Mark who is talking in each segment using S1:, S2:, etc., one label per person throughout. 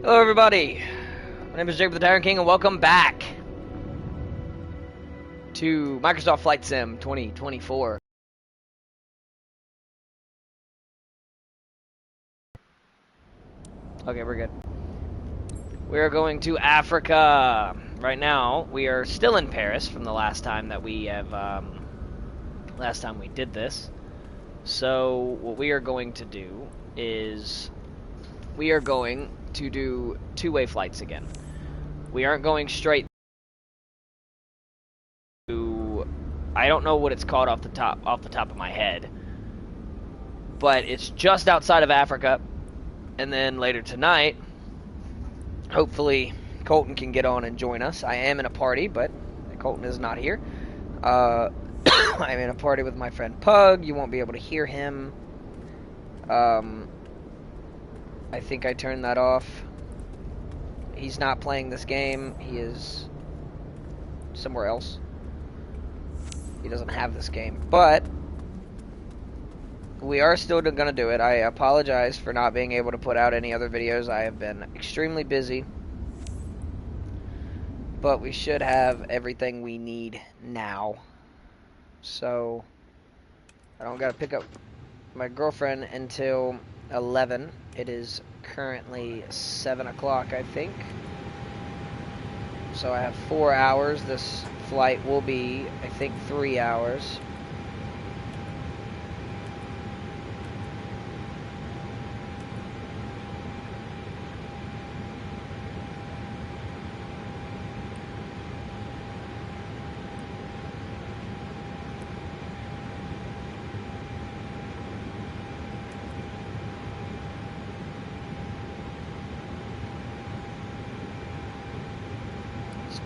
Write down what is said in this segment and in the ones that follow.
S1: Hello everybody, my name is Jacob the Tyrant King and welcome back to Microsoft Flight Sim 2024. Okay, we're good. We are going to Africa. Right now, we are still in Paris from the last time that we have, last time we did this. So, what we are going to do is, we are going to do two-way flights again. We aren't going straight to, I don't know what it's called off the top of my head, but it's just outside of Africa. And then later tonight, hopefully Colton can get on and join us. I am in a party, but Colton is not here. I'm in a party with my friend Pug. You won't be able to hear him. I think I turned that off. He's not playing this game. He is somewhere else. He doesn't have this game. But we are still going to do it. I apologize for not being able to put out any other videos. I have been extremely busy. But we should have everything we need now. So, I don't got to pick up my girlfriend until 11. It is currently 7 o'clock, I think. So I have 4 hours. This flight will be, I think, 3 hours.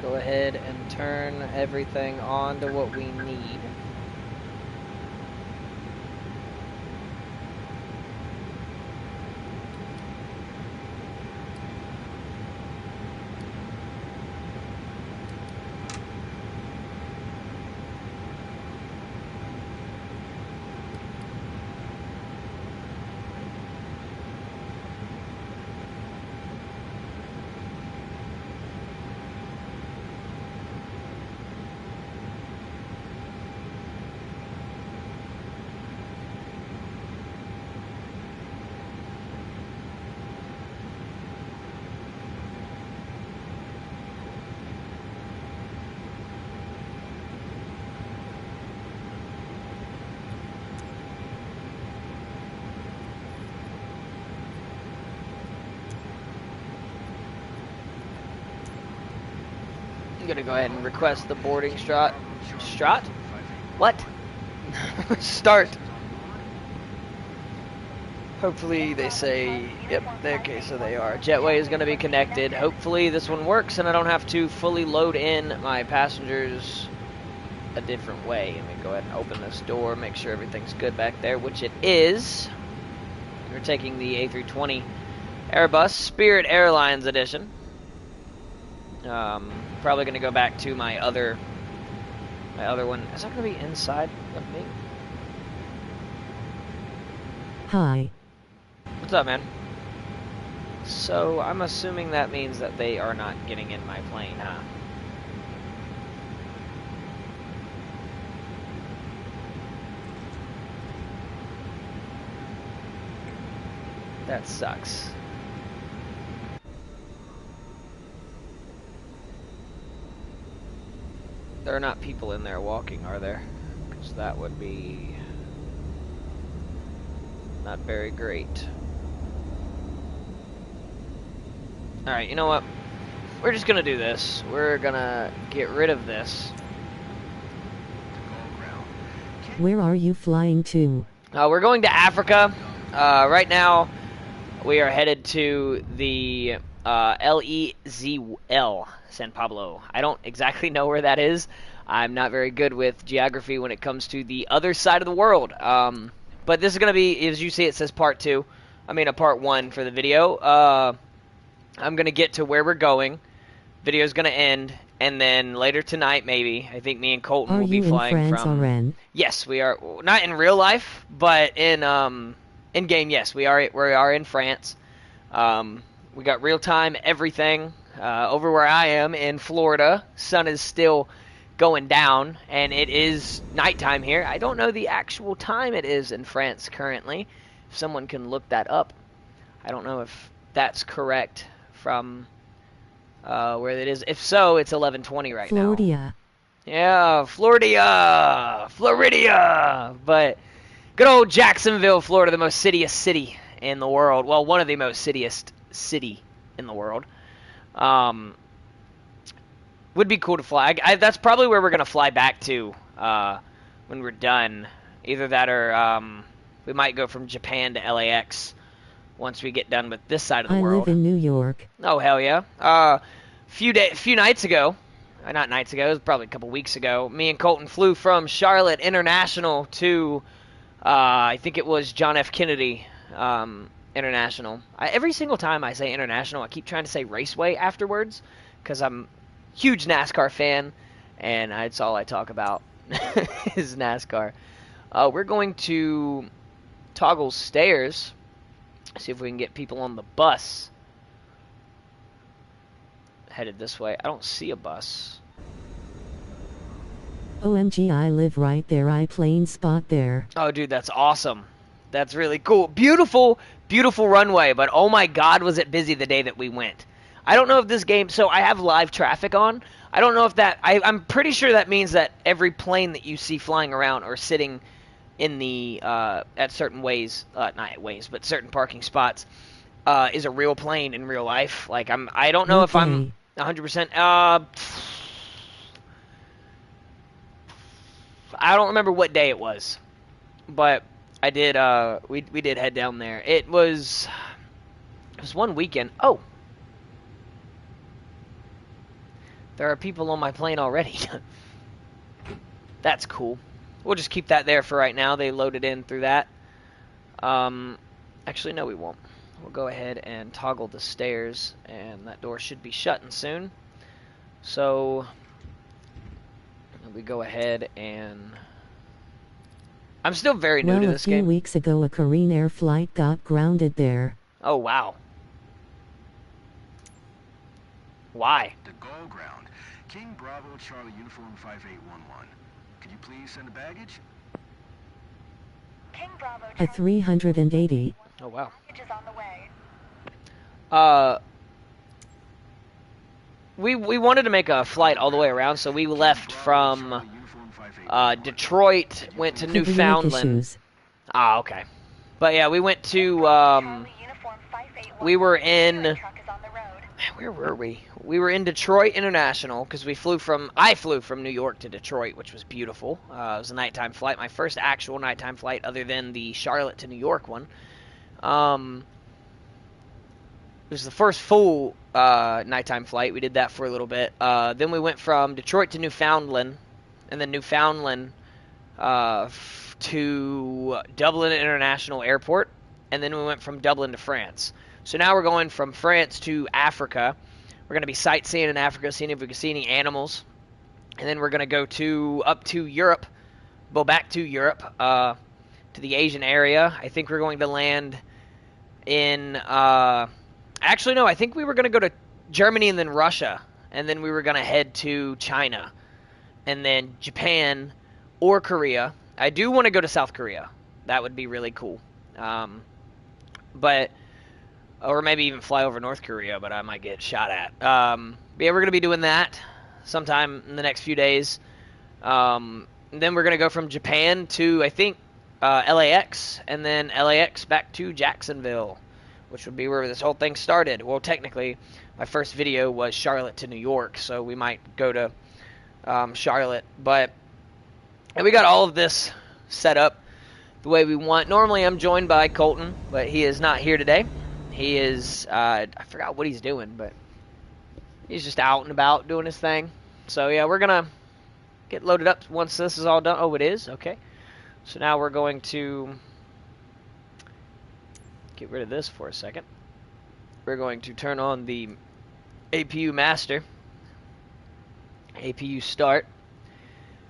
S1: Go ahead and turn everything on to what we need. I'm gonna go ahead and request the boarding strut. What? Start. Hopefully they say, yep, okay, so they are. Jetway is gonna be connected. Hopefully this one works and I don't have to fully load in my passengers a different way. Let me go ahead and open this door, make sure everything's good back there, which it is. We're taking the A320 Airbus Spirit Airlines edition. Probably gonna go back to my other one. Is that gonna be inside of me?
S2: Hi.
S1: What's up, man? So I'm assuming that means that they are not getting in my plane, huh? That sucks. There are not people in there walking, are there? Because that would be not very great. Alright, you know what? We're just gonna do this. We're gonna get rid of this.
S2: Where are you flying to?
S1: We're going to Africa. Right now, we are headed to the LEZL, San Pablo. I don't exactly know where that is. I'm not very good with geography when it comes to the other side of the world. But this is going to be, as you see, it says part 2. I mean, a part 1 for the video. I'm going to get to where we're going. Video's going to end. And then later tonight, maybe, I think me and Colton will be flying from...
S2: Are you in France, Oren?
S1: Yes, we are. Not in real life, but in game, yes, we are in France. We got real-time everything. Over where I am in Florida, sun is still going down, and it is nighttime here. I don't know the actual time it is in France currently. If someone can look that up. I don't know if that's correct from where it is. If so, it's 11:20 right now.
S2: Florida.
S1: Yeah, Floridia. But good old Jacksonville, Florida, the most citiest city in the world. Well, one of the most citiest city in the world. Would be cool to fly. That's probably where we're gonna fly back to when we're done. Either that or we might go from Japan to LAX once we get done with this side of the world.
S2: I live in New York.
S1: Oh hell yeah! Few nights ago, not nights ago, it was probably a couple weeks ago. Me and Colton flew from Charlotte International to I think it was John F. Kennedy International. Every single time I say international, I keep trying to say Raceway afterwards because I'm a huge NASCAR fan, and that's all I talk about is NASCAR. We're going to toggle stairs, see if we can get people on the bus. Headed this way. I don't see a bus.
S2: OMG, I live right there. I plane spot there.
S1: Oh, dude, that's awesome. That's really cool. Beautiful, beautiful runway, but oh my god, was it busy the day that we went. I don't know if this game... So I have live traffic on. I don't know if that... I'm pretty sure that means that every plane that you see flying around or sitting in the... at certain ways... not ways, but certain parking spots... is a real plane in real life. Like, I don't know if I'm 100%... I don't remember what day it was. But I did... we did head down there. It was one weekend. Oh! There are people on my plane already. That's cool. We'll just keep that there for right now. They loaded in through that. Actually, no, we won't. We'll go ahead and toggle the stairs, and that door should be shutting soon. So we go ahead and... I'm still very new to this game.
S2: A few weeks ago, a Korean Air flight got grounded there.
S1: Oh, wow. Why?
S3: The Go ground. King Bravo Charlie Uniform 5811. Could you please send the baggage?
S4: King Bravo
S2: A 380.
S1: Oh, wow.
S4: Baggage is on the way.
S1: We wanted to make a flight all the way around, so we left from Detroit, went to Newfoundland. Ah, okay. But yeah, we went to we were in... Where were we? We were in Detroit International because I flew from New York to Detroit, which was beautiful. It was a nighttime flight, my first actual nighttime flight other than the Charlotte to New York one. It was the first full nighttime flight. We did that for a little bit. Then we went from Detroit to Newfoundland, and then Newfoundland to Dublin International Airport, and then we went from Dublin to France. So now we're going from France to Africa. We're going to be sightseeing in Africa, seeing if we can see any animals. And then we're going to go up to Europe, go back to Europe, to the Asian area. I think we're going to land in... actually, no, I think we were going to go to Germany and then Russia. And then we were going to head to China. And then Japan or Korea. I do want to go to South Korea. That would be really cool. But... Or maybe even fly over North Korea, but I might get shot at. But yeah, we're going to be doing that sometime in the next few days. And then we're going to go from Japan to, I think, LAX, and then LAX back to Jacksonville, which would be where this whole thing started. Well, technically, my first video was Charlotte to New York, so we might go to Charlotte. And we got all of this set up the way we want. Normally, I'm joined by Colton, but he is not here today. He is, I forgot what he's doing, but he's just out and about doing his thing. So, yeah, we're going to get loaded up once this is all done. Oh, it is? Okay. So now we're going to get rid of this for a second. We're going to turn on the APU master, APU start.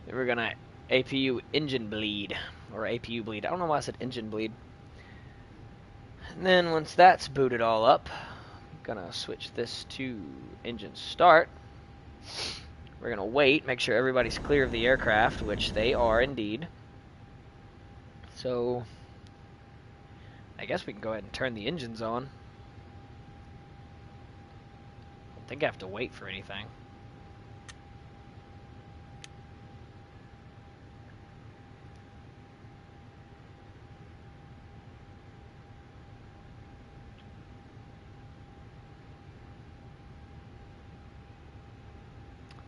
S1: Then we're going to APU engine bleed, or APU bleed. I don't know why I said engine bleed. And then once that's booted all up, Gonna switch this to engine start. We're gonna wait, make sure everybody's clear of the aircraft, which they are indeed. So, I guess we can go ahead and turn the engines on. I don't think I have to wait for anything.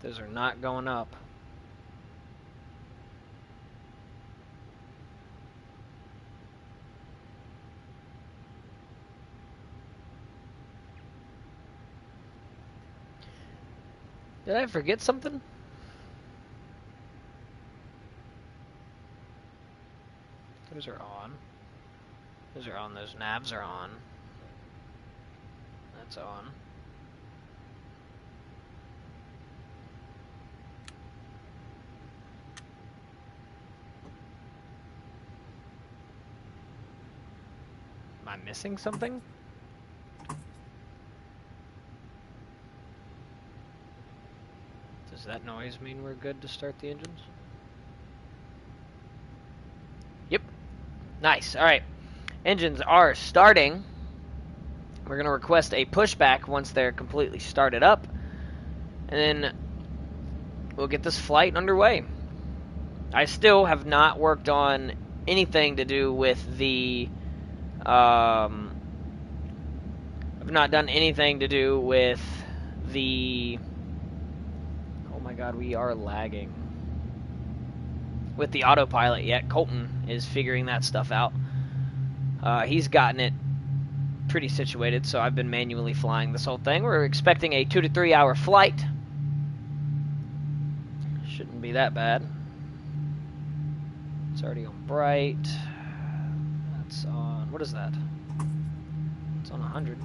S1: Those are not going up. Did I forget something? Those are on. Those are on. Those navs are on. That's on. Am I missing something? Does that noise mean we're good to start the engines? Yep. Nice. Alright. Engines are starting. We're going to request a pushback once they're completely started up. And then we'll get this flight underway. I still have not worked on anything to do with the... I've not done anything to do with the... Oh my god, we are lagging. With the autopilot yet. Colton is figuring that stuff out. He's gotten it pretty situated, so I've been manually flying this whole thing. We're expecting a 2 to 3 hour flight. Shouldn't be that bad. It's already on bright. That's on... What is that? It's on 100.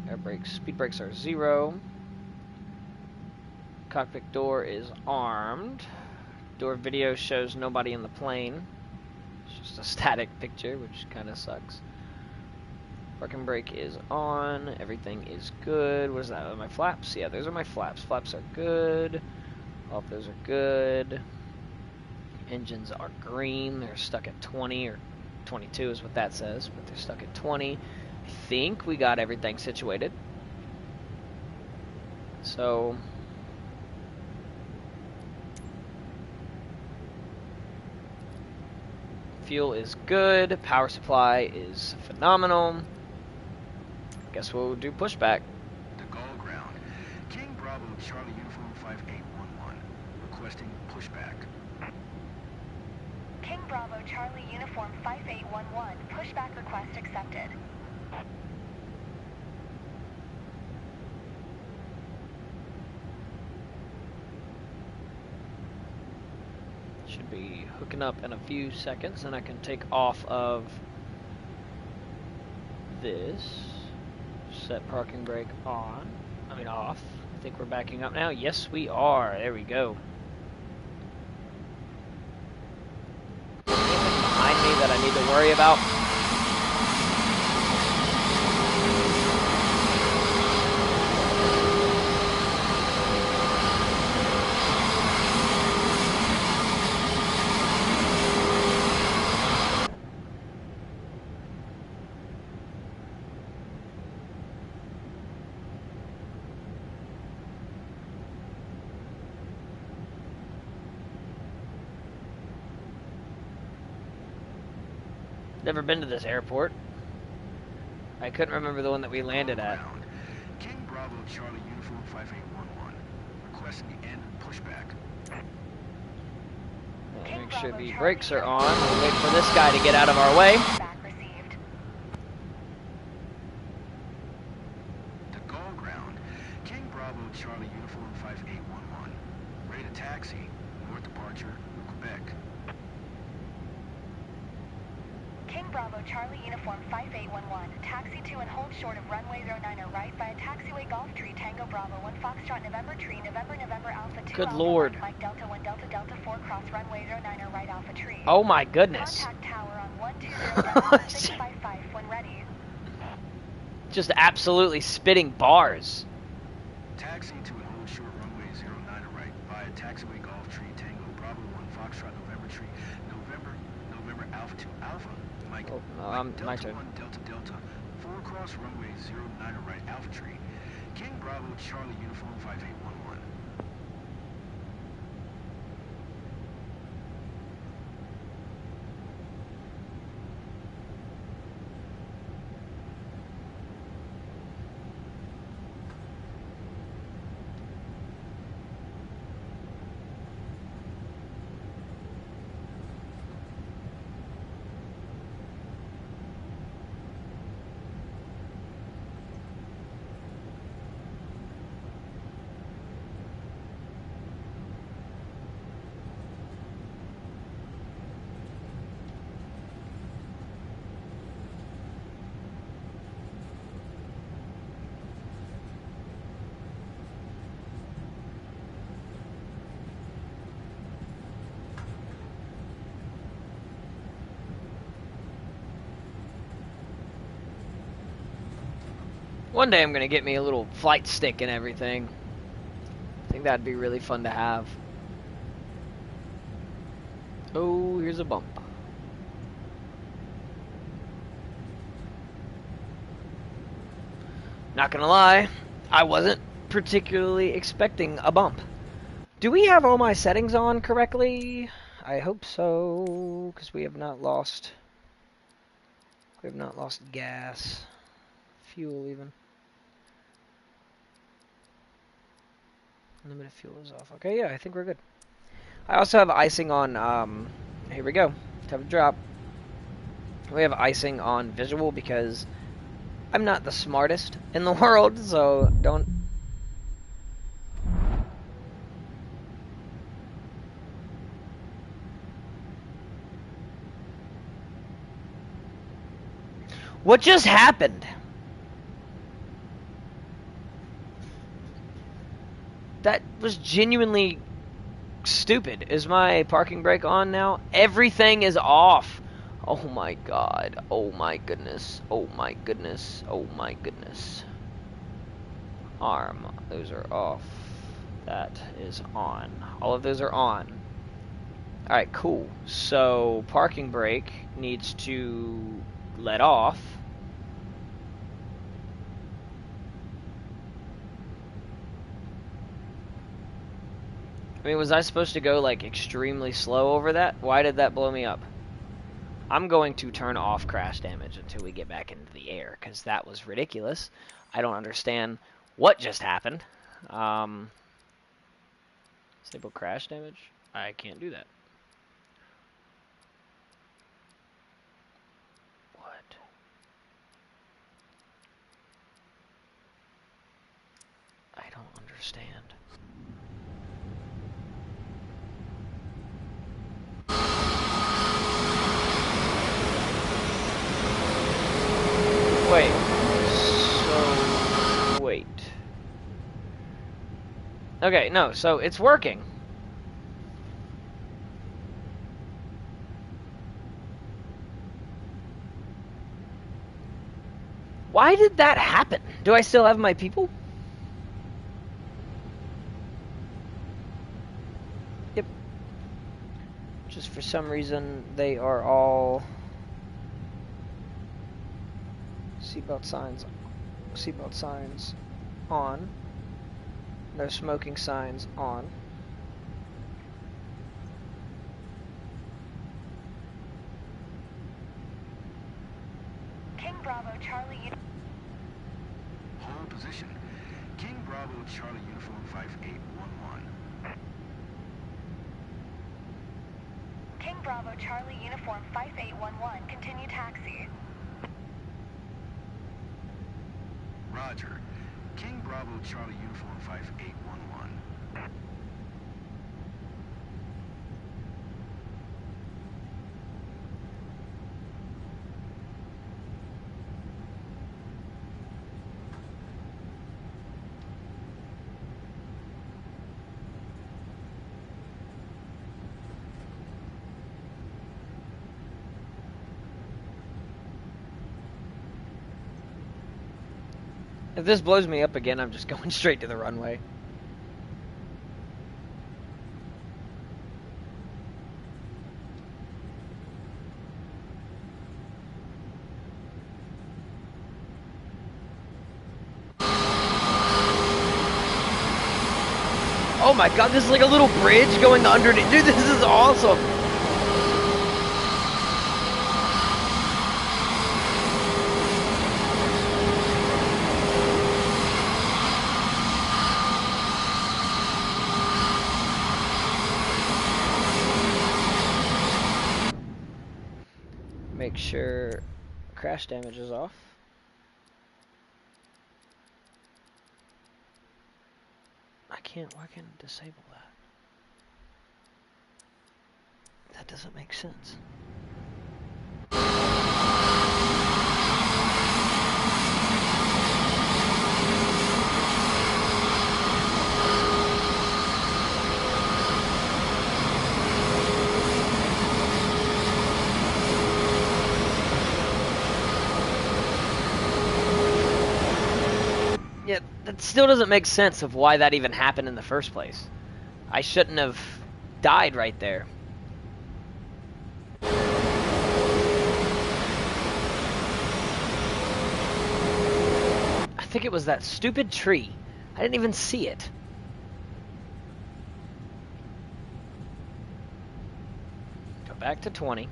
S1: Air brakes, speed brakes are 0. Cockpit door is armed. Door video shows nobody in the plane. It's just a static picture, which kind of sucks. Parking brake is on. Everything is good. What is that? My flaps? Yeah, those are my flaps. Flaps are good. All of those are good. Engines are green. They're stuck at 20 or 22 is what that says, but they're stuck at 20. I think we got everything situated. So fuel is good. Power supply is phenomenal. Guess we'll do pushback.
S3: The Gull ground. King Bravo Charlie Uniform 5811. Requesting pushback.
S4: King Bravo Charlie Uniform 5811. Pushback request accepted.
S1: Should be hooking up in a few seconds, and I can take off of this. Set parking brake on. I mean off. I think we're backing up now. Yes, we are. There we go. Anything behind me that I need to worry about? Never been to this airport. I couldn't remember the one that we landed at.
S3: King Bravo Charlie Uniform 5811. Requesting the end pushback.
S1: Make sure the brakes are on. We'll wait for this guy to get out of our way.
S3: The Gull ground. King Bravo Charlie Uniform 5811. Ready to taxi. North departure, Quebec.
S4: King Bravo Charlie Uniform 5811. Taxi to and hold short of runway 09 or right via taxiway Golf Tree Tango Bravo 1 Foxtrot November Tree November November Alpha 2
S1: Good
S4: Alpha
S1: Lord.
S4: 1 Mike Delta 1 Delta Delta 4 cross runway 09 or right Alpha Tree.
S1: Oh my goodness.
S4: Contact tower on 120.655 when ready.
S1: Just absolutely spitting bars.
S3: Taxi to and hold short runway 09 to right via taxiway Golf Tree Tango Bravo 1 Foxtrot November Tree November Alpha 2 Alpha Mike,
S1: Oh,
S3: Mike
S1: my
S3: Delta
S1: turn.
S3: 1 Delta Delta 4 cross runway 09 to right Alpha Tree King Bravo Charlie Uniform 5811.
S1: One day I'm gonna get me a little flight stick and everything. I think that'd be really fun to have. Oh, here's a bump. Not gonna lie, I wasn't particularly expecting a bump. Do we have all my settings on correctly? I hope so, because we have not lost gas, fuel even. Limited fuel is off. Okay, yeah, I think we're good. I also have icing on, here we go. Have a drop. We have icing on visual because I'm not the smartest in the world, so don't... What just happened? That was genuinely stupid. Is my parking brake on now? Everything is off. Oh my god. Oh my goodness. Oh my goodness. Oh my goodness. Arm. Those are off. That is on. All of those are on. Alright, cool. So, parking brake needs to let off. I mean, was I supposed to go, like, extremely slow over that? Why did that blow me up? I'm going to turn off crash damage until we get back into the air, because that was ridiculous. I don't understand what just happened. Disable crash damage? I can't do that. What? I don't understand. Wait. So, wait. Okay, no, so it's working. Why did that happen? Do I still have my people? Yep. Just for some reason, they are all... Seatbelt signs on. No smoking signs on.
S4: King Bravo Charlie.
S3: Hold position. King Bravo Charlie Uniform 5811.
S4: King Bravo Charlie Uniform 5811. Continue taxi.
S3: Roger. King Bravo Charlie Uniform 5811.
S1: If this blows me up again, I'm just going straight to the runway. Oh my god, this is like a little bridge going underneath. Dude, this is awesome. Make sure crash damage is off. Why can't I disable that? That doesn't make sense. Yeah, that still doesn't make sense of why that even happened in the first place. I shouldn't have died right there. I think it was that stupid tree. I didn't even see it. Go back to 20.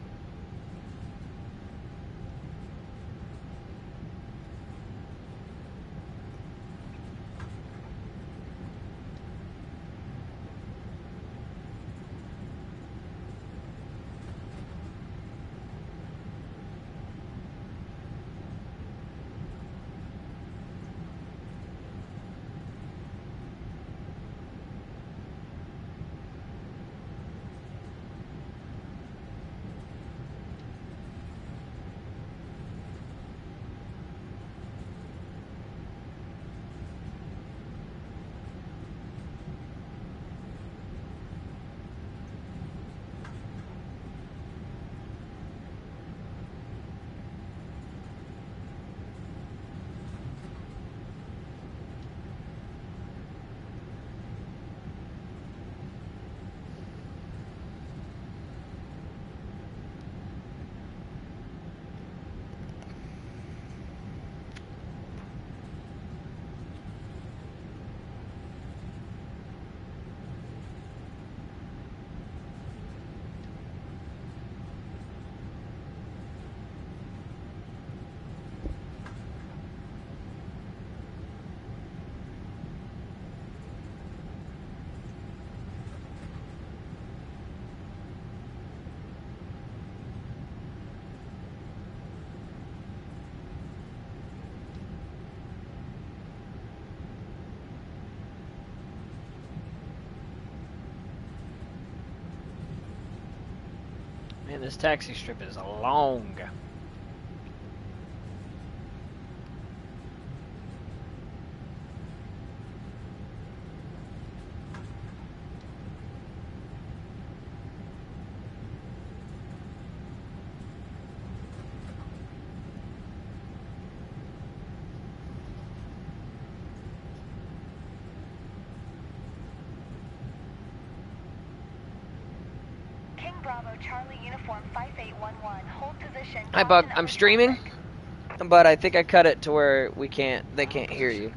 S1: Man, this taxi strip is long.
S4: Bravo, Charlie, Uniform 5811. Hold position.
S1: Hi, Bug. I'm streaming, but I think I cut it to where they can't hear you.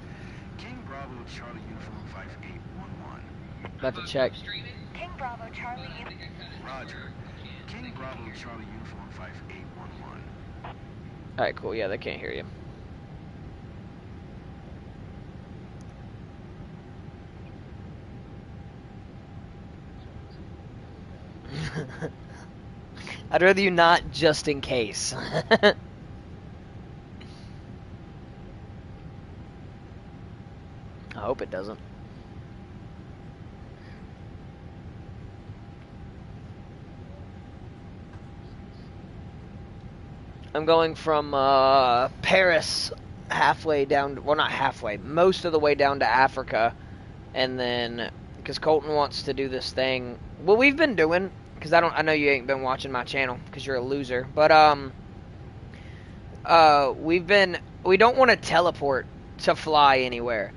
S3: King Bravo, Charlie, Uniform 5811.
S1: About to check.
S4: King Bravo, Charlie,
S3: Roger. King Bravo, Charlie, Uniform 5811.
S1: Alright, cool. Yeah, they can't hear you. I'd rather you not, just in case. I hope it doesn't. I'm going from Paris halfway down, well, not halfway, most of the way down to Africa, and then because Colton wants to do this thing. Well, we've been doing, because I know you ain't been watching my channel because you're a loser, but we don't want to teleport to fly anywhere.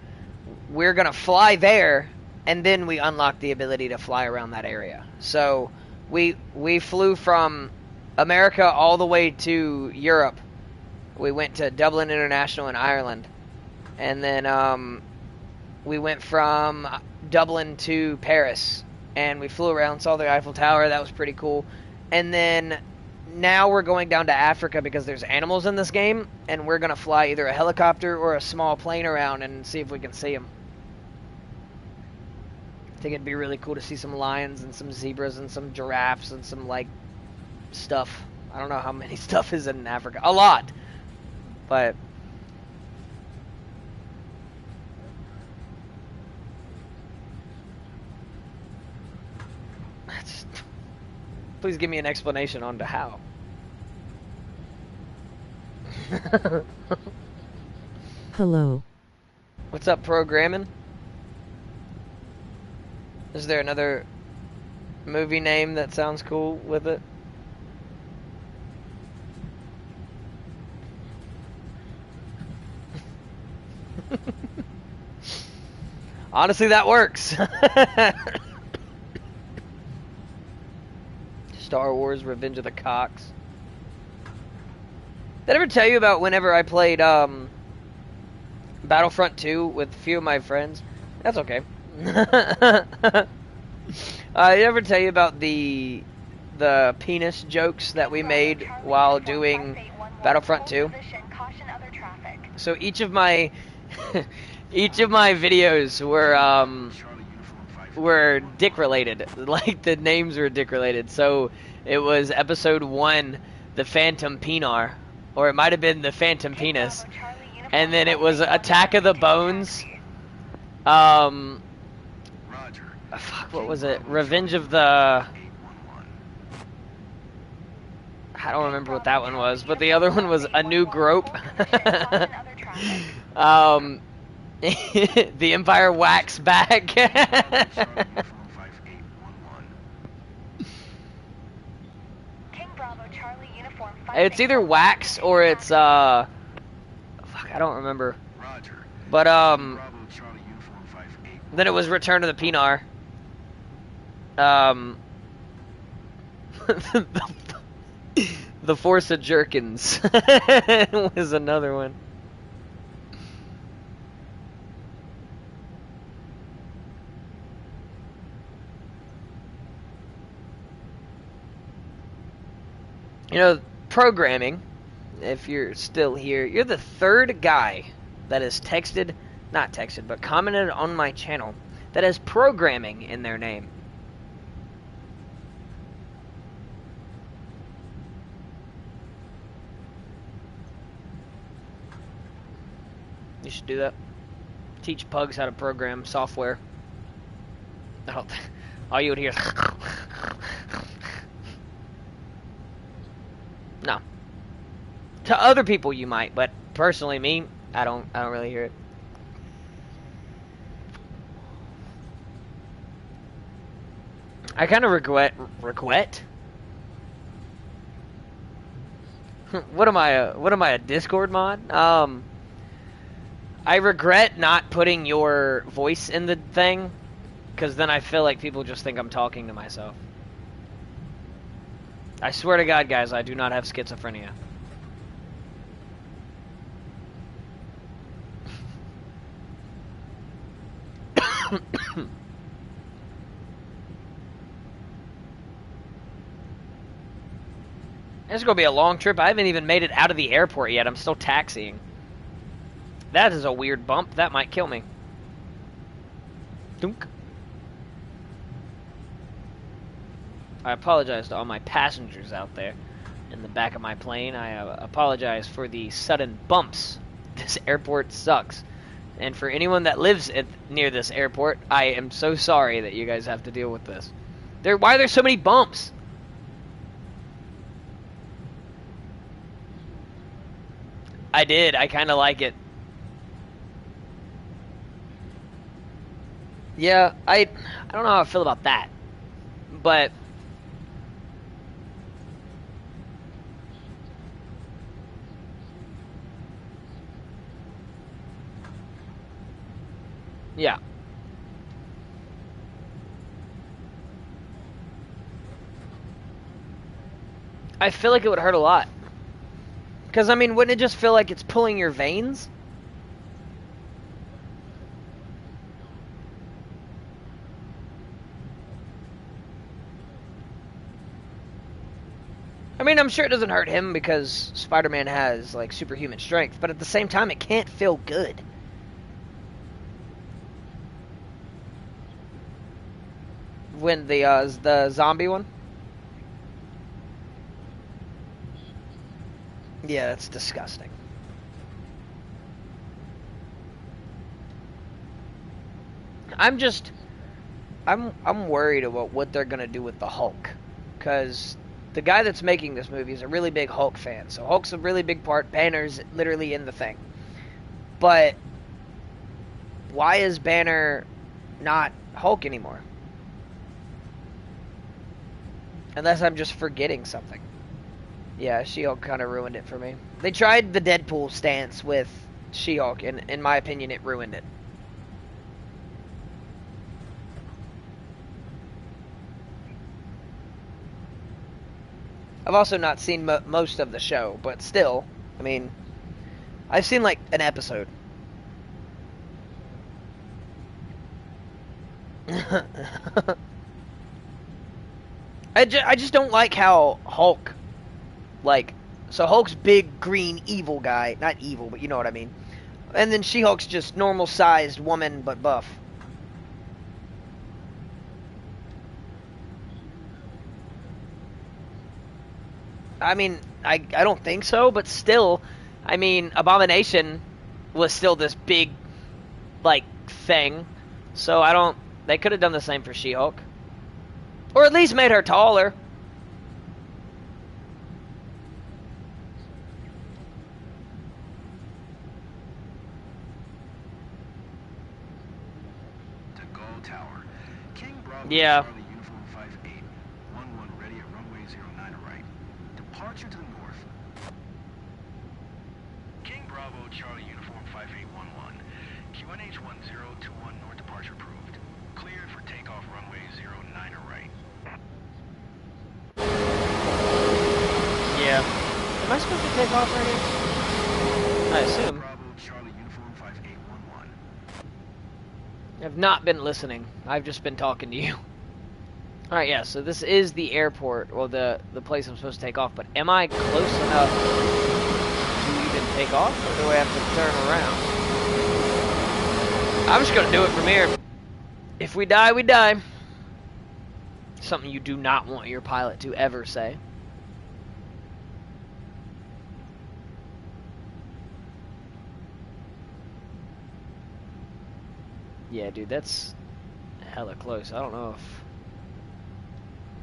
S1: We're gonna fly there, and then we unlock the ability to fly around that area. So we flew from America all the way to Europe. We went to Dublin International in Ireland, and then we went from Dublin to Paris, and we flew around, saw the Eiffel Tower. That was pretty cool. And then now we're going down to Africa because there's animals in this game, and we're gonna fly either a helicopter or a small plane around and see if we can see them. I think it'd be really cool to see some lions and some zebras and some giraffes and some, like, stuff. I don't know how many stuff is in Africa. A lot. But please give me an explanation on to how.
S2: Hello.
S1: What's up, programming? Is there another movie name that sounds cool with it? Honestly, that works. Star Wars Revenge of the Cocks. Did I ever tell you about whenever I played Battlefront 2 with a few of my friends? That's okay. I ever tell you about the penis jokes that we made while doing Battlefront 2? So each of my videos were dick related. Like, the names were dick related. So it was episode 1, the Phantom Penar, or it might have been the Phantom Penis, and then it was Attack of the Bones. Fuck, what was it? Revenge of the... I don't remember what that one was, but the other one was A New Grope. The Empire Wax Back. It's either wax or it's fuck, I don't remember. But then it was Return of the Penar. The Force of Jerkins was another one. You know, programming, if you're still here, you're the third guy that has but commented on my channel that has programming in their name. You should do that. Teach pugs how to program software. All you would hear is... No. To other people you might, but personally me, I don't really hear it. I kind of regret? What am I, a Discord mod? I regret not putting your voice in the thing, because then I feel like people just think I'm talking to myself. I swear to God, guys, I do not have schizophrenia. This is going to be a long trip. I haven't even made it out of the airport yet. I'm still taxiing. That is a weird bump. That might kill me. Dunk. I apologize to all my passengers out there in the back of my plane. I apologize for the sudden bumps. This airport sucks. And for anyone that lives near this airport, I am so sorry that you guys have to deal with this. Why are there so many bumps? I did. I kind of like it. Yeah, I don't know how I feel about that. But Yeah. I feel like it would hurt a lot. Because, I mean, wouldn't it just feel like it's pulling your veins? I mean, I'm sure it doesn't hurt him because Spider-Man has, like, superhuman strength, but at the same time, it can't feel good. When the zombie one? Yeah, that's disgusting. I'm worried about what they're gonna do with the Hulk, because the guy that's making this movie is a really big Hulk fan. So Hulk's a really big part. Banner's literally in the thing. But why is Banner not Hulk anymore? Unless I'm just forgetting something. Yeah, She-Hulk kind of ruined it for me. They tried the Deadpool stance with She-Hulk, and in my opinion, it ruined it. I've also not seen most of the show, but still, I mean, I've seen like an episode. I just don't like how Hulk, like, so Hulk's big, green, evil guy. Not evil, but you know what I mean. And then She-Hulk's just normal-sized woman, but buff. I mean, I don't think so, but still, I mean, Abomination was still this big, like, thing. So I don't, they could have done the same for She-Hulk. Or at least made her taller.
S3: To Gull Tower. King Bravo
S1: Yeah.
S3: Charlie Uniform 5811 ready at runway 09 right. Departure to the north. King Bravo Charlie Uniform 5811. QNH 1021 north departure approved. Cleared for takeoff runway 09 right.
S1: Yeah. Am I supposed to take off right here? I assume.
S3: Bravo Charlie Uniform 5811.
S1: I've not been listening. I've just been talking to you. Alright, yeah, so this is the airport, well, the place I'm supposed to take off, but am I close enough to even take off, or do I have to turn around? I'm just gonna do it from here. If we die, we die. Something you do not want your pilot to ever say. Yeah, dude, that's hella close. I don't know if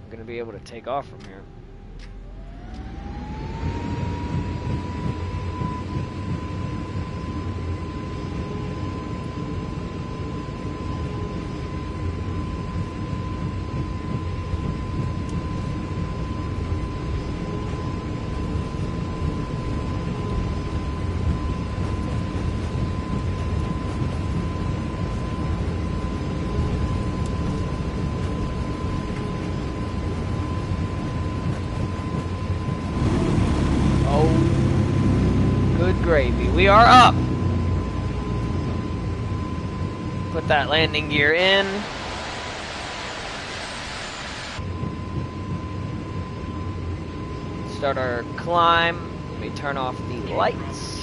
S1: I'm gonna be able to take off from here. Gravy. We are up. Put that landing gear in. Start our climb. Let me turn off the lights.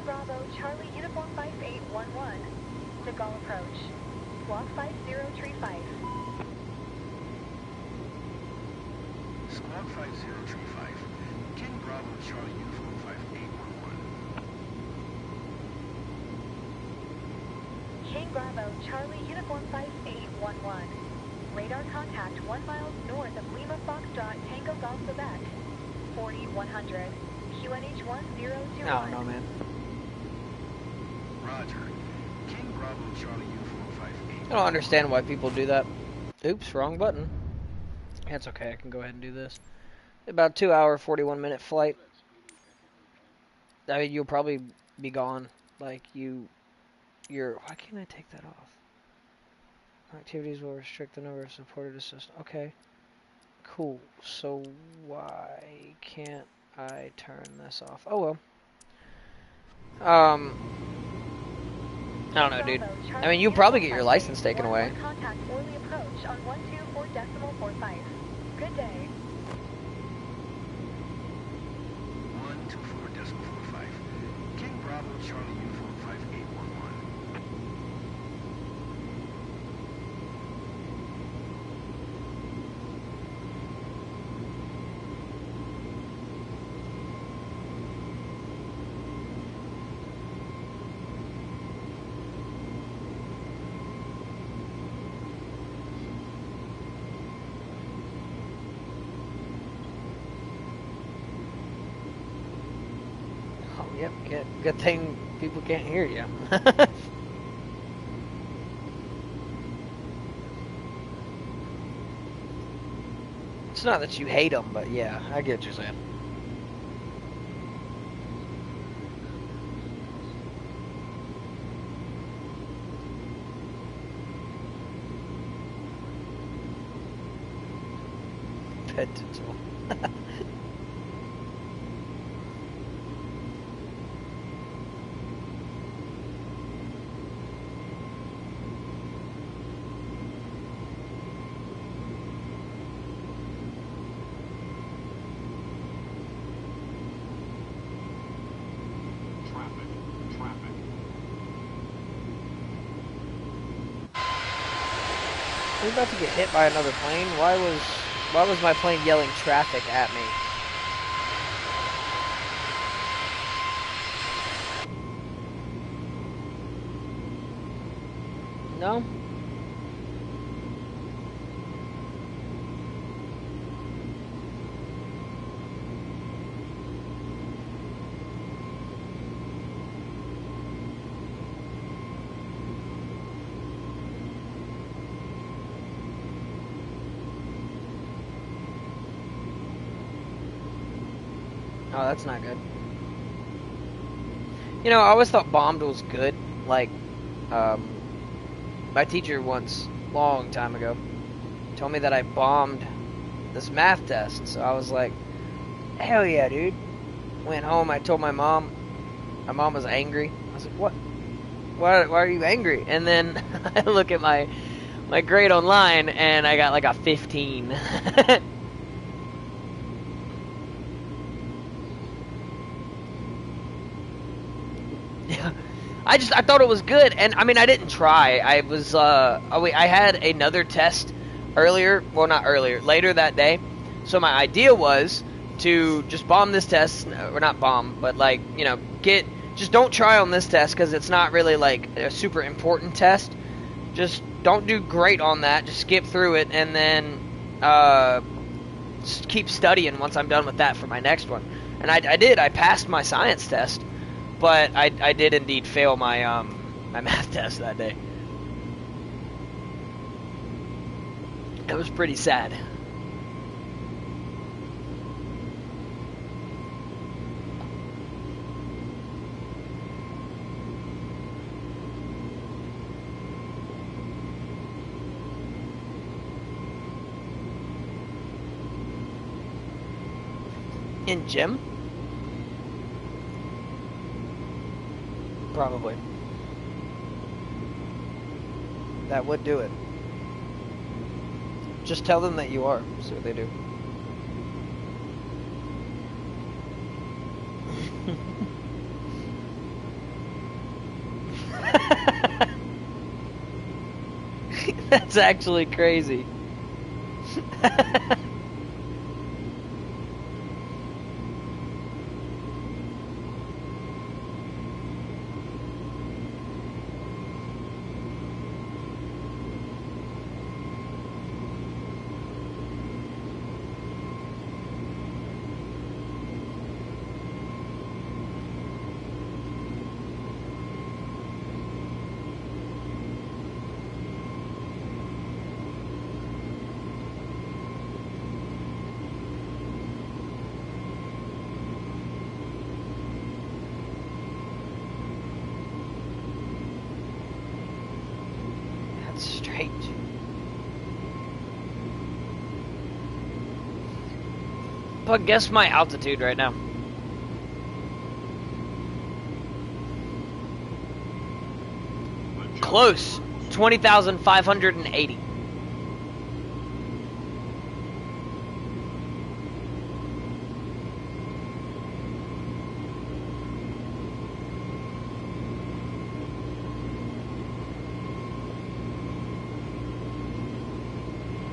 S4: King Bravo, Charlie Uniform 5811. De Gaulle approach. Squawk 5035.
S3: Squawk 5035. King Bravo, Charlie Uniform 5811.
S4: King Bravo, Charlie Uniform 5811. Radar contact 1 mile north of Lima Foxtrot, Tango Golf, Quebec. 4100. QNH 1021.
S1: Oh no, man.
S3: Roger. King Bravo, Charlie Uniform 58.
S1: I don't understand why people do that. Oops, wrong button. That's okay, I can go ahead and do this. About 2 hour, 41-minute flight. I mean, you'll probably be gone. Like, you're... Why can't I take that off? Activities will restrict the number of supported assistants. Okay. Cool. So, why can't I turn this off? Oh, well. I don't know, dude. I mean, you'll probably get your license taken away.
S4: Contact Orly approach on 124.45. Good day.
S3: 124.45. King Bravo, Charlie Uniform 5811.
S1: Oh, yep. Good thing people can't hear you. It's not that you hate them, but yeah, I get what you're saying. Potential. We're about to get hit by another plane. Why was my plane yelling traffic at me? No? Oh, that's not good. You know, I always thought bombed was good. Like, my teacher once, long time ago, told me that I bombed this math test. So I was like, hell yeah, dude. Went home, I told my mom. My mom was angry. I was like, what? Why are you angry? And then I look at my grade online, and I got like a 15. I thought it was good, and I mean, I didn't try. I was I had another test earlier, well, not earlier, later that day. So my idea was to just bomb this test, or not bomb, but like, you know, just don't try on this test because it's not really like a super important test. Just don't do great on that. Just skip through it, and then just keep studying once I'm done with that for my next one. And I did. I passed my science test. But I did indeed fail my my math test that day. It was pretty sad. In gym? Probably. That would do it. Just tell them that you are. See what they do. That's actually crazy. That's strange. But guess my altitude right now. Close. 20,580.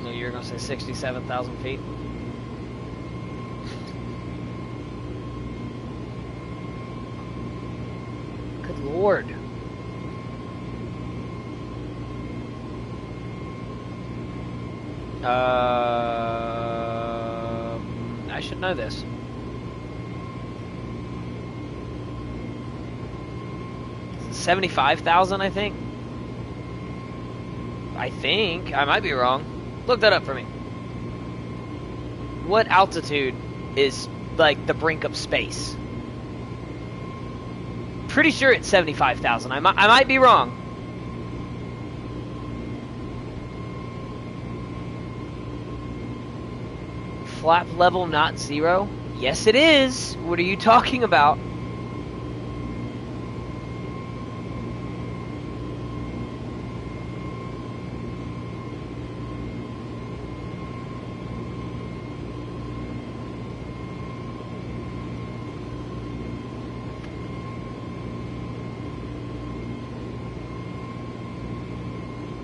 S1: No, you're gonna say 67,000 feet. Good lord. I should know this. $75,000, I think. I might be wrong. Look that up for me. What altitude is like the brink of space? Pretty sure it's 75,000. I might be wrong. Flap level not 0? Yes, it is. What are you talking about?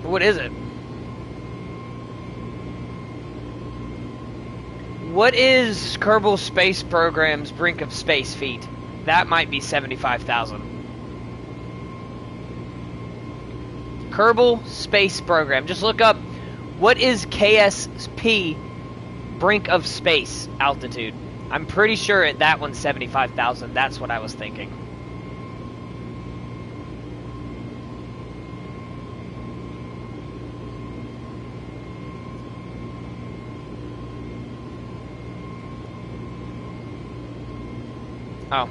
S1: What is it? What is Kerbal Space Program's brink of space feet? That might be 75,000. Kerbal Space Program. Just look up, what is KSP brink of space altitude? I'm pretty sure that one's 75,000. That's what I was thinking. Oh.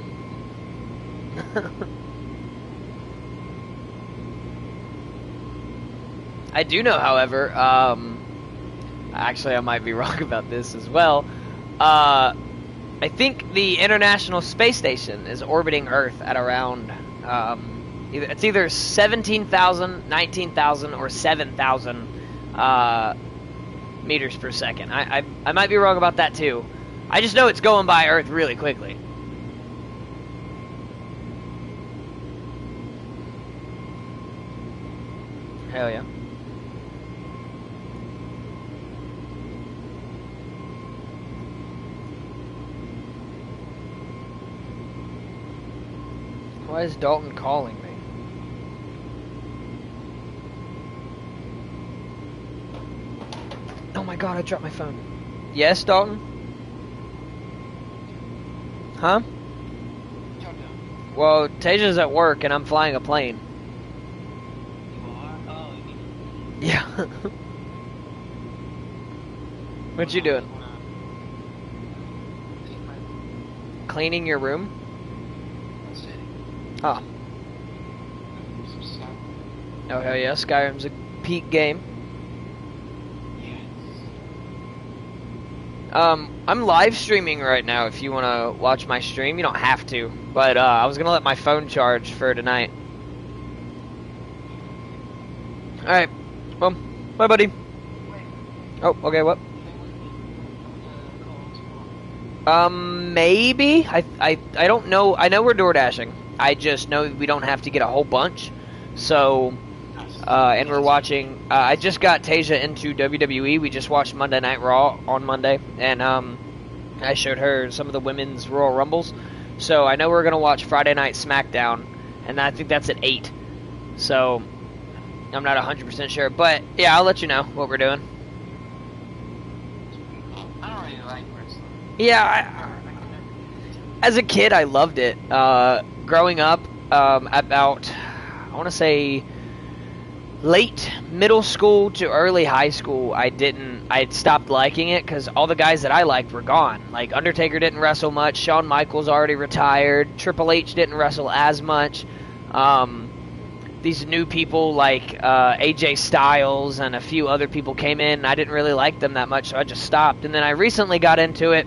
S1: I do know, however, actually I might be wrong about this as well. I think the International Space Station is orbiting Earth at around, it's either 17,000, 19,000, or 7,000 meters per second. I might be wrong about that too. I just know it's going by Earth really quickly. Hell yeah. Why is Dalton calling me? Oh my god, I dropped my phone. Yes, Dalton? Huh? Well, Taja's at work and I'm flying a plane. Yeah. What you doing? Cleaning your room? Oh. Oh hell yeah, Skyrim's a peak game. I'm live streaming right now if you want to watch my stream. You don't have to, but I was gonna let my phone charge for tonight. Alright. Well, bye buddy. Oh, okay, what? Maybe? I don't know. I know we're door dashing. I just know we don't have to get a whole bunch. So, and we're watching. I just got Tasia into WWE. We just watched Monday Night Raw on Monday, and I showed her some of the women's Royal Rumbles. So I know we're gonna watch Friday Night SmackDown, and I think that's at 8. So I'm not 100% sure, but yeah, I'll let you know what we're doing.
S5: I don't really like wrestling.
S1: Yeah, as a kid, I loved it. Growing up, about, I want to say, late middle school to early high school, I stopped liking it because all the guys that I liked were gone. Like, Undertaker didn't wrestle much, Shawn Michaels already retired, Triple H didn't wrestle as much. These new people like AJ Styles and a few other people came in, and I didn't really like them that much, so I just stopped. And then I recently got into it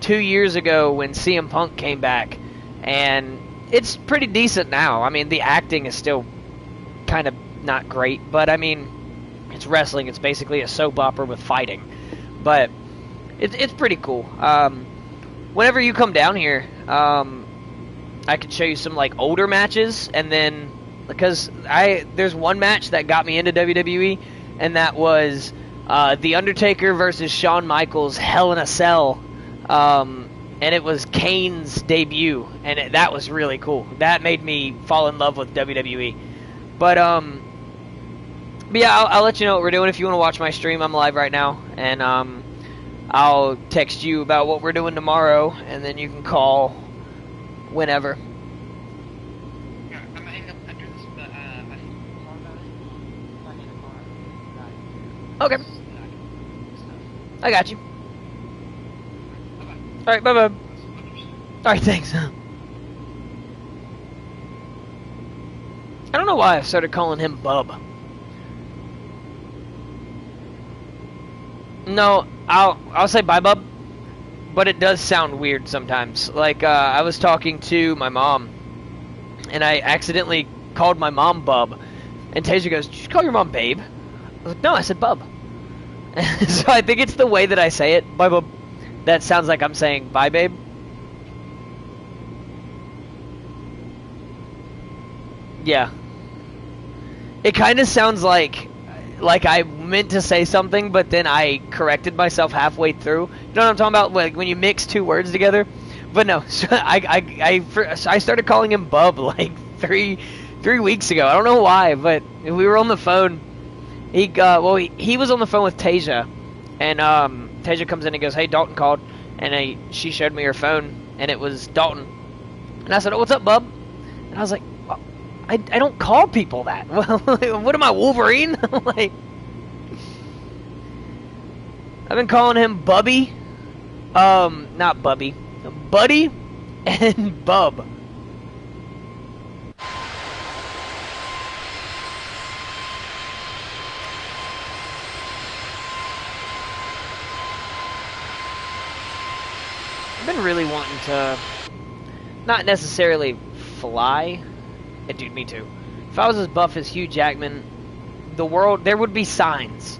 S1: 2 years ago when CM Punk came back, and it's pretty decent now. I mean, the acting is still kind of not great, but I mean, it's wrestling. It's basically a soap opera with fighting, but it's pretty cool. Whenever you come down here, I could show you some like older matches, and then because there's one match that got me into WWE, and that was The Undertaker versus Shawn Michaels Hell in a Cell, and it was Kane's debut, and that was really cool. That made me fall in love with WWE. But yeah, I'll let you know what we're doing. If you want to watch my stream, I'm live right now, and I'll text you about what we're doing tomorrow, and then you can call whenever.
S5: Yeah, I'm gonna hang up after this, but I think we'll call about it. I need a call.
S1: Okay, I got you. All right, bye-bye. All right, thanks. I don't know why I started calling him Bub. No, I'll say bye, Bub. But it does sound weird sometimes. Like, I was talking to my mom, and I accidentally called my mom Bub. And Tasia goes, "Did you call your mom Babe?" I was like, "No, I said Bub." So I think it's the way that I say it. Bye, Bub. That sounds like I'm saying bye, babe. Yeah. It kind of sounds like I meant to say something, but then I corrected myself halfway through. You know what I'm talking about? Like when you mix two words together. But no, so I started calling him Bub like three weeks ago. I don't know why, but we were on the phone. He was on the phone with Tasia, and Tasia comes in and goes, "Hey, Dalton called," and she showed me her phone, and it was Dalton. And I said, "Oh, what's up, Bub?" And I was like, well, I don't call people that. Well, what am I, Wolverine? Like, I've been calling him Bubby, not Bubby, Buddy, and Bub. I've been really wanting to, not necessarily fly. Dude, me too. If I was as buff as Hugh Jackman, there would be signs.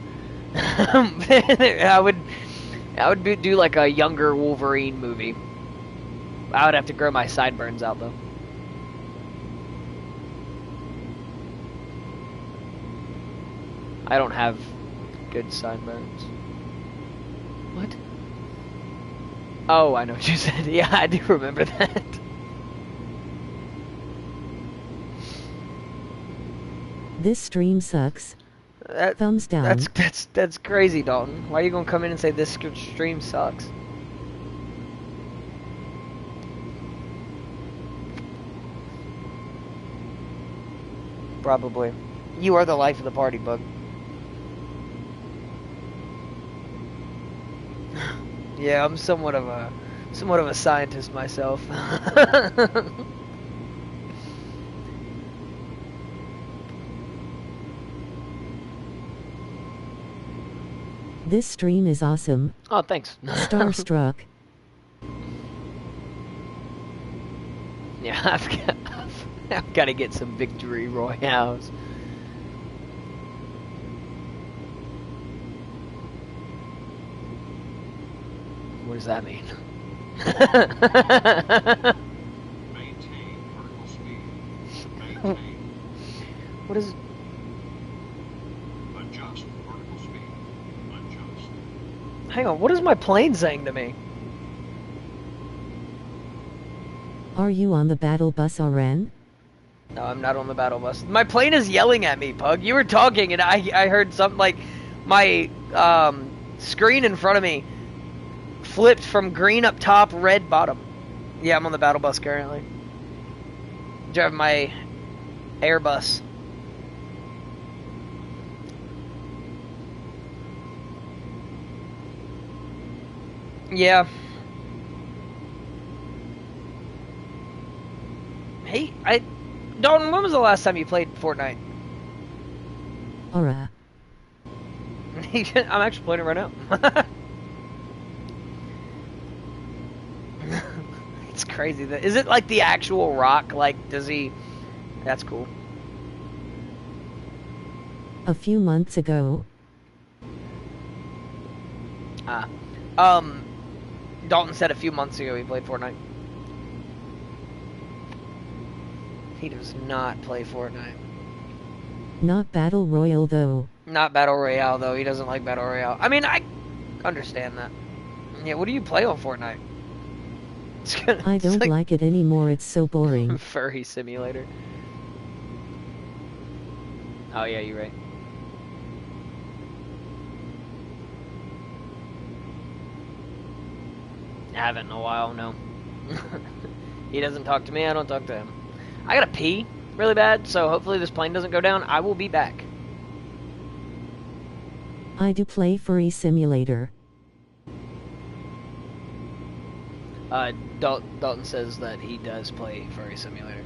S1: I would do like a younger Wolverine movie. I would have to grow my sideburns out though. I don't have good sideburns. What? Oh, I know what you said. Yeah, I do remember that.
S2: This stream sucks. Thumbs down.
S1: That's crazy, Dalton. Why are you gonna come in and say this stream sucks? Probably. You are the life of the party, Bug. Yeah, I'm somewhat of a scientist myself.
S2: This stream is awesome.
S1: Oh, thanks.
S2: Starstruck.
S1: Yeah, I've got to get some victory royales. What does that mean?
S6: Maintain vertical speed. Maintain.
S1: What is it?
S6: Adjust vertical speed. Adjust.
S1: Hang on, what is my plane saying to me?
S2: Are you on the battle bus, Aren?
S1: No, I'm not on the battle bus. My plane is yelling at me, Pug. You were talking, and I heard something like my screen in front of me flipped from green up top, red bottom. Yeah, I'm on the battle bus currently. Driving my Airbus. Yeah. Hey, Dalton, when was the last time you played Fortnite?
S2: Alright.
S1: I'm actually playing it right now. It's crazy. Is it like the actual rock? Like, does he... That's cool.
S2: A few months ago.
S1: Dalton said a few months ago he played Fortnite. He does not play Fortnite.
S2: Not Battle Royale though.
S1: Not Battle Royale, though. He doesn't like Battle Royale. I mean, I understand that. Yeah, what do you play on Fortnite?
S2: I don't like it anymore, it's so boring.
S1: Furry simulator. Oh, yeah, you're right. I haven't in a while, no. He doesn't talk to me, I don't talk to him. I gotta pee really bad, so hopefully this plane doesn't go down. I will be back.
S2: I do play Furry Simulator.
S1: Dalton says that he does play Furry Simulator.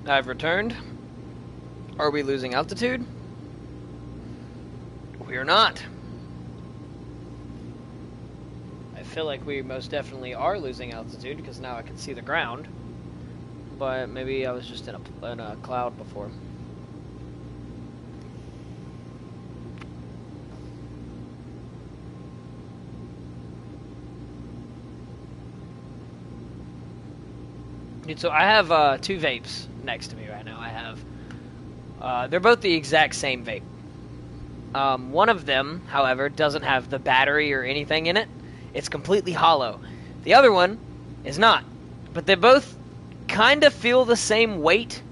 S1: I've returned. Are we losing altitude? We're not. I feel like we most definitely are losing altitude because now I can see the ground. But maybe I was just in a cloud before. Dude, so I have 2 vapes next to me right now. I have, they're both the exact same vape. One of them, however, doesn't have the battery or anything in it. It's completely hollow. The other one is not. But they both kind of feel the same weight.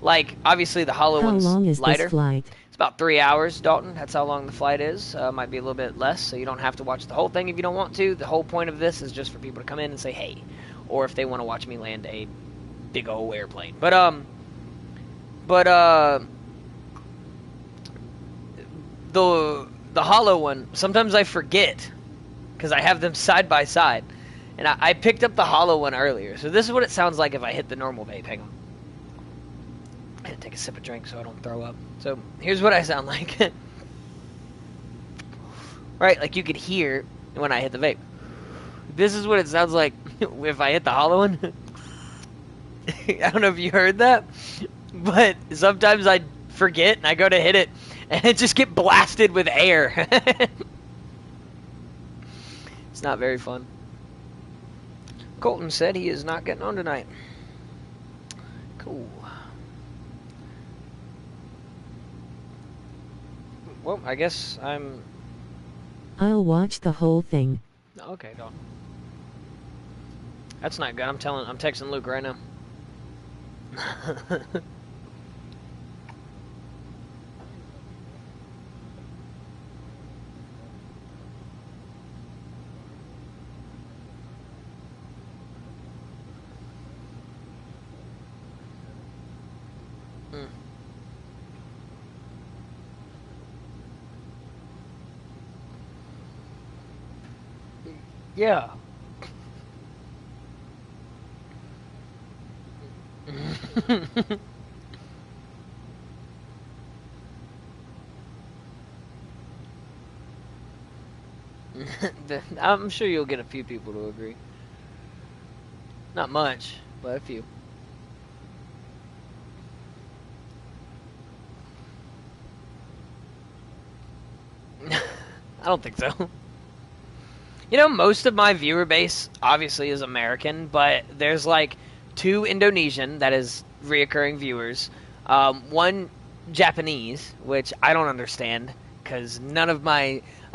S1: Like, obviously the hollow
S2: How
S1: one's
S2: long is
S1: lighter.
S2: this flight?
S1: It's about 3 hours, Dalton. That's how long the flight is. Might be a little bit less, so you don't have to watch the whole thing if you don't want to. The whole point of this is just for people to come in and say, hey. Or if they want to watch me land a big old airplane. But the hollow one, sometimes I forget because I have them side by side, and I picked up the hollow one earlier. So this is what it sounds like if I hit the normal vape. Hang on, I had to take a sip of drink so I don't throw up. So here's what I sound like. Right, like you could hear when I hit the vape. This is what it sounds like if I hit the hollow one. I don't know if you heard that, but sometimes I forget and I go to hit it and it just get blasted with air. It's not very fun. Colton said he is not getting on tonight. Cool. Well, I guess
S2: I'll watch the whole thing.
S1: okay, dog. That's not good. I'm texting Luke right now. Yeah. I'm sure you'll get a few people to agree. Not much, but a few. I don't think so. You know, most of my viewer base obviously is American, but there's like 2 Indonesian, that is reoccurring viewers, 1 Japanese, which I don't understand because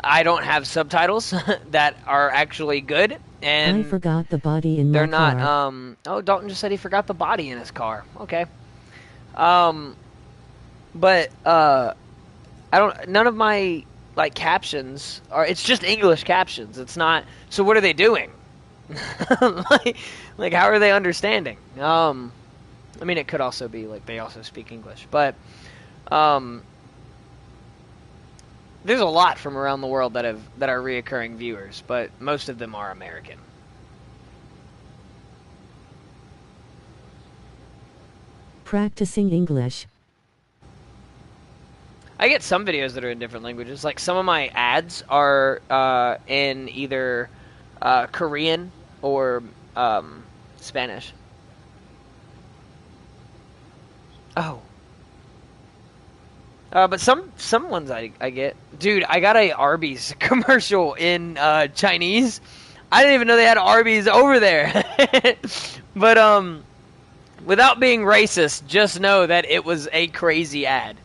S1: I don't have subtitles that are actually good, and
S2: I forgot the body in
S1: they're
S2: my
S1: not.
S2: car.
S1: Oh, Dalton just said he forgot the body in his car. Okay. But I don't. None of my like captions are. It's just English captions. It's not. So what are they doing? like how are they understanding? I mean, it could also be like they also speak English, but there's a lot from around the world that are reoccurring viewers, but most of them are American.
S2: Practicing English.
S1: I get some videos that are in different languages. Like some of my ads are in either Korean or Spanish. Oh. But some ones I get. Dude, I got a Arby's commercial in Chinese. I didn't even know they had Arby's over there. But without being racist, just know that it was a crazy ad.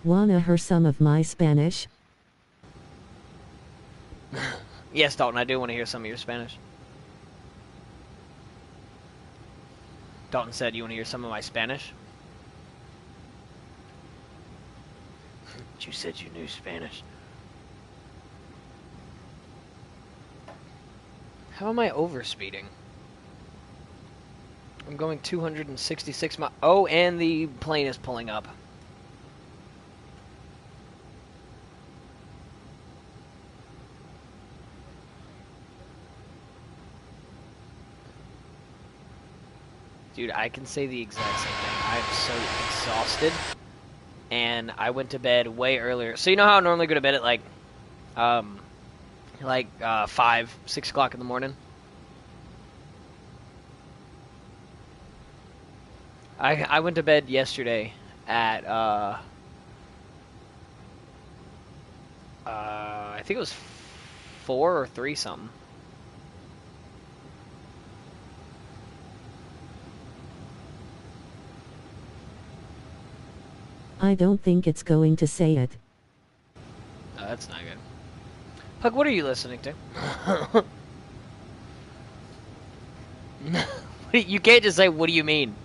S2: Wanna hear some of my Spanish?
S1: Yes, Dalton, I do want to hear some of your Spanish. Dalton said, you want to hear some of my Spanish? You said you knew Spanish. How am I overspeeding? I'm going 266 miles. Oh, and the plane is pulling up. Dude, I can say the exact same thing. I am so exhausted. and I went to bed way earlier. So you know how I normally go to bed at um, 5, 6 o'clock in the morning? I went to bed yesterday at I think it was 4 or 3 something.
S2: I don't think it's going to say it.
S1: Oh, that's not good. Puck, what are you listening to? You can't just say, what do you mean?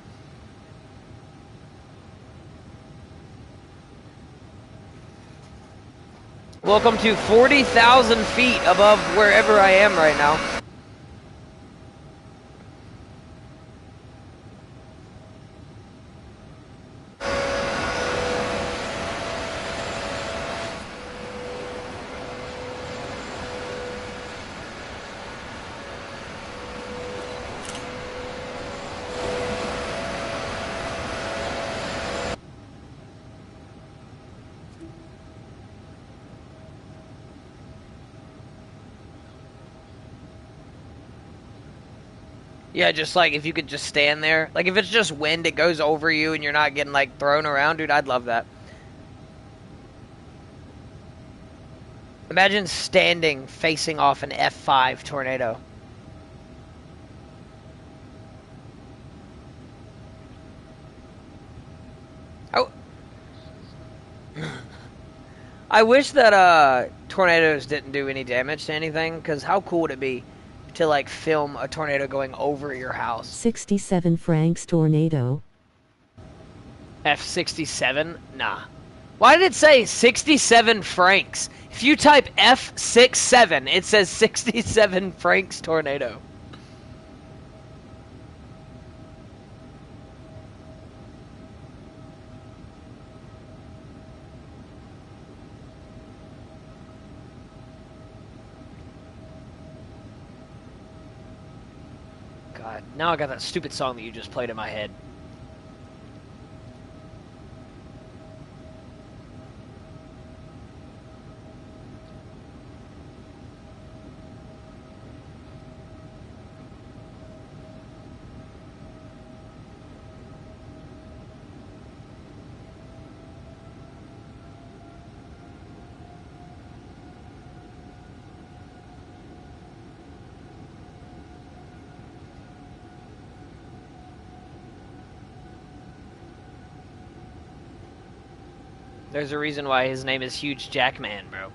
S1: Welcome to 40,000 feet above wherever I am right now. Yeah, just like if you could just stand there. Like if it's just wind, it goes over you and you're not getting like thrown around, dude, I'd love that. Imagine standing facing off an F5 tornado. Oh. I wish that tornadoes didn't do any damage to anything, because how cool would it be to like film a tornado going over your house?
S2: 67 francs tornado.
S1: F67? Nah. Why did it say 67 francs? If you type F67, it says 67 francs tornado. God, now I got that stupid song that you just played in my head. There's a reason why his name is Huge Jackman, bro.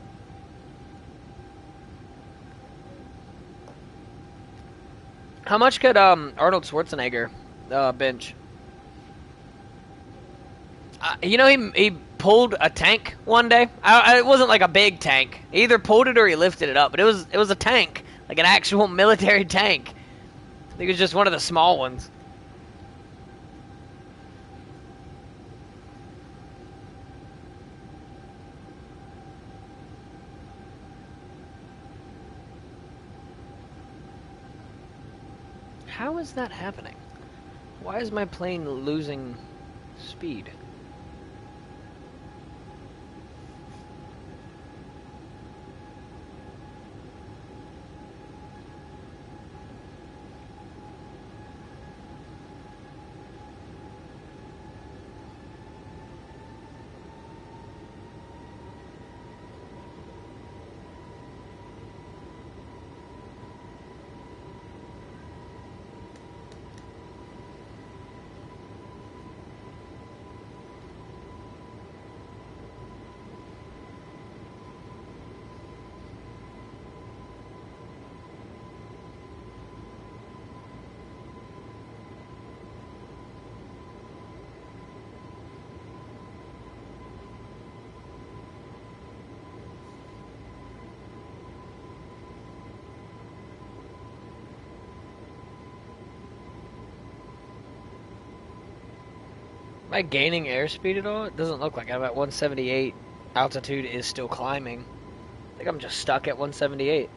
S1: How much could Arnold Schwarzenegger bench? You know, he pulled a tank one day. It wasn't like a big tank. He either pulled it or he lifted it up, but it was a tank, like an actual military tank. I think it was just one of the small ones. How is that happening? Why is my plane losing speed? Am I gaining airspeed at all? It doesn't look like I'm at 178. Altitude is still climbing. I think I'm just stuck at 178.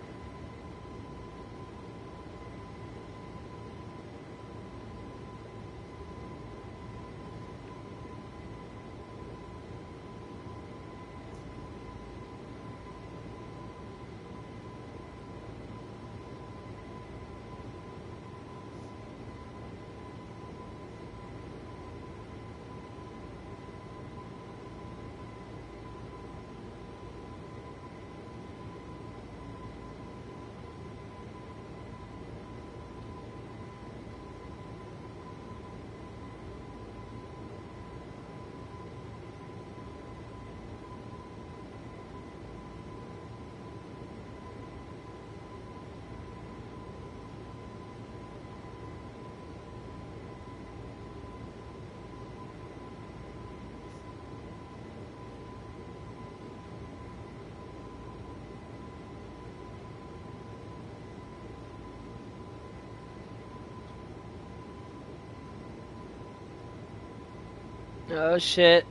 S1: Oh shit.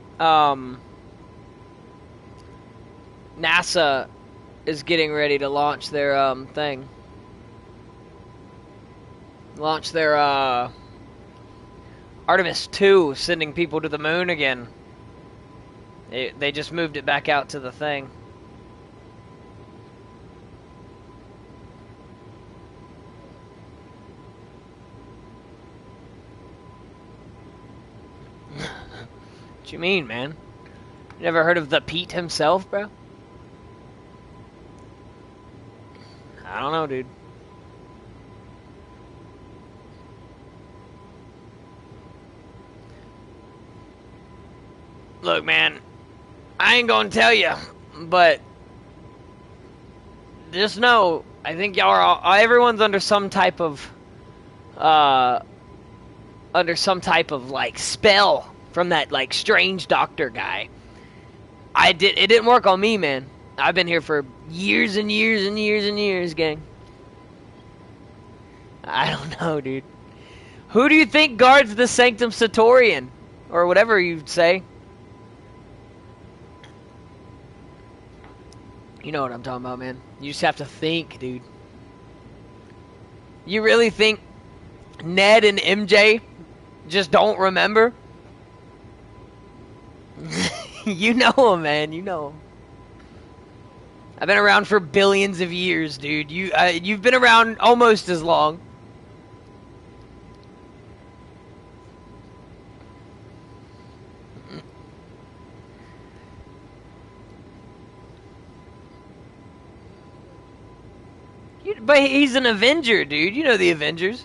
S1: NASA is getting ready to launch their thing. Launch their Artemis 2, sending people to the moon again. They just moved it back out to the thing. What you mean, man? You never heard of the Pete himself, bro? I don't know, dude. Look, man, I ain't gonna tell you, but just know, I think y'all are all, everyone's under some type of, like, spell from that, like, strange doctor guy. It didn't work on me, man. I've been here for years and years and years and years, gang. I don't know, dude. Who do you think guards the Sanctum Satorian? Or whatever you'd say. You know what I'm talking about, man. You just have to think, dude. You really think Ned and MJ just don't remember? You know him, man. You know him. I've been around for billions of years, dude. You've been around almost as long. But he's an Avenger, dude. You know the Avengers.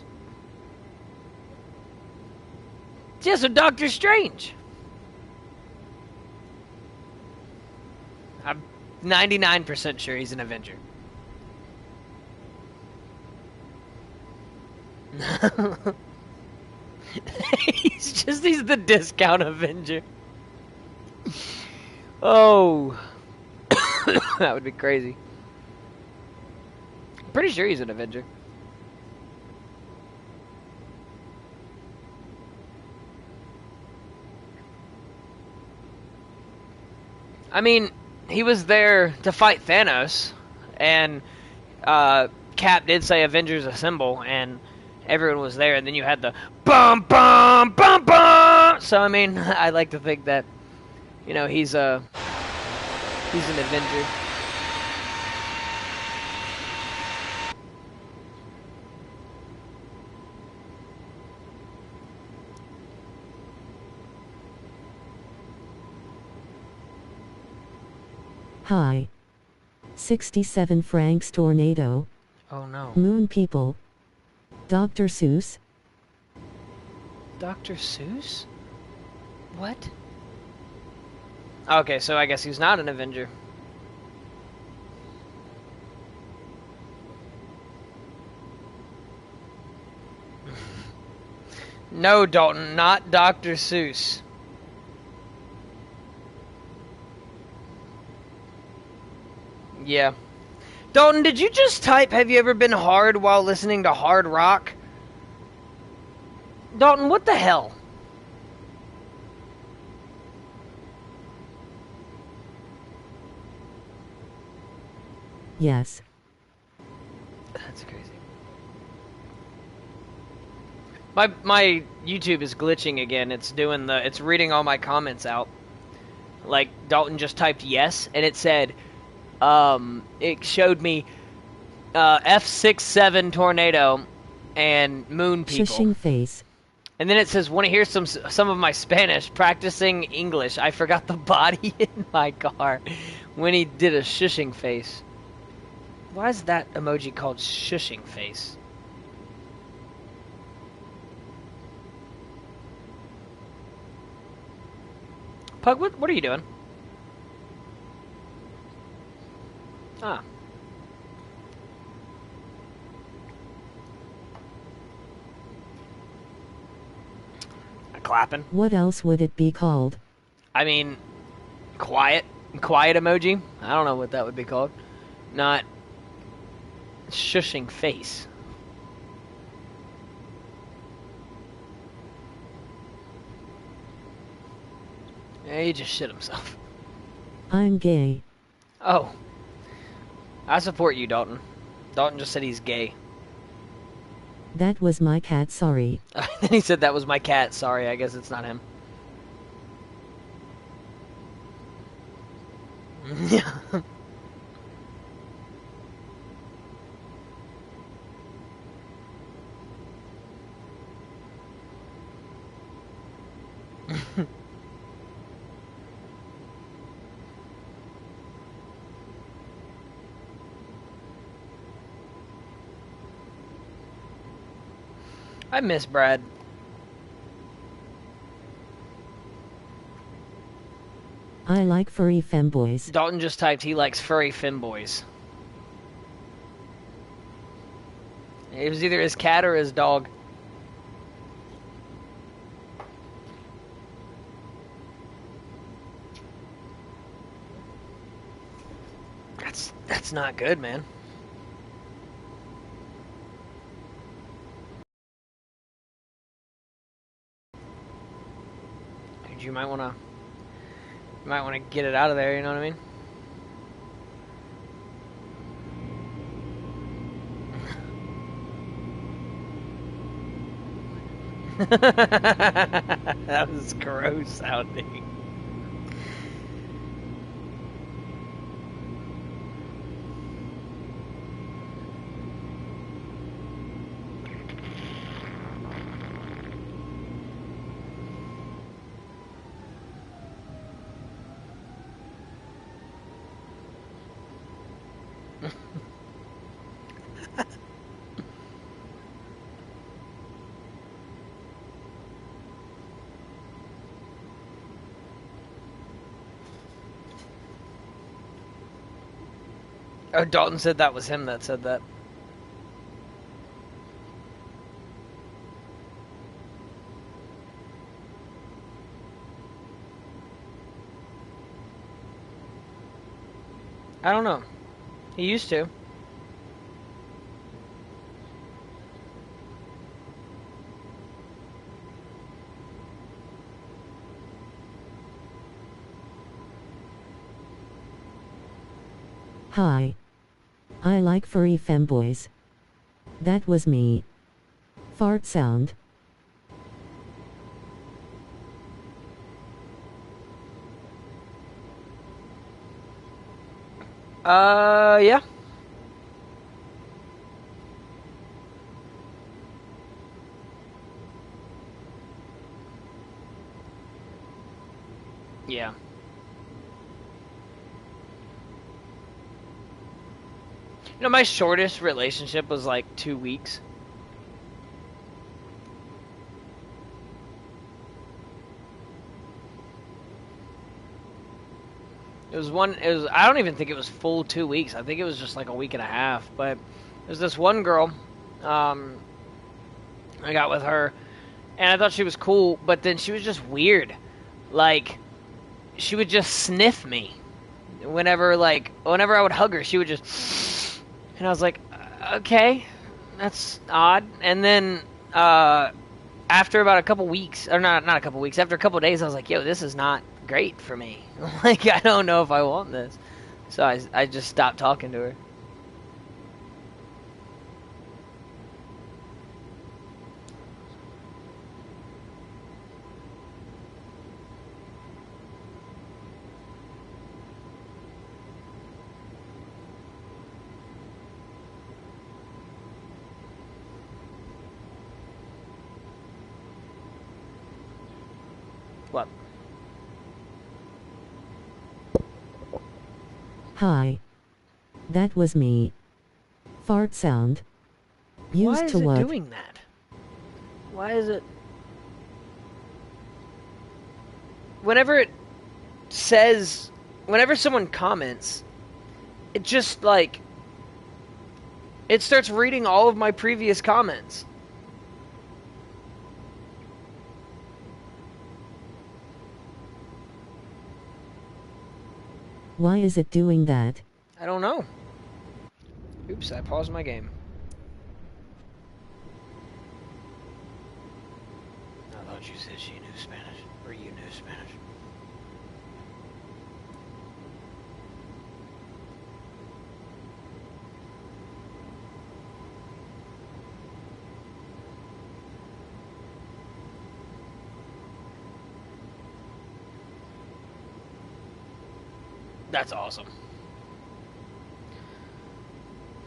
S1: Just a Doctor Strange. I'm 99% sure he's an Avenger. He's the discount Avenger. Oh. That would be crazy. I'm pretty sure he's an Avenger. I mean, he was there to fight Thanos, and Cap did say Avengers Assemble, and everyone was there, and then you had the bum bum bum bum. So I mean, I like to think that, you know, he's an Avenger.
S2: Hi. 67 francs tornado.
S1: Oh no.
S2: Moon people. Dr. Seuss.
S1: Dr. Seuss? What? Okay, so I guess he's not an Avenger. No, Dalton, not Dr. Seuss. Yeah. Dalton, did you just type, have you ever been hard while listening to hard rock? Dalton, what the hell?
S2: Yes.
S1: That's crazy. My YouTube is glitching again. It's reading all my comments out. Like, Dalton just typed yes, and it said, it showed me F67 tornado and moon people.
S2: Shushing face.
S1: And then it says, want to hear some of my Spanish, practicing English. I forgot the body in my car when he did a shushing face. Why is that emoji called shushing face? Pug, what are you doing? Ah. Clapping.
S2: What else would it be called?
S1: I mean, quiet emoji. I don't know what that would be called. Not shushing face. Yeah, he just shit himself.
S2: I'm gay.
S1: Oh. I support you, Dalton. Dalton just said he's gay.
S2: That was my cat, sorry.
S1: Then he said that was my cat. Sorry, I guess it's not him. Yeah. I miss Brad.
S2: I like furry femboys.
S1: Dalton just typed he likes furry femboys. It was either his cat or his dog. That's not good, man. You might wanna get it out of there, you know what I mean? That was gross sounding. Oh, Dalton said that was him that said that. I don't know. He used to.
S2: Hi. I like furry femboys. That was me. Fart sound.
S1: Yeah. Yeah. You know, my shortest relationship was like 2 weeks. I don't even think it was full 2 weeks. I think it was just like a week and a half. But there's this one girl, I got with her, and I thought she was cool, but then she was just weird. Like, she would just sniff me. Whenever I would hug her, she would just, and I was like, okay, that's odd. And then, after about a couple weeks, or not a couple weeks, after a couple days, I was like, yo, this is not great for me. Like, I don't know if I want this. So I just stopped talking to her. What?
S2: Hi. That was me. Fart sound. Used
S1: Why is
S2: to
S1: it
S2: what?
S1: doing that? Why is it... Whenever it says... Whenever someone comments, it just, like... It starts reading all of my previous comments.
S2: Why is it doing that?
S1: I don't know. Oops, I paused my game. I thought you said she knew Spanish. Or you knew Spanish. That's awesome.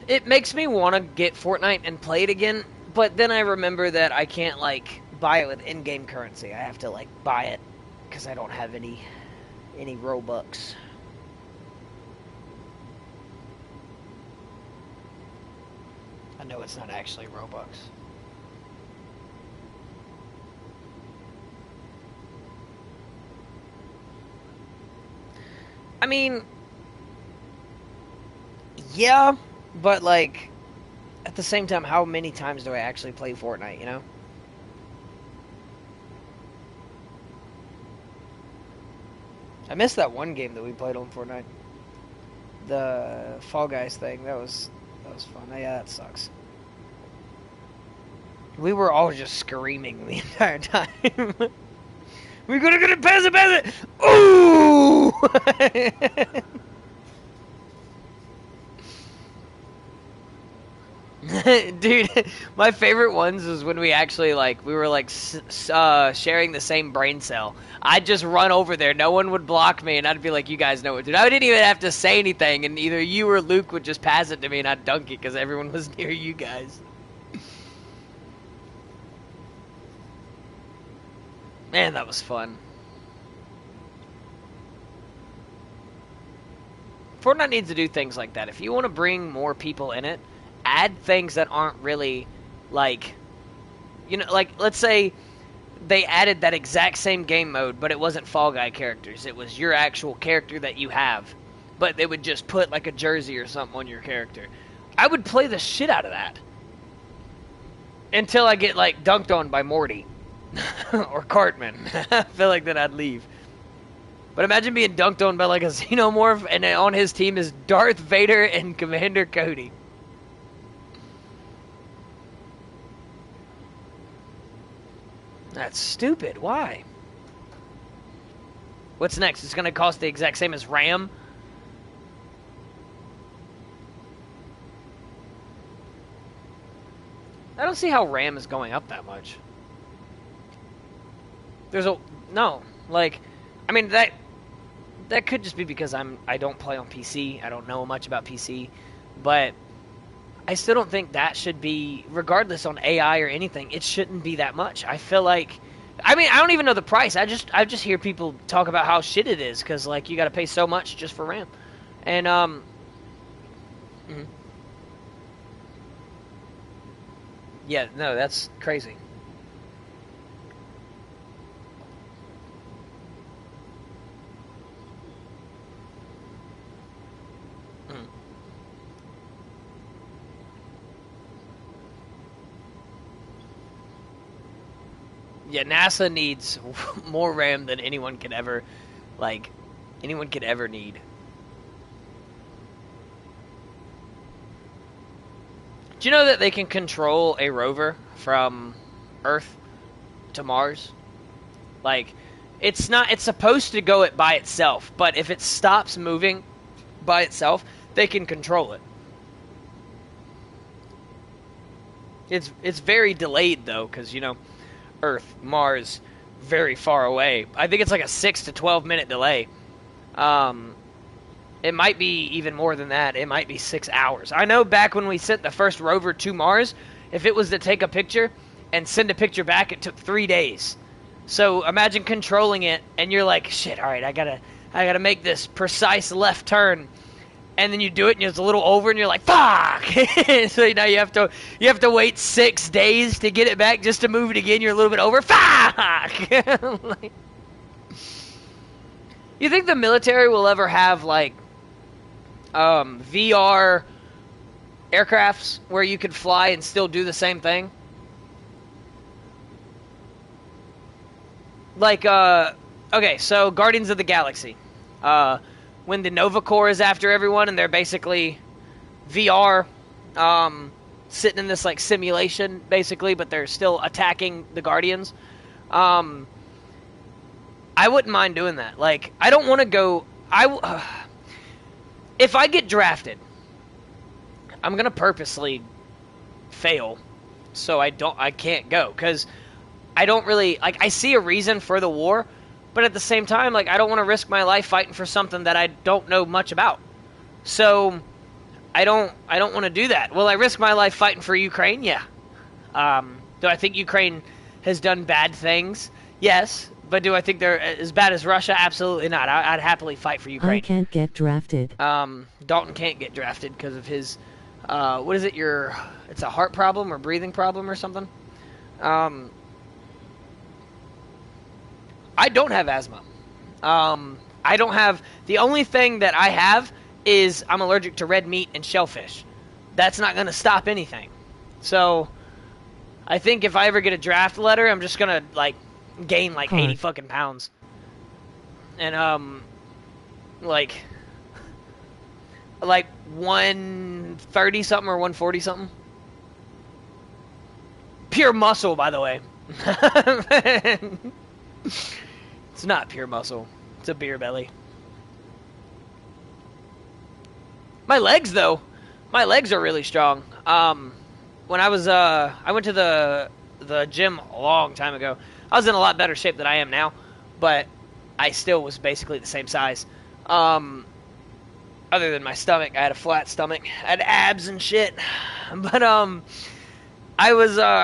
S1: It makes me want to get Fortnite and play it again, but then I remember that I can't, like, buy it with in-game currency. I have to, like, buy it because I don't have any Robux. I know it's not actually Robux. I mean, yeah, but, like, at the same time, how many times do I actually play Fortnite, you know? I missed that one game that we played on Fortnite. The Fall Guys thing, that was fun. Yeah, that sucks. We were all just screaming the entire time. We're gonna get it, pass it! Ooh! Dude, my favorite ones was when we actually, like, we were, like, sharing the same brain cell. I'd just run over there, no one would block me, and I'd be like, you guys know what to do. I didn't even have to say anything, and either you or Luke would just pass it to me, and I'd dunk it, because everyone was near you guys. Man, that was fun. Fortnite needs to do things like that. If you want to bring more people in it, add things that aren't really, like, you know, like, let's say they added that exact same game mode, but it wasn't Fall Guy characters. It was your actual character that you have, but they would just put, like, a jersey or something on your character. I would play the shit out of that. Until I get, like, dunked on by Morty. Or Cartman. I feel like then I'd leave. But imagine being dunked on by, like, a Xenomorph, and on his team is Darth Vader and Commander Cody. That's stupid. Why? What's next? It's going to cost the exact same as RAM? I don't see how RAM is going up that much. No, like, I mean, that could just be because I don't play on PC. I don't know much about PC, but I still don't think that should be, regardless on AI or anything, it shouldn't be that much. I feel like, I mean, I don't even know the price. I just hear people talk about how shit it is, because, like, you got to pay so much just for RAM. And, yeah, no, that's crazy. Yeah, NASA needs more RAM than anyone could ever need. Do you know that they can control a rover from Earth to Mars? Like, it's supposed to go it by itself, but if it stops moving by itself, they can control it. It's very delayed, though, because, you know, Earth, Mars, very far away. I think it's like a 6 to 12 minute delay. It might be even more than that. It might be 6 hours. I know back when we sent the first rover to Mars, if it was to take a picture and send a picture back, it took 3 days. So imagine controlling it, and you're like, shit, all right, I gotta make this precise left turn. And then you do it, and it's a little over, and you're like, "Fuck!" So now you have to wait 6 days to get it back just to move it again. You're a little bit over. Fuck! Like, you think the military will ever have, like, VR aircrafts where you could fly and still do the same thing? Like, okay, so Guardians of the Galaxy. When the Nova Corps is after everyone and they're basically VR, sitting in this, like, simulation, basically, but they're still attacking the Guardians. I wouldn't mind doing that. Like, I don't want to go... if I get drafted, I'm going to purposely fail so I can't go, because I don't really... Like, I see a reason for the war, but at the same time, like, I don't want to risk my life fighting for something that I don't know much about. So I don't want to do that. Will I risk my life fighting for Ukraine? Yeah. Do I think Ukraine has done bad things? Yes. But do I think they're as bad as Russia? Absolutely not. I'd happily fight for Ukraine.
S2: I can't get drafted.
S1: Dalton can't get drafted because of his, what is it? It's a heart problem or breathing problem or something. I don't have asthma. I don't have, the only thing that I have is I'm allergic to red meat and shellfish. That's not going to stop anything. So I think if I ever get a draft letter, I'm just going to, like, gain like 80 fucking pounds. And, like 130 something or 140 something. Pure muscle, by the way. It's not pure muscle. It's a beer belly. My legs, though. My legs are really strong. When I was, I went to the gym a long time ago. I was in a lot better shape than I am now, but I still was basically the same size. Other than my stomach, I had a flat stomach. I had abs and shit. But, I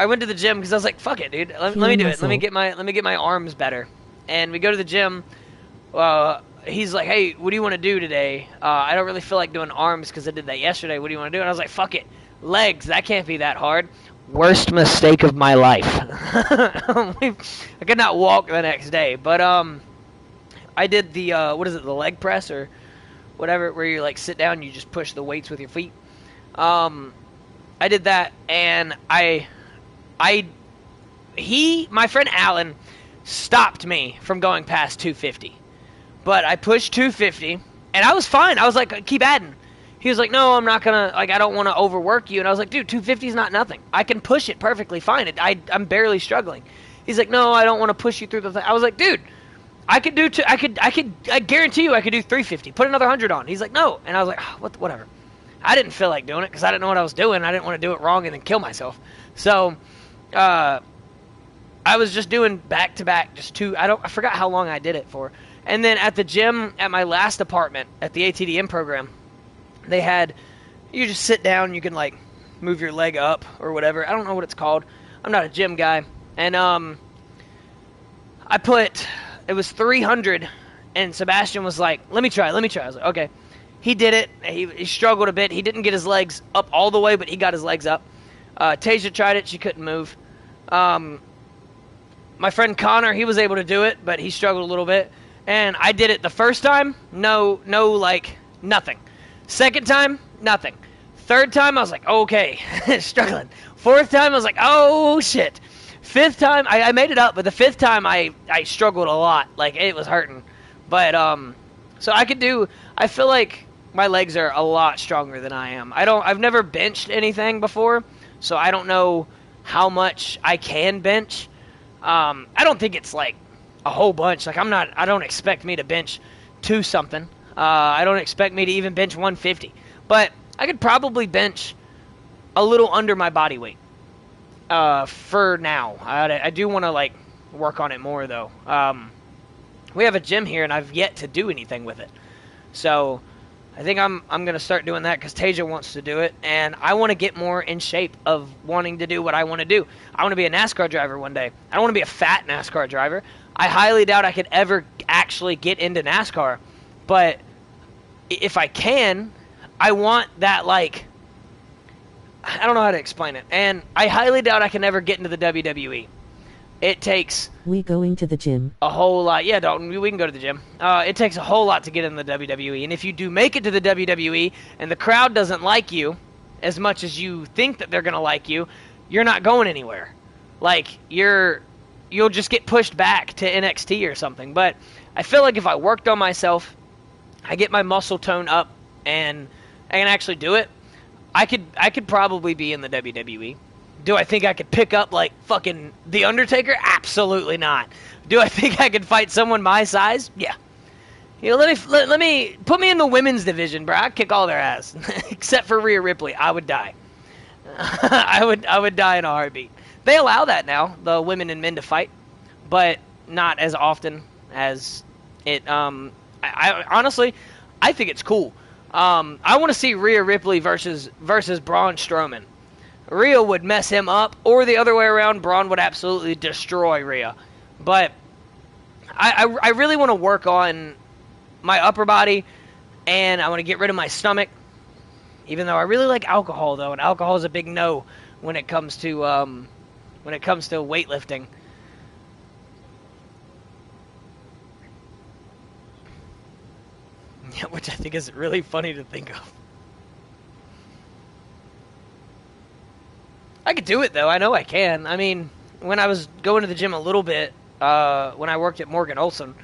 S1: went to the gym because I was like, fuck it, dude. Let me do it. Let me get my arms better. And we go to the gym. He's like, hey, what do you want to do today? I don't really feel like doing arms because I did that yesterday. What do you want to do? And I was like, fuck it. Legs, that can't be that hard. Worst mistake of my life. I could not walk the next day. But I did the, the leg press or whatever, where you like sit down and you just push the weights with your feet. I did that, and my friend Alan stopped me from going past 250. But I pushed 250, and I was fine. I was like, keep adding. He was like, no, I'm not going to, like, I don't want to overwork you. And I was like, dude, 250 is not nothing. I can push it perfectly fine. I'm barely struggling. He's like, no, I don't want to push you through the thing. I was like, dude, I guarantee you I could do 350. Put another 100 on. He's like, no. And I was like, oh, whatever. I didn't feel like doing it because I didn't know what I was doing. I didn't want to do it wrong and then kill myself. So, I was just doing back-to-back, just two. I forgot how long I did it for. And then at the gym, at my last apartment, at the ATDM program, they had, you just sit down, you can, like, move your leg up or whatever. I don't know what it's called. I'm not a gym guy. And, it was 300, and Sebastian was like, let me try. I was like, okay. He did it. He struggled a bit. He didn't get his legs up all the way, but he got his legs up. Tasia tried it. She couldn't move. My friend Connor, he was able to do it, but he struggled a little bit. And I did it the first time. No, like, nothing. Second time, nothing. Third time, I was like, okay, struggling. Fourth time, I was like, oh, shit. Fifth time, I made it up, but the fifth time, I struggled a lot. Like, it was hurting. But, so I feel like my legs are a lot stronger than I am. I've never benched anything before, so I don't know how much I can bench. I don't think it's like a whole bunch. Like, I don't expect me to bench 2-something. I don't expect me to even bench 150. But I could probably bench a little under my body weight for now. I do want to, like, work on it more, though. We have a gym here, and I've yet to do anything with it. So I think I'm going to start doing that because Tasia wants to do it, and I want to get more in shape of wanting to do what I want to do. I want to be a NASCAR driver one day. I don't want to be a fat NASCAR driver. I highly doubt I could ever actually get into NASCAR, but if I can, I want that, like, I don't know how to explain it, and I highly doubt I can ever get into the WWE. It takes
S2: We going to the gym.
S1: a whole lot. Yeah, Dalton, we can go to the gym. It takes a whole lot to get in the WWE. And if you do make it to the WWE and the crowd doesn't like you as much as you think that they're going to like you, you're not going anywhere. Like, you'll just get pushed back to NXT or something. But I feel like if I worked on myself, I get my muscle tone up, and I can actually do it, I could probably be in the WWE. Do I think I could pick up, like, fucking The Undertaker? Absolutely not. Do I think I could fight someone my size? Yeah. You know, let me put me in the women's division, bro. I'd kick all their ass, except for Rhea Ripley. I would die. I would die in a heartbeat. They allow that now, the women and men to fight, but not as often. as it. I honestly, I think it's cool. I want to see Rhea Ripley versus Braun Strowman. Rhea would mess him up, or the other way around, Braun would absolutely destroy Rhea. But I really want to work on my upper body, and I want to get rid of my stomach. Even though I really like alcohol, though, and alcohol is a big no when it comes to weightlifting. Yeah, which I think is really funny to think of. I could do it, though. I know I can. I mean, when I was going to the gym a little bit, when I worked at Morgan Olson,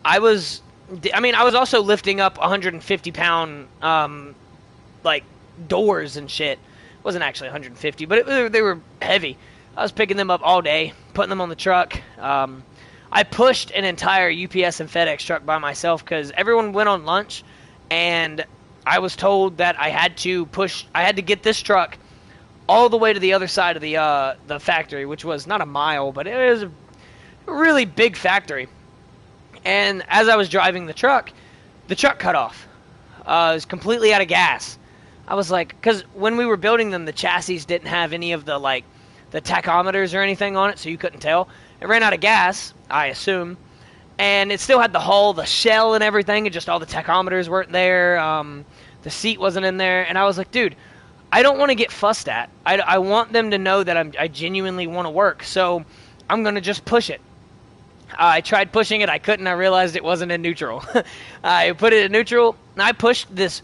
S1: I was also lifting up 150-pound, like, doors and shit. It wasn't actually 150, but they were heavy. I was picking them up all day, putting them on the truck. I pushed an entire UPS and FedEx truck by myself because everyone went on lunch, and I was told that I had to get this truck all the way to the other side of the factory, which was not a mile, but it was a really big factory. And as I was driving the truck cut off. It was completely out of gas. I was like, because when we were building them, the chassis didn't have any of the tachometers or anything on it, so you couldn't tell. It ran out of gas, I assume, and it still had the hull, the shell, and everything, and just all the tachometers weren't there. The seat wasn't in there, and I was like, dude, I don't want to get fussed at. I want them to know that I genuinely want to work, so I'm going to just push it. I tried pushing it. I couldn't. I realized it wasn't in neutral. I put it in neutral, and I pushed this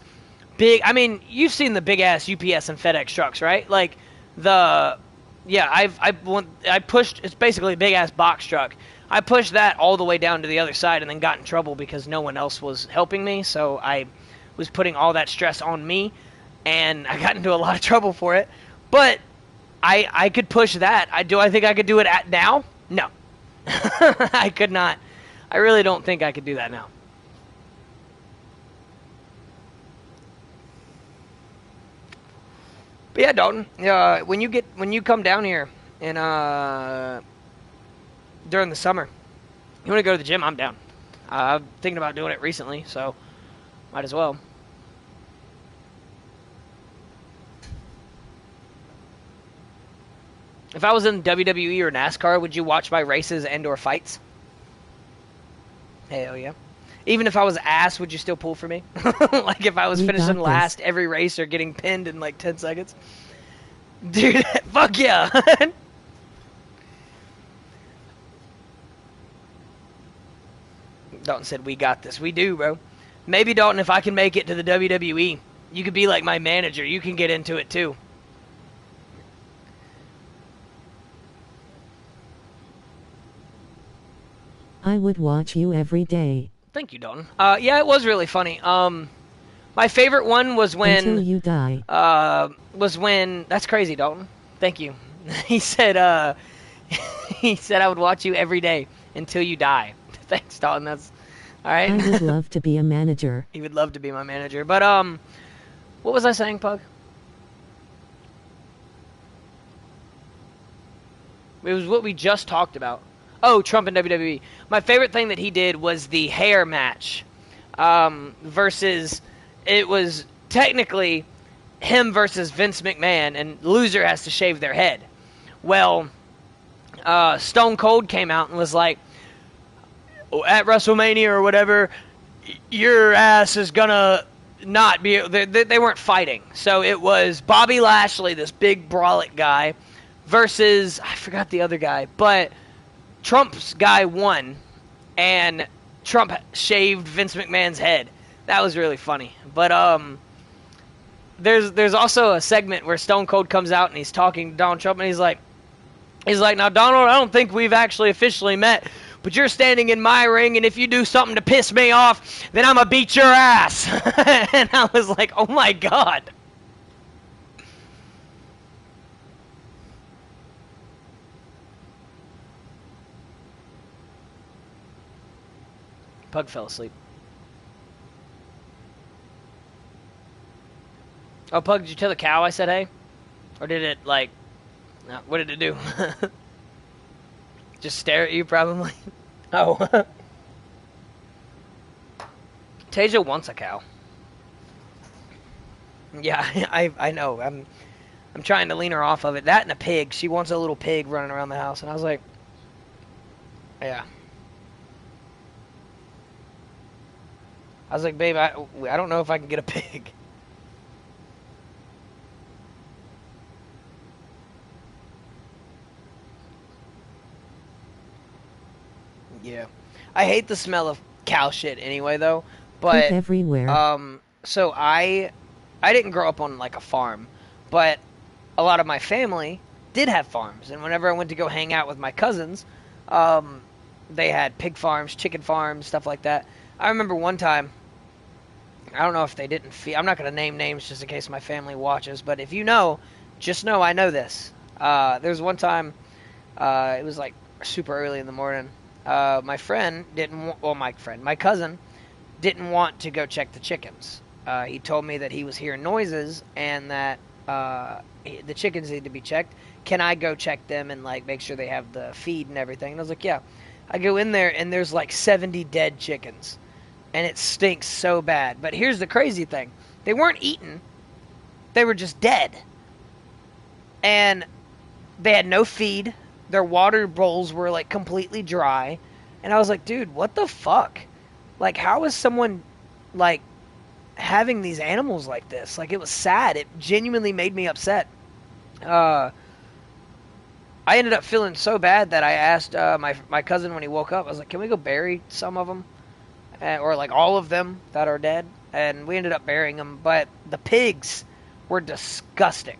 S1: big... I mean, you've seen the big-ass UPS and FedEx trucks, right? Like, I pushed... It's basically a big-ass box truck. I pushed that all the way down to the other side and then got in trouble because no one else was helping me, so I was putting all that stress on me, and I got into a lot of trouble for it. But I could push that. Do I think I could do it now? No. I could not. I really don't think I could do that now. But yeah, Dalton, when you come down here and during the summer, you want to go to the gym, I'm down. I'm thinking about doing it recently, so might as well. If I was in WWE or NASCAR, would you watch my races and or fights? Hell yeah. Even if I was ass, would you still pull for me? Like if I was finishing last every race or getting pinned in like 10 seconds? Dude, fuck yeah. Dalton said, we got this. We do, bro. Maybe, Dalton, if I can make it to the WWE, you could be like my manager. You can get into it too.
S2: I would watch you every day.
S1: Thank you, Dalton. Yeah, it was really funny. My favorite one was when...
S2: Until you die.
S1: That's crazy, Dalton. Thank you. He said, he said I would watch you every day until you die. Thanks, Dalton. That's... All right.
S2: I would love to be a manager.
S1: He would love to be my manager. But, what was I saying, Pug? It was what we just talked about. Oh, Trump and WWE. My favorite thing that he did was the hair match. Versus, it was technically him versus Vince McMahon, and loser has to shave their head. Well, Stone Cold came out and was like, at WrestleMania or whatever, your ass is gonna not be... They weren't fighting. So it was Bobby Lashley, this big brolic guy, versus... I forgot the other guy, but... Trump's guy won, and Trump shaved Vince McMahon's head. That was really funny. But there's also a segment where Stone Cold comes out and he's talking to Donald Trump, and he's like, now Donald, I don't think we've actually officially met, but you're standing in my ring, and if you do something to piss me off, then I'm gonna beat your ass. And I was like, oh my god. Pug fell asleep. Oh, Pug, did you tell the cow I said hey? Or did it, like... No, what did it do? Just stare at you, probably? Oh. Tasia wants a cow. Yeah, I know. I'm trying to lean her off of it. That and a pig. She wants a little pig running around the house, and I was like, yeah. I was like, babe, I don't know if I can get a pig. Yeah. I hate the smell of cow shit anyway, though. But
S2: Poop everywhere.
S1: so I didn't grow up on like a farm, but a lot of my family did have farms, and whenever I went to go hang out with my cousins, they had pig farms, chicken farms, stuff like that. I remember one time, I don't know if they didn't feed. I'm not going to name names just in case my family watches, but if you know, just know I know this. There's one time, it was like super early in the morning. My cousin didn't want to go check the chickens. He told me that he was hearing noises and that the chickens need to be checked. Can I go check them and like make sure they have the feed and everything? And I was like, yeah. I go in there and there's like 70 dead chickens, and it stinks so bad. But here's the crazy thing: they weren't eaten; they were just dead, and they had no feed. Their water bowls were like completely dry, and I was like, dude, what the fuck? Like, how is someone like having these animals like this? Like, it was sad. It genuinely made me upset. I ended up feeling so bad that I asked my cousin when he woke up. I was like, can we go bury some of them? Or like all of them that are dead? And we ended up burying them. But the pigs were disgusting.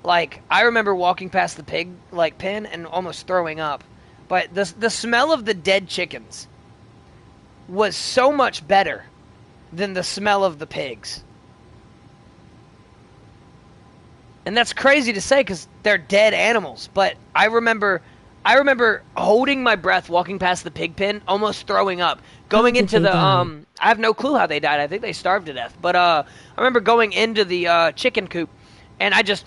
S1: Like, I remember walking past the pig like pen and almost throwing up. But the smell of the dead chickens was so much better than the smell of the pigs. And that's crazy to say because they're dead animals. But I remember holding my breath walking past the pig pen, almost throwing up. Going into the I have no clue how they died. I think they starved to death. But I remember going into the chicken coop, and I just,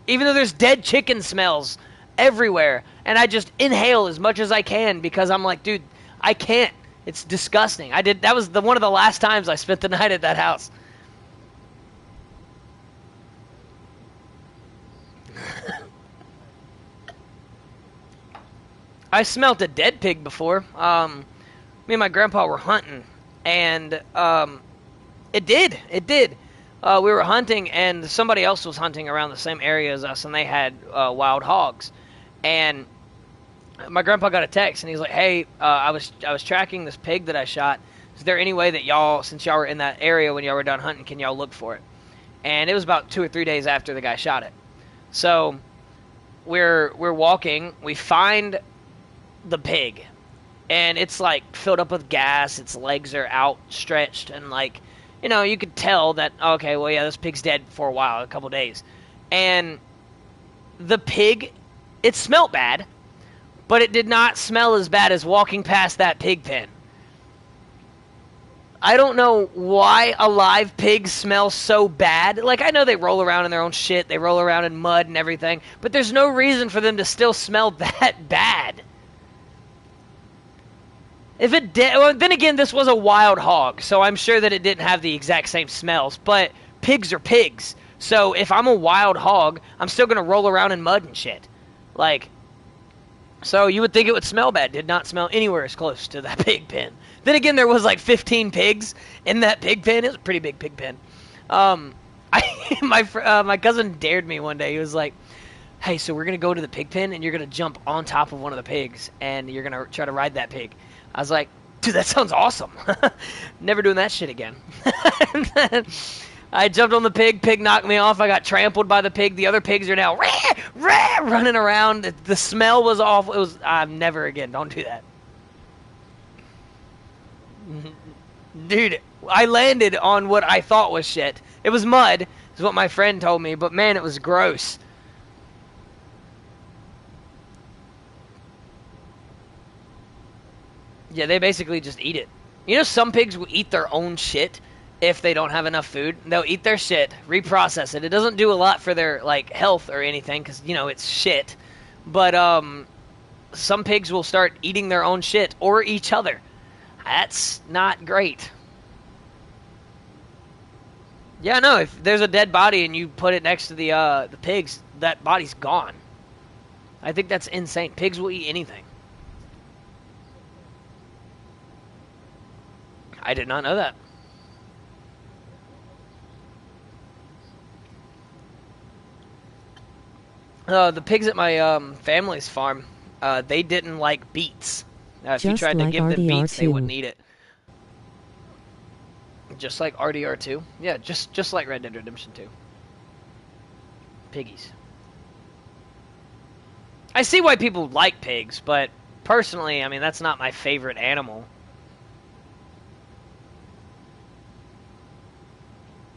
S1: even though there's dead chicken smells everywhere, and I just inhale as much as I can because I'm like, dude, I can't. It's disgusting. That was one of the last times I spent the night at that house. I smelt a dead pig before. Me and my grandpa were hunting, and it did. We were hunting, and somebody else was hunting around the same area as us, and they had wild hogs. And my grandpa got a text, and he's like, "Hey, I was tracking this pig that I shot. Is there any way that y'all, since y'all were in that area when y'all were done hunting, can y'all look for it?" And it was about 2 or 3 days after the guy shot it. So we're walking. We find the pig, and it's like filled up with gas. Its legs are outstretched, and like, you know, you could tell that, okay, well, yeah, this pig's dead for a while, a couple days. And the pig, it smelled bad, but it did not smell as bad as walking past that pig pen. I don't know why a live pig smells so bad. Like, I know they roll around in their own shit, they roll around in mud and everything, but there's no reason for them to still smell that bad. If it did, well, then again, this was a wild hog, so I'm sure that it didn't have the exact same smells, but pigs are pigs. So if I'm a wild hog, I'm still going to roll around in mud and shit. Like, so you would think it would smell bad. Did not smell anywhere as close to that pig pen. Then again, there was like 15 pigs in that pig pen. It was a pretty big pig pen. My cousin dared me one day. He was like, "Hey, so we're going to go to the pig pen, and you're going to jump on top of one of the pigs, and you're going to try to ride that pig." I was like, dude, that sounds awesome. Never doing that shit again. I jumped on the pig. Pig knocked me off. I got trampled by the pig. The other pigs are now running around. The smell was awful. It was, never again. Don't do that. Dude, I landed on what I thought was shit. It was mud, is what my friend told me. But, man, it was gross. Yeah, they basically just eat it. You know, some pigs will eat their own shit if they don't have enough food. They'll eat their shit, reprocess it. It doesn't do a lot for their, like, health or anything because, you know, it's shit. But some pigs will start eating their own shit or each other. That's not great. Yeah, no, if there's a dead body and you put it next to the pigs, that body's gone. I think that's insane. Pigs will eat anything. I did not know that. The pigs at my family's farm, they didn't like beets. If you
S2: Just
S1: tried to
S2: like
S1: give them beets, they
S2: RDR2.
S1: wouldn't eat it. Just like RDR2? Yeah, just like Red Dead Redemption 2. Piggies. I see why people like pigs, but personally, I mean, that's not my favorite animal.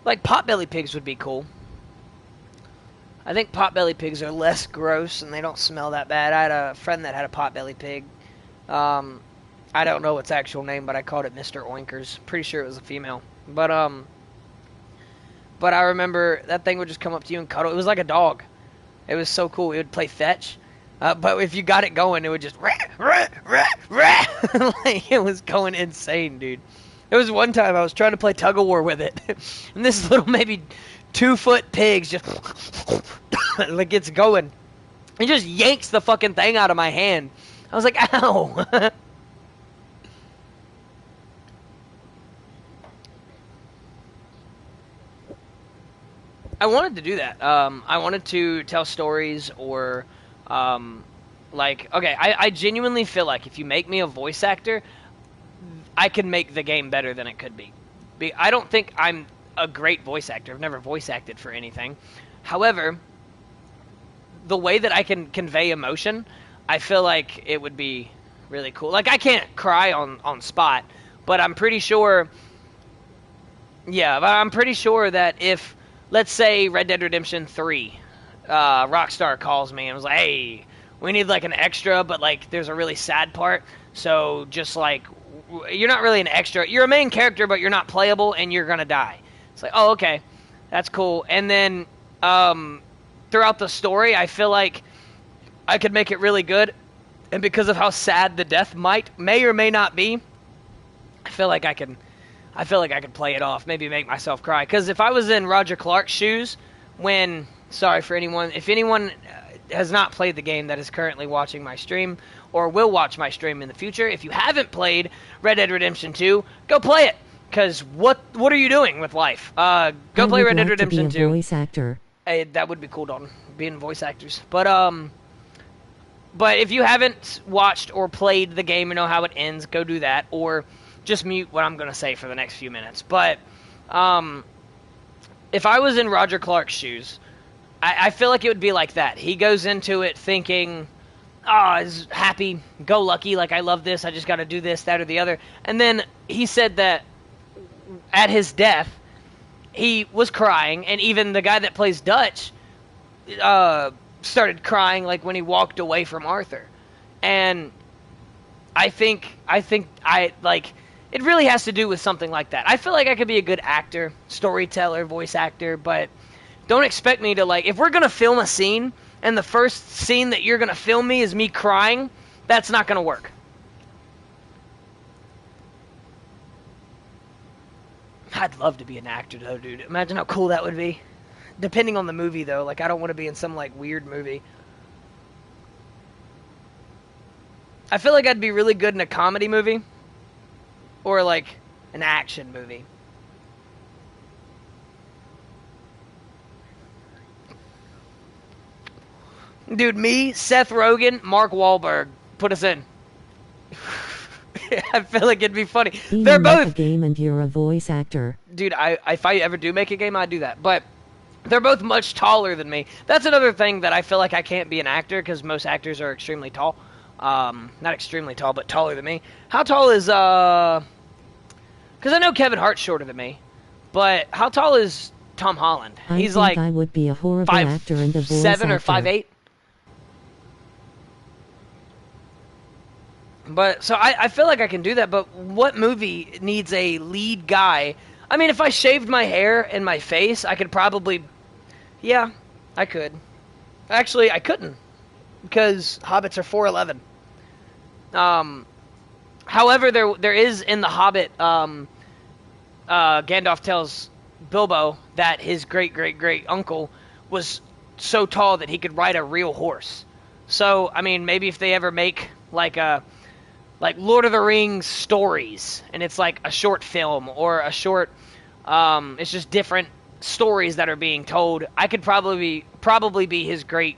S1: Like, potbelly pigs would be cool. I think potbelly pigs are less gross and they don't smell that bad. I had a friend that had a potbelly pig. I don't know its actual name, but I called it Mr. Oinkers. Pretty sure it was a female. But I remember that thing would just come up to you and cuddle. It was like a dog. It was so cool. It would play fetch. But if you got it going, it would just rah, rah, rah, rah. Like, it was going insane, dude. There was one time I was trying to play tug of war with it, and this little maybe 2-foot pig just like gets going. It just yanks the fucking thing out of my hand. I was like, ow. I wanted to do that. I wanted to tell stories or, like, okay, I genuinely feel like if you make me a voice actor, I can make the game better than it could be. I don't think I'm a great voice actor. I've never voice acted for anything. However, the way that I can convey emotion, I feel like it would be really cool. Like, I can't cry on spot, but I'm pretty sure, yeah, but I'm pretty sure that if, let's say Red Dead Redemption 3, Rockstar calls me and was like, hey, we need like an extra, but like there's a really sad part, so just like, you're not really an extra, you're a main character, but you're not playable and you're gonna die. It's like, oh, okay, that's cool. And then throughout the story, I feel like I could make it really good, and because of how sad the death may or may not be, I feel like I could play it off, maybe make myself cry. Because if I was in Roger Clark's shoes, sorry for anyone, if anyone has not played the game that is currently watching my stream, or will watch my stream in the future, if you haven't played Red Dead Redemption 2, go play it. Because what are you doing with life? Go play Red Dead Redemption 2.
S2: To be a voice actor.
S1: Hey, that would be cool, Dalton, being voice actors. But if you haven't watched or played the game and know how it ends, go do that, or just mute what I'm going to say for the next few minutes. But if I was in Roger Clark's shoes, I feel like it would be like that. He goes into it thinking, oh, is happy, go lucky, like I love this, I just got to do this, that, or the other. And then he said that at his death, he was crying, and even the guy that plays Dutch started crying like when he walked away from Arthur. And I think it really has to do with something like that. I feel like I could be a good actor, storyteller, voice actor, but don't expect me to, like, if we're going to film a scene, and the first scene that you're going to film me is me crying, that's not going to work. I'd love to be an actor, though, dude. Imagine how cool that would be. Depending on the movie, though. Like, I don't want to be in some, like, weird movie. I feel like I'd be really good in a comedy movie. Or, like, an action movie. Dude, me, Seth Rogen, Mark Wahlberg. Put us in. I feel like it'd be funny. They're both...
S2: a game and you're a voice actor.
S1: Dude, if I ever do make a game, I'd do that. But they're both much taller than me. That's another thing that I feel like I can't be an actor, because most actors are extremely tall. Not extremely tall, but taller than me. How tall is... Because I know Kevin Hart's shorter than me. But how tall is Tom Holland? He's like...
S2: I would be a horrible actor and a voice
S1: 5'7" or
S2: actor.
S1: 5'8". But, so I feel like I can do that, but what movie needs a lead guy? I mean, if I shaved my hair and my face, I could probably... Yeah, I could. Actually, I couldn't, because hobbits are 4'11". However, there is in the Hobbit, Gandalf tells Bilbo that his great uncle was so tall that he could ride a real horse. So I mean, maybe if they ever make like Lord of the Rings stories, and it's like a short film or a short, it's just different stories that are being told. I could probably be his great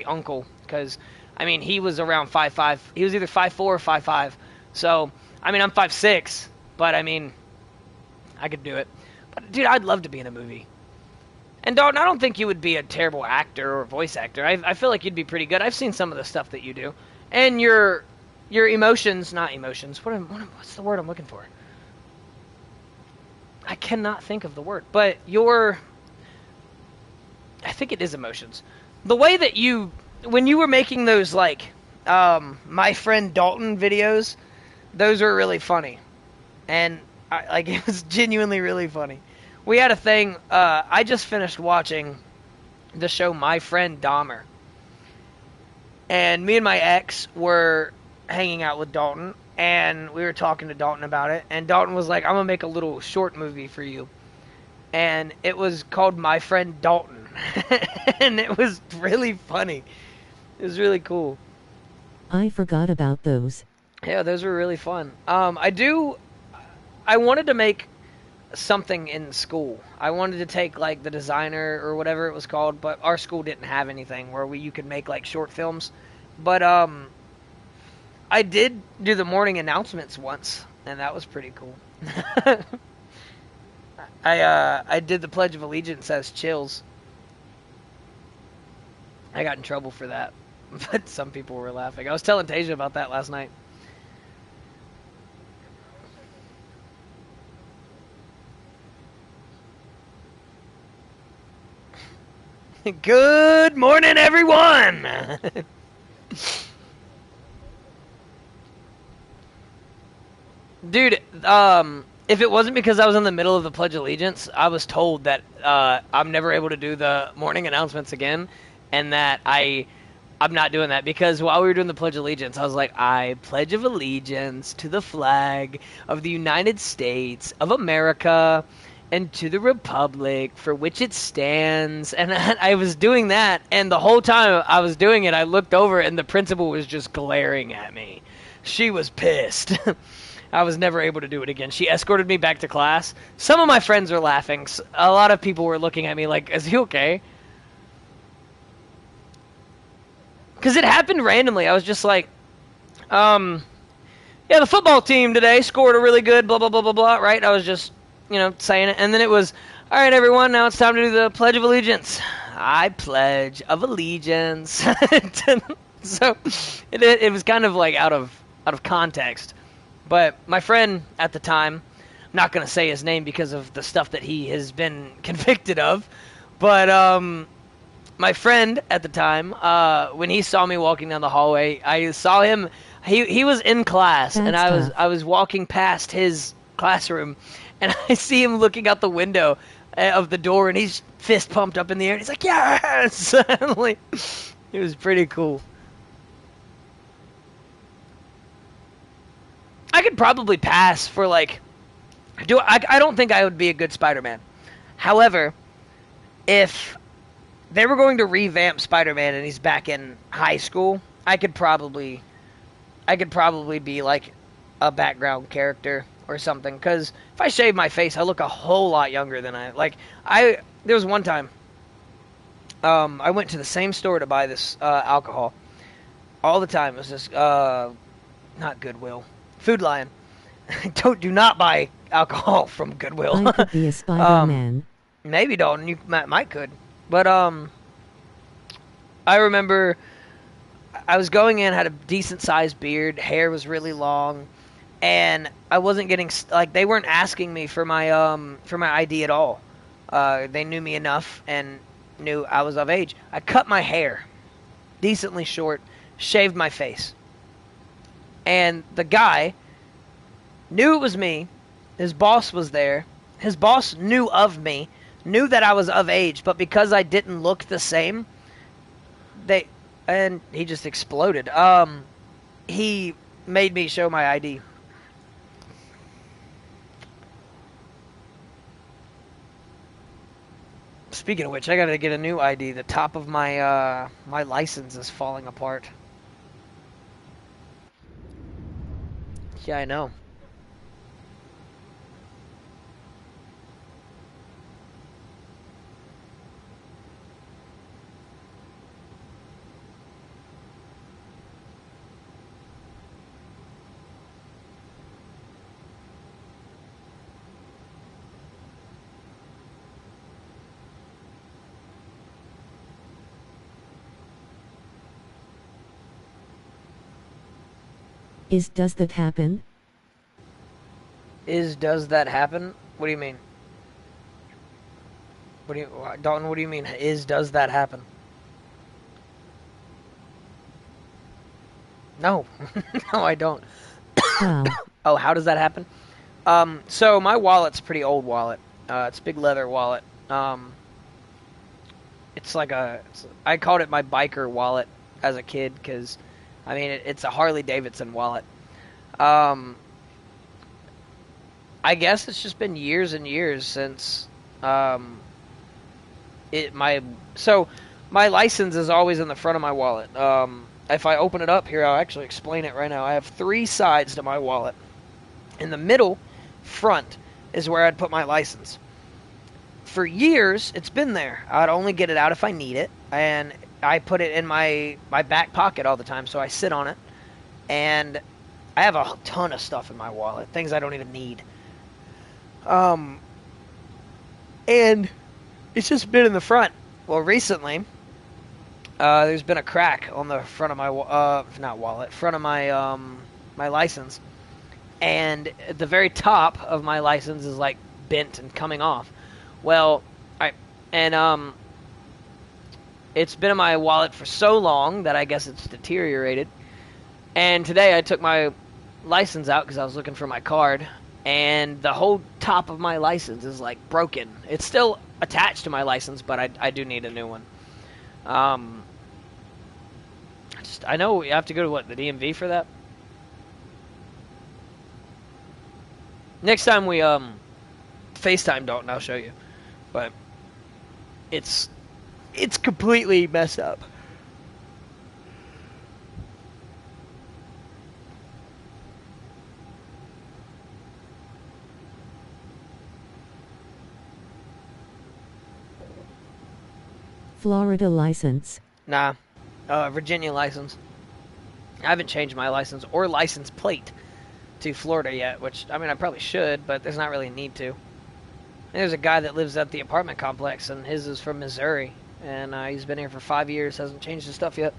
S1: uncle, because I mean he was around 5'5". He was either 5'4" or 5'5". So I mean I'm 5'6", but I mean I could do it. But dude, I'd love to be in a movie. And Dalton, I don't think you would be a terrible actor or voice actor. I feel like you'd be pretty good. I've seen some of the stuff that you do, and your emotions, not emotions. What's the word I'm looking for? I cannot think of the word, but I think it is emotions. The way that when you were making those like my friend Dalton videos, those were really funny, and it was genuinely really funny. We had a thing. I just finished watching the show My Friend Dahmer, and me and my ex were hanging out with Dalton, and we were talking to Dalton about it, and Dalton was like, I'm gonna make a little short movie for you, and it was called My Friend Dalton. And it was really funny. It was really cool.
S2: I forgot about those.
S1: Yeah, those were really fun. I wanted to make something in school. I wanted to take like the designer or whatever it was called, but our school didn't have anything where you could make like short films. But I did do the morning announcements once, and that was pretty cool. I did the Pledge of Allegiance as Chills. I got in trouble for that, but some people were laughing. I was telling Tasia about that last night. Good morning, everyone! Dude, if it wasn't because I was in the middle of the Pledge of Allegiance, I was told that I'm never able to do the morning announcements again, and that I'm not doing that, because while we were doing the Pledge of Allegiance, I was like, I pledge of allegiance to the flag of the United States of America and to the republic for which it stands. And I was doing that, and the whole time I was doing it, I looked over, and the principal was just glaring at me. She was pissed. I was never able to do it again. She escorted me back to class. Some of my friends were laughing. A lot of people were looking at me like, is he okay? Because it happened randomly. I was just like, yeah, the football team today scored a really good blah, blah, blah, blah, blah, right? I was just, saying it. And then it was, all right, everyone, now it's time to do the Pledge of Allegiance. I pledge of allegiance. So it was kind of like out of context. But my friend at the time, I'm not going to say his name because of the stuff that he has been convicted of, but my friend at the time, when he saw me walking down the hallway, I saw him, he was in class, and I was walking past his classroom, and I see him looking out the window of the door, and he's fist pumped up in the air, and he's like, yes! It was pretty cool. I could probably pass for I don't think I would be a good Spider-Man. However, if they were going to revamp Spider-Man and he's back in high school, I could probably be like a background character or something. Because if I shave my face, I look a whole lot younger than there was one time, I went to the same store to buy this alcohol all the time. It was this not Goodwill. Food Lion. Do not buy alcohol from Goodwill.
S2: I could be a Spider-Man.
S1: Maybe, Dalton. You might could. But I remember I was going in, had a decent-sized beard, hair was really long, and I wasn't getting they weren't asking me for my ID at all. They knew me enough and knew I was of age. I cut my hair decently short, shaved my face. And the guy knew it was me. His boss was there. His boss knew of me, knew that I was of age, but because I didn't look the same, he just exploded. He made me show my ID. Speaking of which, I gotta get a new ID. The top of my my license is falling apart. Yeah, I know.
S2: Does that happen?
S1: Does that happen? What do you mean? Dalton, what do you mean? Does that happen? No. No, I don't.
S2: Wow.
S1: Oh, how does that happen? So my wallet's a pretty old wallet. It's a big leather wallet. It's like I called it my biker wallet as a kid because, I mean, it's a Harley Davidson wallet. Um, I guess it's just been years and years since um, so my license is always in the front of my wallet. If I open it up here, I'll actually explain it right now. I have three sides to my wallet. In the middle, front, is where I'd put my license. For years, it's been there. I'd only get it out if I need it, and I put it in my back pocket all the time, so I sit on it. And I have a ton of stuff in my wallet, things I don't even need. And it's just been in the front. Well, recently, there's been a crack on the front of my not wallet, front of my my license, and the very top of my license is like bent and coming off. Well, it's been in my wallet for so long that I guess it's deteriorated. And today I took my license out because I was looking for my card, and the whole top of my license is like broken. It's still attached to my license, but I do need a new one. I know you have to go to the DMV for that. Next time we FaceTime Dalton, I'll show you. But it's completely messed up.
S2: Florida license.
S1: Nah, Virginia license. I haven't changed my license or license plate to Florida yet, which, I mean, I probably should, but there's not really a need to. There's a guy that lives at the apartment complex, and his is from Missouri, and he's been here for 5 years, hasn't changed his stuff yet.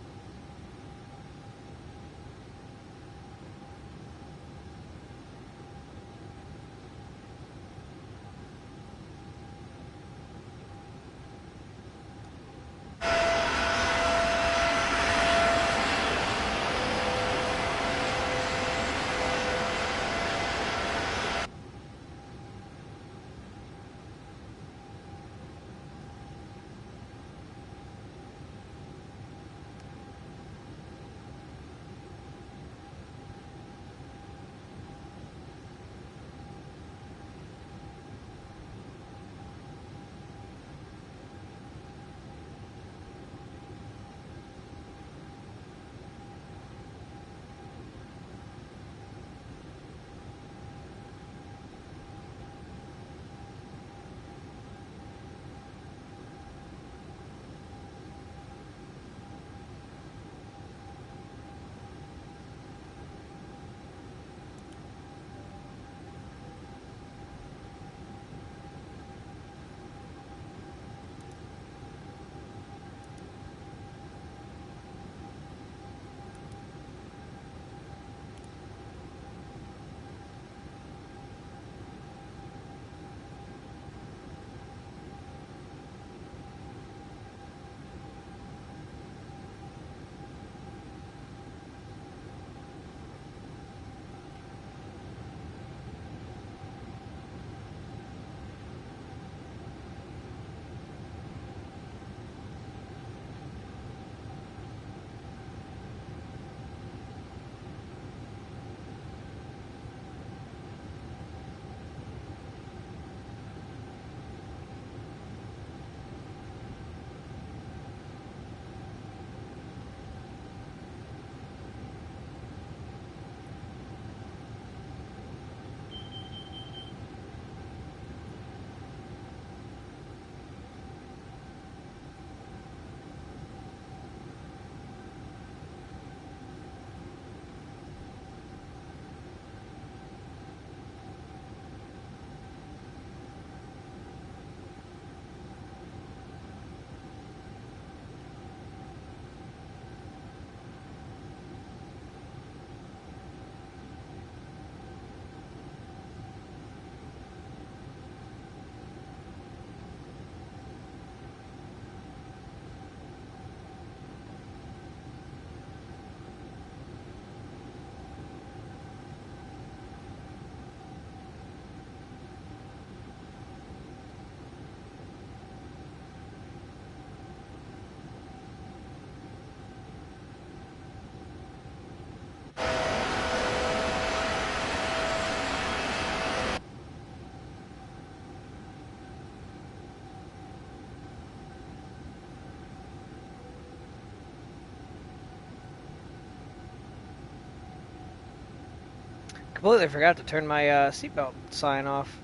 S1: completely forgot to turn my seatbelt sign off.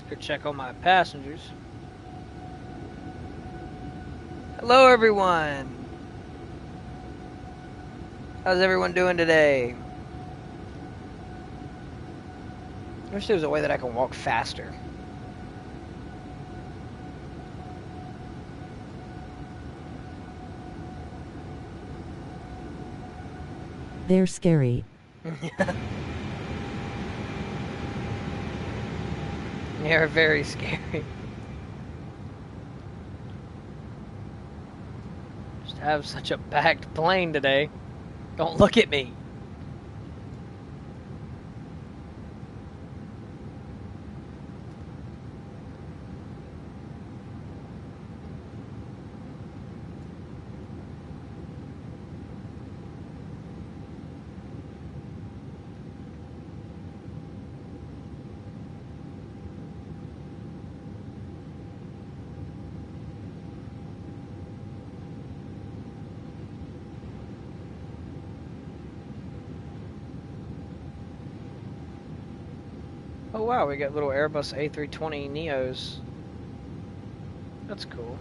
S1: Go check on my passengers. Hello, everyone. How's everyone doing today? I wish there was a way that I can walk faster.
S2: They're scary.
S1: They're very scary. Just have such a packed plane today. Don't look at me. Oh wow, we got little Airbus a320 Neos. That's cool.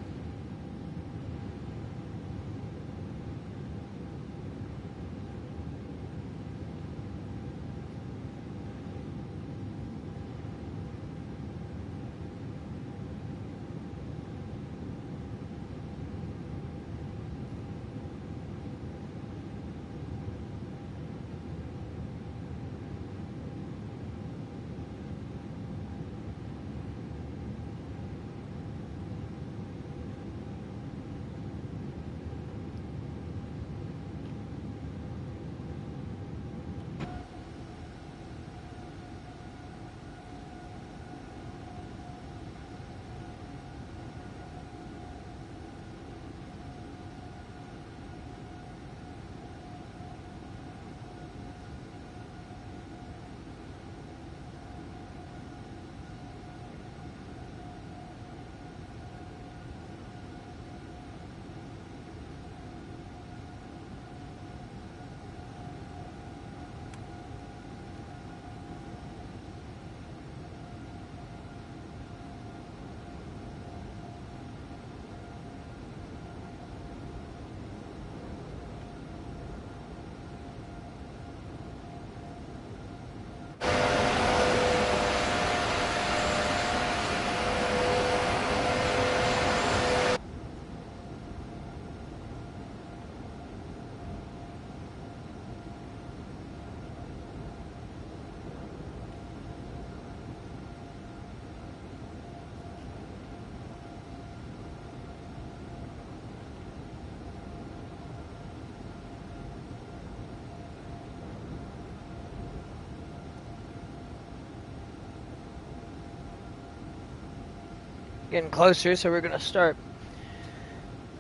S1: Getting closer, so we're gonna start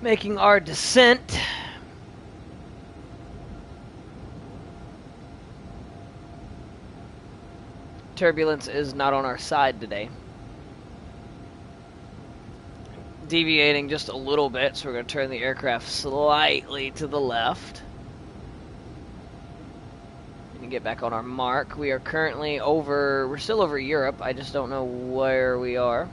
S1: making our descent. Turbulence is not on our side today. Deviating just a little bit, so we're going to turn the aircraft slightly to the left. And get back on our mark. We are currently over, we're still over Europe, I just don't know where we are.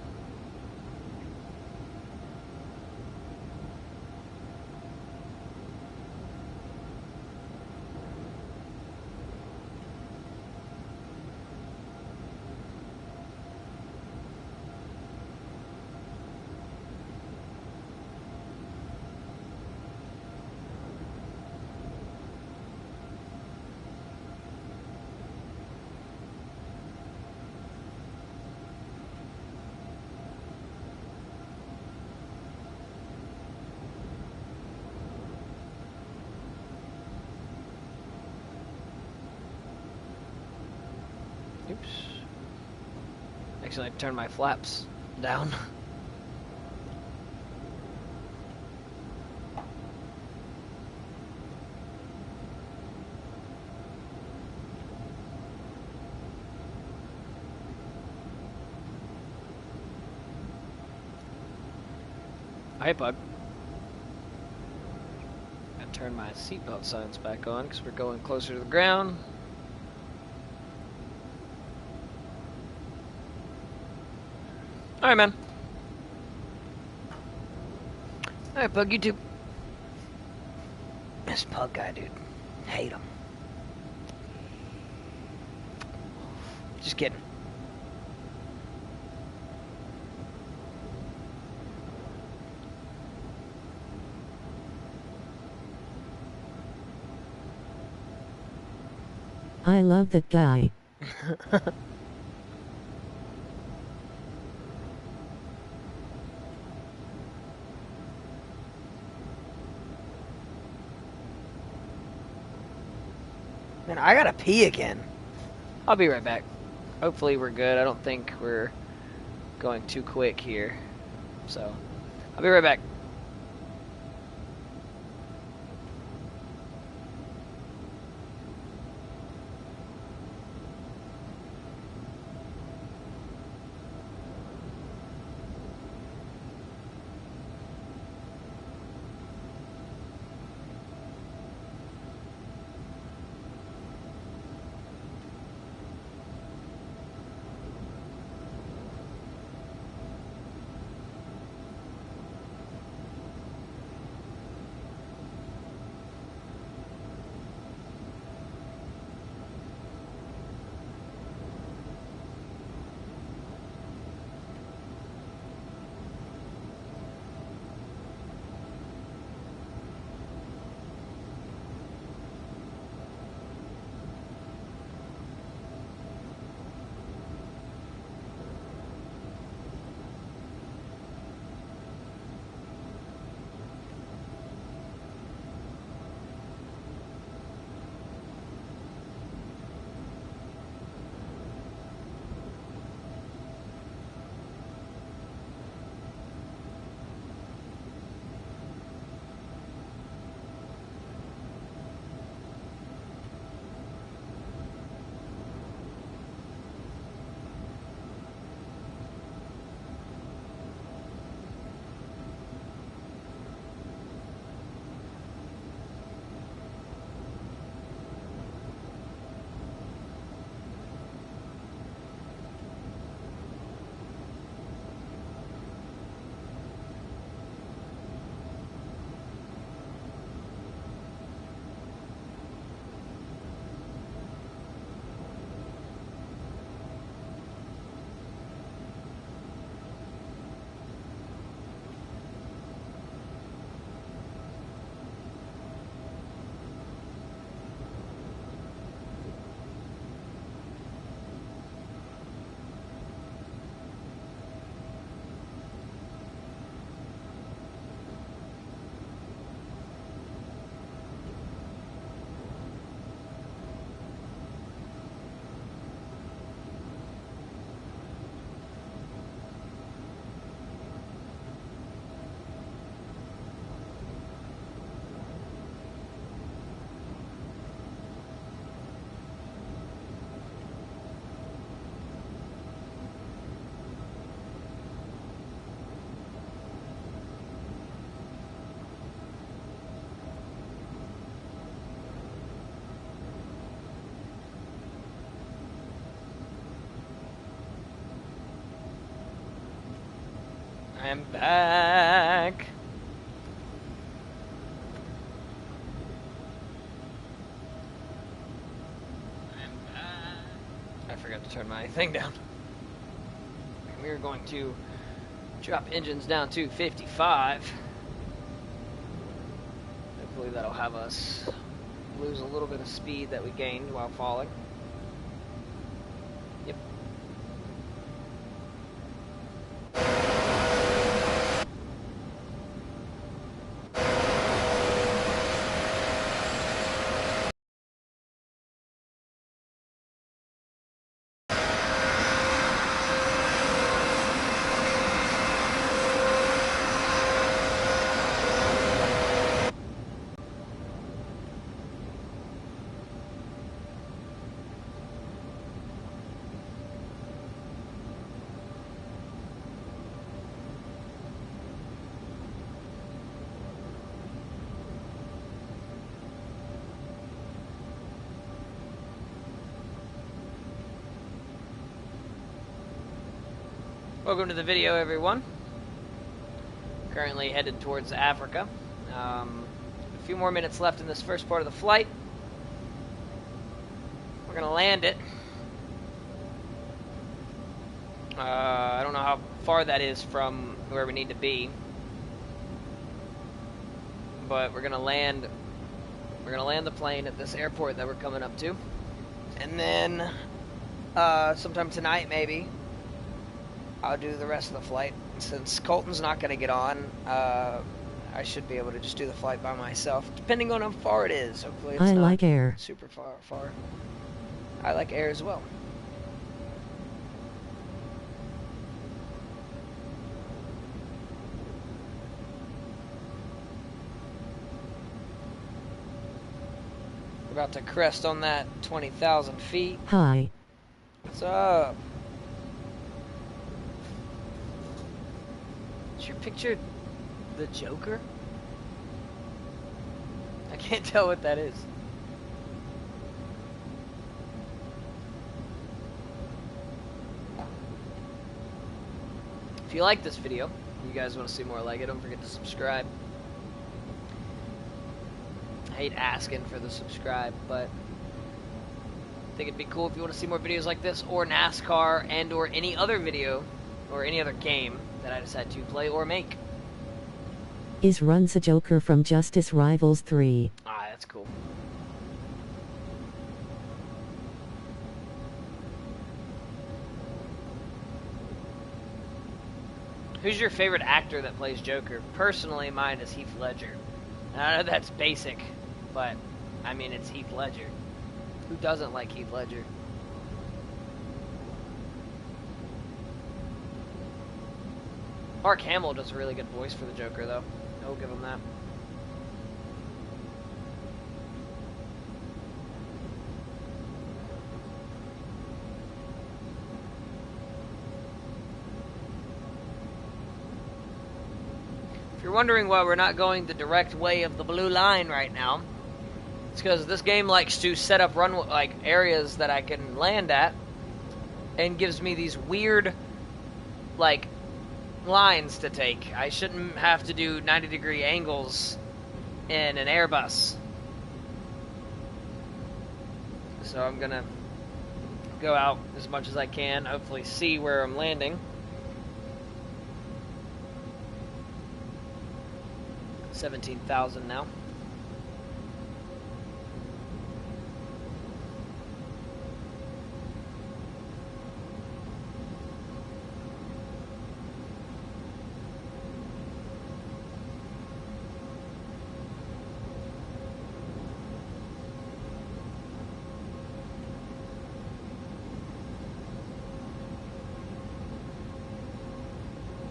S1: Oops. Actually, I turned my flaps down. Hey, bud. I turn my seatbelt signs back on because we're going closer to the ground. Alright, man. Alright, Pug, you too. This Pug guy, dude. Hate him. Just kidding.
S2: I love that guy.
S1: Man, I gotta pee again. I'll be right back. Hopefully we're good. I don't think we're going too quick here. So, I'll be right back. I'm back. I forgot to turn my thing down. We are going to drop engines down to 55. Hopefully that'll have us lose a little bit of speed that we gained while falling. Yep. Welcome to the video, everyone. Currently headed towards Africa. A few more minutes left in this first part of the flight. We're gonna land it. I don't know how far that is from where we need to be, but we're gonna land the plane at this airport that we're coming up to, and then sometime tonight maybe I'll do the rest of the flight. Since Colton's not gonna get on, I should be able to just do the flight by myself, depending on how far it is. Hopefully it's
S2: I
S1: not
S2: like air.
S1: super far. I like air as well. We're about to crest on that 20,000 feet.
S2: Hi.
S1: What's up? Is your picture the Joker? I can't tell what that is. If you like this video, you guys want to see more like it, don't forget to subscribe. I hate asking for the subscribe, but I think it'd be cool if you want to see more videos like this, or NASCAR, and or any other video, or any other game that I decide to play or make.
S2: Is runs a Joker from Justice Rivals 3.
S1: Ah, that's cool. Who's your favorite actor that plays Joker? Personally, mine is Heath Ledger. And I know that's basic, but, I mean, it's Heath Ledger. Who doesn't like Heath Ledger? Mark Hamill does a really good voice for the Joker, though. I'll give him that. If you're wondering why we're not going the direct way of the blue line right now, it's because this game likes to set up areas that I can land at, and gives me these weird, lines to take. I shouldn't have to do 90-degree angles in an Airbus. So I'm gonna go out as much as I can, hopefully see where I'm landing. 17,000 now.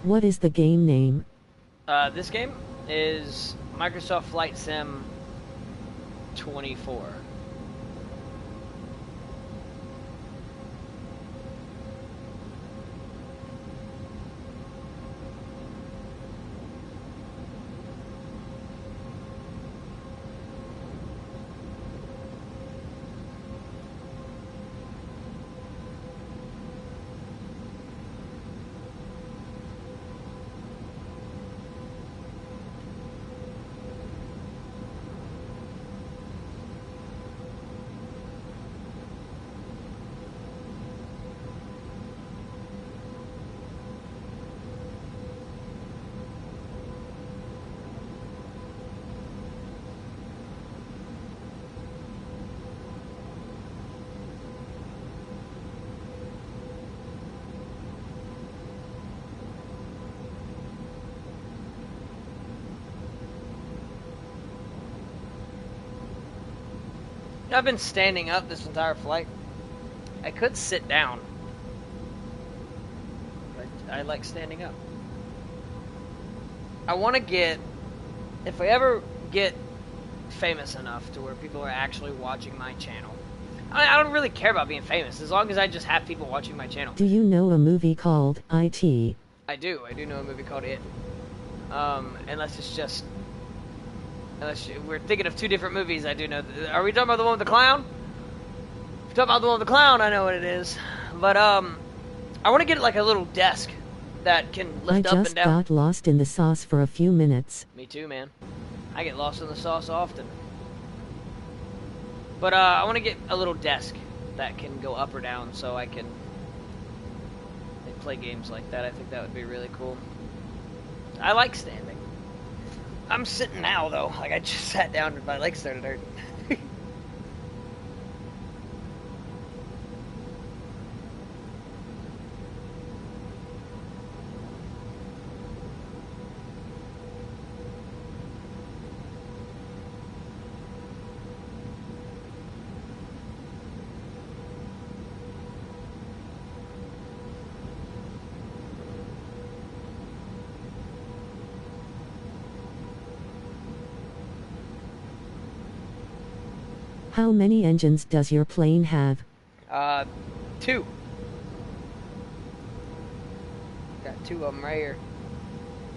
S2: What is the game name?
S1: This game is Microsoft Flight Sim 24. I've been standing up this entire flight. I could sit down, but I like standing up. I want to get, if I ever get famous enough to where people are actually watching my channel. I don't really care about being famous, as long as I just have people watching my channel.
S2: Do you know a movie called IT?
S1: I do know a movie called It. Unless we're thinking of two different movies, I do know. Are we talking about the one with the clown? If you're talking about the one with the clown, I know what it is. But, I want to get like a little desk that can
S2: I
S1: lift up and
S2: just
S1: down.
S2: got lost in the sauce for a few minutes.
S1: Me too, man. I get lost in the sauce often. But I want to get a little desk that can go up or down so I can play games like that. I think that would be really cool. I like standing. I'm sitting now, though. Like, I just sat down and my legs started hurting.
S2: How many engines does your plane have?
S1: 2. Got 2 of them right here.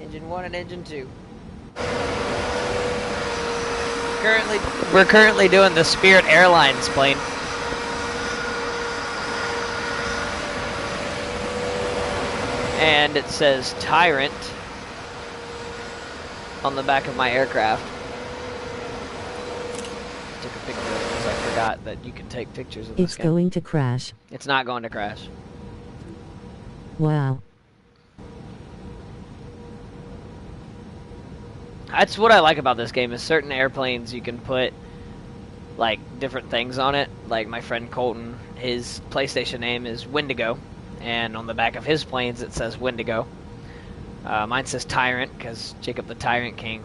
S1: Engine 1 and engine 2. We're currently doing the Spirit Airlines plane. And it says Tyrant on the back of my aircraft. Took a picture of it because I forgot that you can take pictures of this
S2: It's
S1: game.
S2: going to crash.
S1: It's not going to crash.
S2: Wow.
S1: That's what I like about this game is certain airplanes you can put like different things on it. Like my friend Colton, his PlayStation name is Wendigo, and on the back of his planes it says Wendigo. Mine says Tyrant because Jacob the Tyrant King.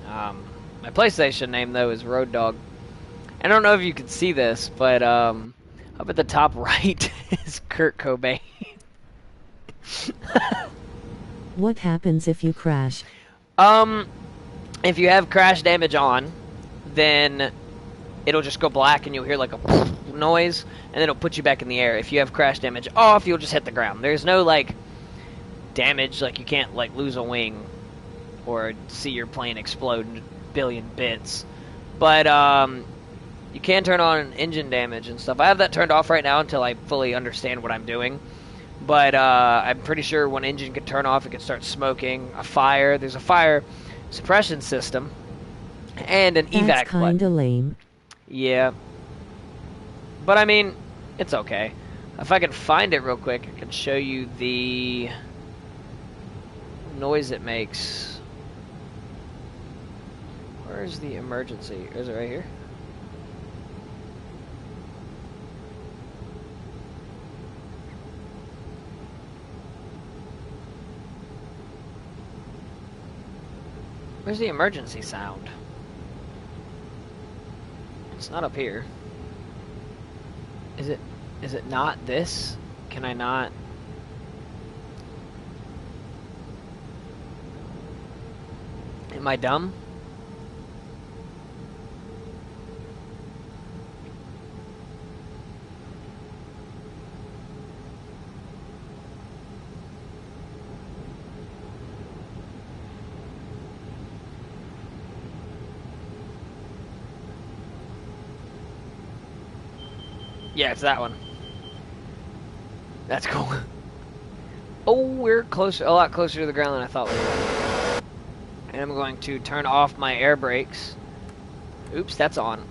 S1: My PlayStation name though is Road Dog. I don't know if you can see this, but up at the top right is Kurt Cobain.
S2: What happens if you crash?
S1: If you have crash damage on, then it'll just go black and you'll hear like a noise, and then it'll put you back in the air. If you have crash damage off, you'll just hit the ground. There's no like damage, like you can't like lose a wing or see your plane explode in a billion bits. But you can turn on engine damage and stuff. I have that turned off right now until I fully understand what I'm doing. But I'm pretty sure when engine can turn off, it can start smoking. A fire. There's a fire suppression system and an evac
S2: That's
S1: button.
S2: kinda lame.
S1: Yeah. But I mean, it's okay. If I can find it real quick, I can show you the noise it makes. Where's the emergency? Is it right here? Where's the emergency sound? It's not up here. Is it not this? Can I not? Am I dumb? Yeah, it's that one. That's cool. Oh, we're closer, a lot closer to the ground than I thought we were. And I'm going to turn off my air brakes. Oops, that's on.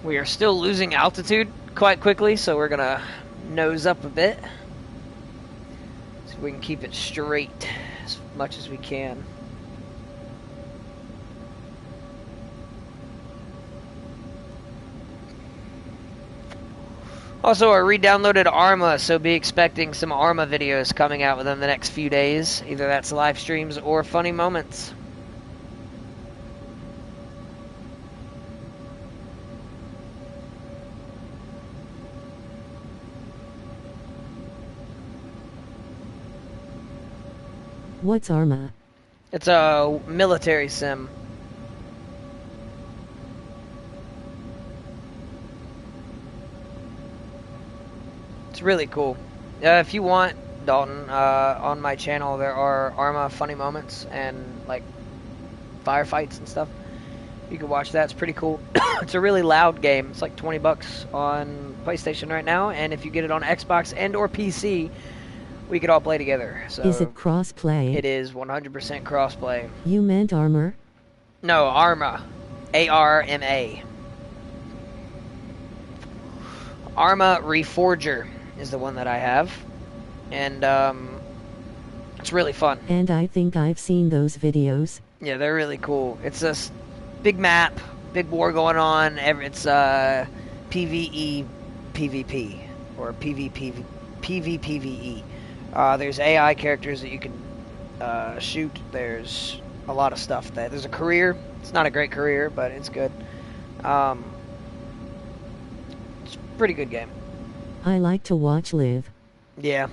S1: We are still losing altitude quite quickly, so we're gonna nose up a bit so we can keep it straight as much as we can. Also, I re-downloaded Arma, so be expecting some Arma videos coming out within the next few days. Either that's live streams or funny moments.
S2: What's Arma?
S1: It's a military sim. It's really cool. If you want, Dalton, on my channel there are Arma funny moments and like firefights and stuff. You can watch that. It's pretty cool. It's a really loud game. It's like $20 on PlayStation right now, and if you get it on Xbox and or PC, we could all play together. So
S2: Is it cross-play?
S1: it is 100% crossplay.
S2: You meant armor?
S1: No, Arma. A-R-M-A. Arma Reforger is the one that I have. And, it's really fun.
S2: And I think I've seen those videos.
S1: Yeah, they're really cool. It's a big map, big war going on. It's PvE, PvP, or PvP, PvPvE. There's AI characters that you can shoot. There's a lot of stuff. There's a career. It's not a great career, but it's good. It's a pretty good game.
S2: I like to watch live.
S1: Yeah.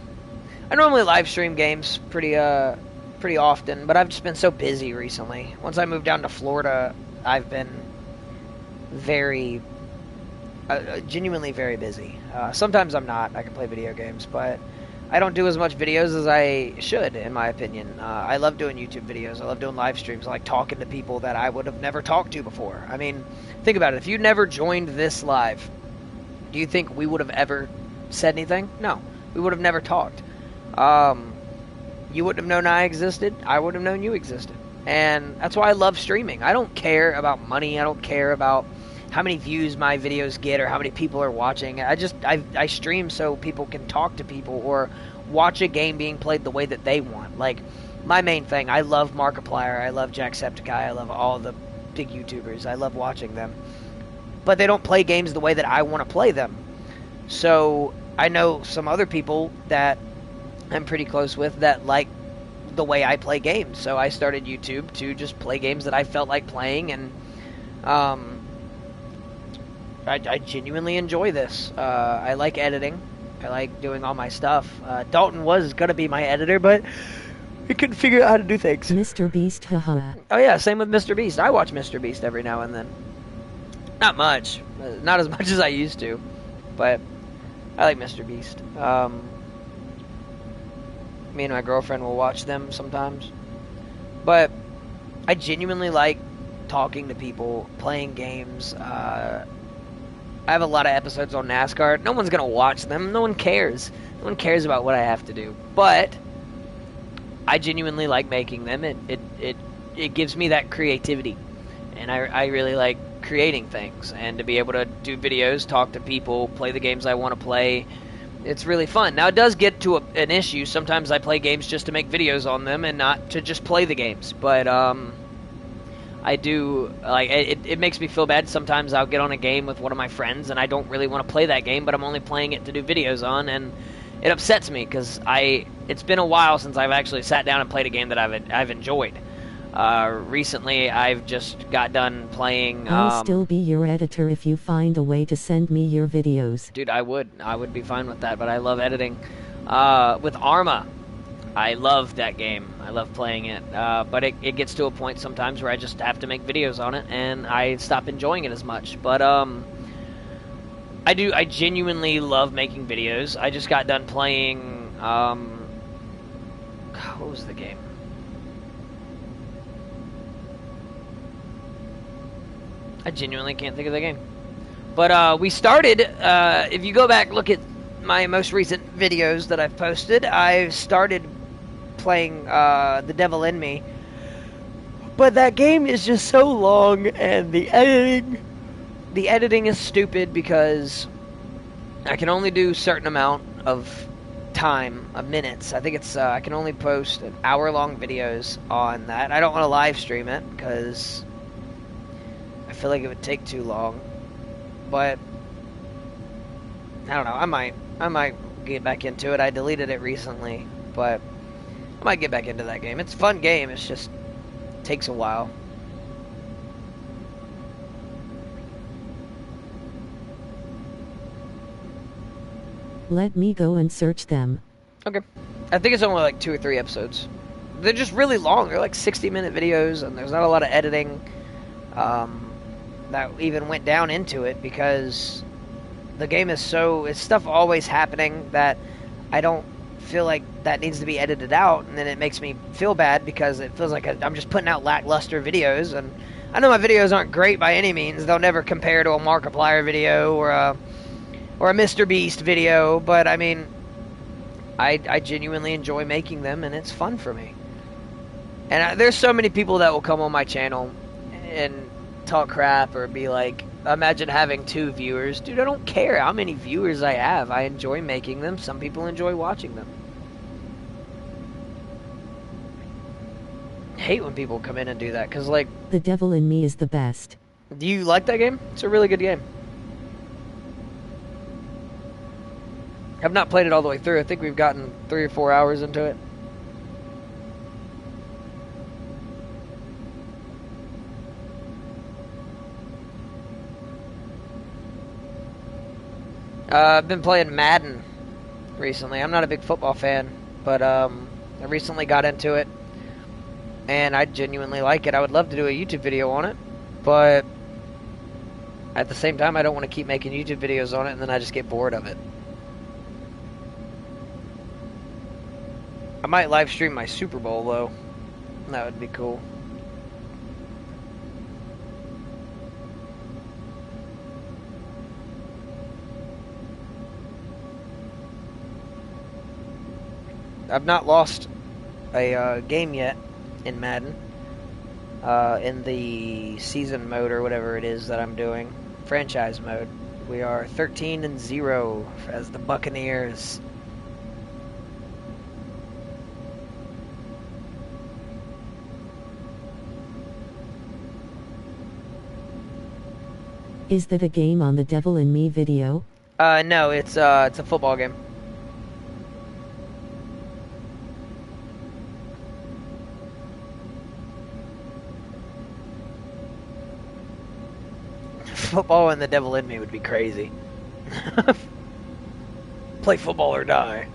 S1: I normally live stream games pretty often, but I've just been so busy recently. Once I moved down to Florida, I've been very, genuinely very busy. Sometimes I'm not. I can play video games, but I don't do as much videos as I should, in my opinion. I love doing YouTube videos. I love doing live streams. I like talking to people that I would have never talked to before. I mean, think about it. If you never joined this live, do you think we would have ever said anything? No. We would have never talked. You wouldn't have known I existed. I wouldn't have known you existed. And that's why I love streaming. I don't care about money. I don't care about how many views my videos get or how many people are watching. I stream so people can talk to people or watch a game being played the way that they want. Like, my main thing, I love Markiplier. I love Jacksepticeye. I love all the big YouTubers. I love watching them. But they don't play games the way that I want to play them. So I know some other people that I'm pretty close with that like the way I play games. So I started YouTube to just play games that I felt like playing, and I genuinely enjoy this. I like editing. I like doing all my stuff. Dalton was going to be my editor, but he couldn't figure out how to do things.
S2: Mr. Beast, haha.
S1: Oh yeah, same with Mr. Beast. I watch Mr. Beast every now and then. Not much. Not as much as I used to. But I like Mr. Beast. Me and my girlfriend will watch them sometimes. But I genuinely like talking to people, playing games. I have a lot of episodes on NASCAR. No one's going to watch them. No one cares. No one cares about what I have to do. But I genuinely like making them. It gives me that creativity. And I really like creating things. And to be able to do videos, talk to people, play the games I want to play, it's really fun. Now, it does get to an issue. Sometimes I play games just to make videos on them and not to just play the games. But I do, like, it makes me feel bad. Sometimes I'll get on a game with one of my friends and I don't really want to play that game, but I'm only playing it to do videos on, and it upsets me because it's been a while since I've actually sat down and played a game that I've enjoyed. Recently, I've just got done playing.
S2: I'll still be your editor if you find a way to send me your videos.
S1: Dude, I would be fine with that, but I love editing. With Arma, I love that game. I love playing it. But it gets to a point sometimes where I just have to make videos on it, and I stop enjoying it as much. But I genuinely love making videos. I just got done playing. What was the game? I genuinely can't think of the game. But we started, if you go back, look at my most recent videos that I've posted, I've started playing The Devil in Me. But that game is just so long, and the editing is stupid because I can only do a certain amount of time, of minutes. I think it's, I can only post an hour-long videos on that. I don't want to live stream it because I feel like it would take too long, but I don't know. I might get back into it. I deleted it recently, but I might get back into that game. It's a fun game. It's just takes a while.
S2: Let me go and search them.
S1: Okay. I think it's only like 2 or 3 episodes. They're just really long. They're like 60-minute videos, and there's not a lot of editing. That even went down into it because the game is it's stuff always happening that I don't feel like that needs to be edited out, and then it makes me feel bad because it feels like I'm just putting out lackluster videos. And I know my videos aren't great by any means. They'll never compare to a Markiplier video or a Mr. Beast video, but I mean, I genuinely enjoy making them, and it's fun for me. And there's so many people that will come on my channel and talk crap or be like, imagine having 2 viewers. Dude, I don't care how many viewers I have. I enjoy making them. Some people enjoy watching them. I hate when people come in and do that, because, like...
S2: The Devil in Me is the best.
S1: Do you like that game? It's a really good game. I've not played it all the way through. I think we've gotten 3 or 4 hours into it. I've been playing Madden recently. I'm not a big football fan, but I recently got into it, and I genuinely like it. I would love to do a YouTube video on it, but at the same time, I don't want to keep making YouTube videos on it, and then I just get bored of it. I might live stream my Super Bowl, though. That would be cool. I've not lost a game yet in Madden, in the season mode or whatever it is that I'm doing, franchise mode. We are 13-0 as the Buccaneers.
S2: Is that a game on the Devil in Me video?
S1: No, it's a football game. Football and the Devil in Me would be crazy. Play football or die.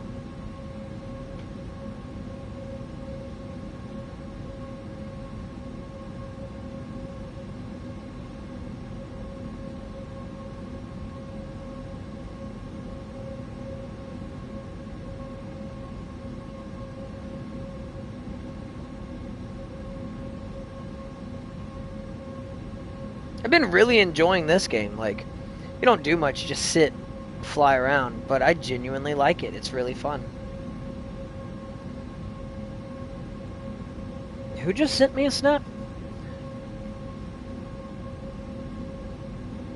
S1: I've been really enjoying this game. Like, you don't do much, you just sit, fly around, but I genuinely like it. It's really fun. Who just sent me a snap?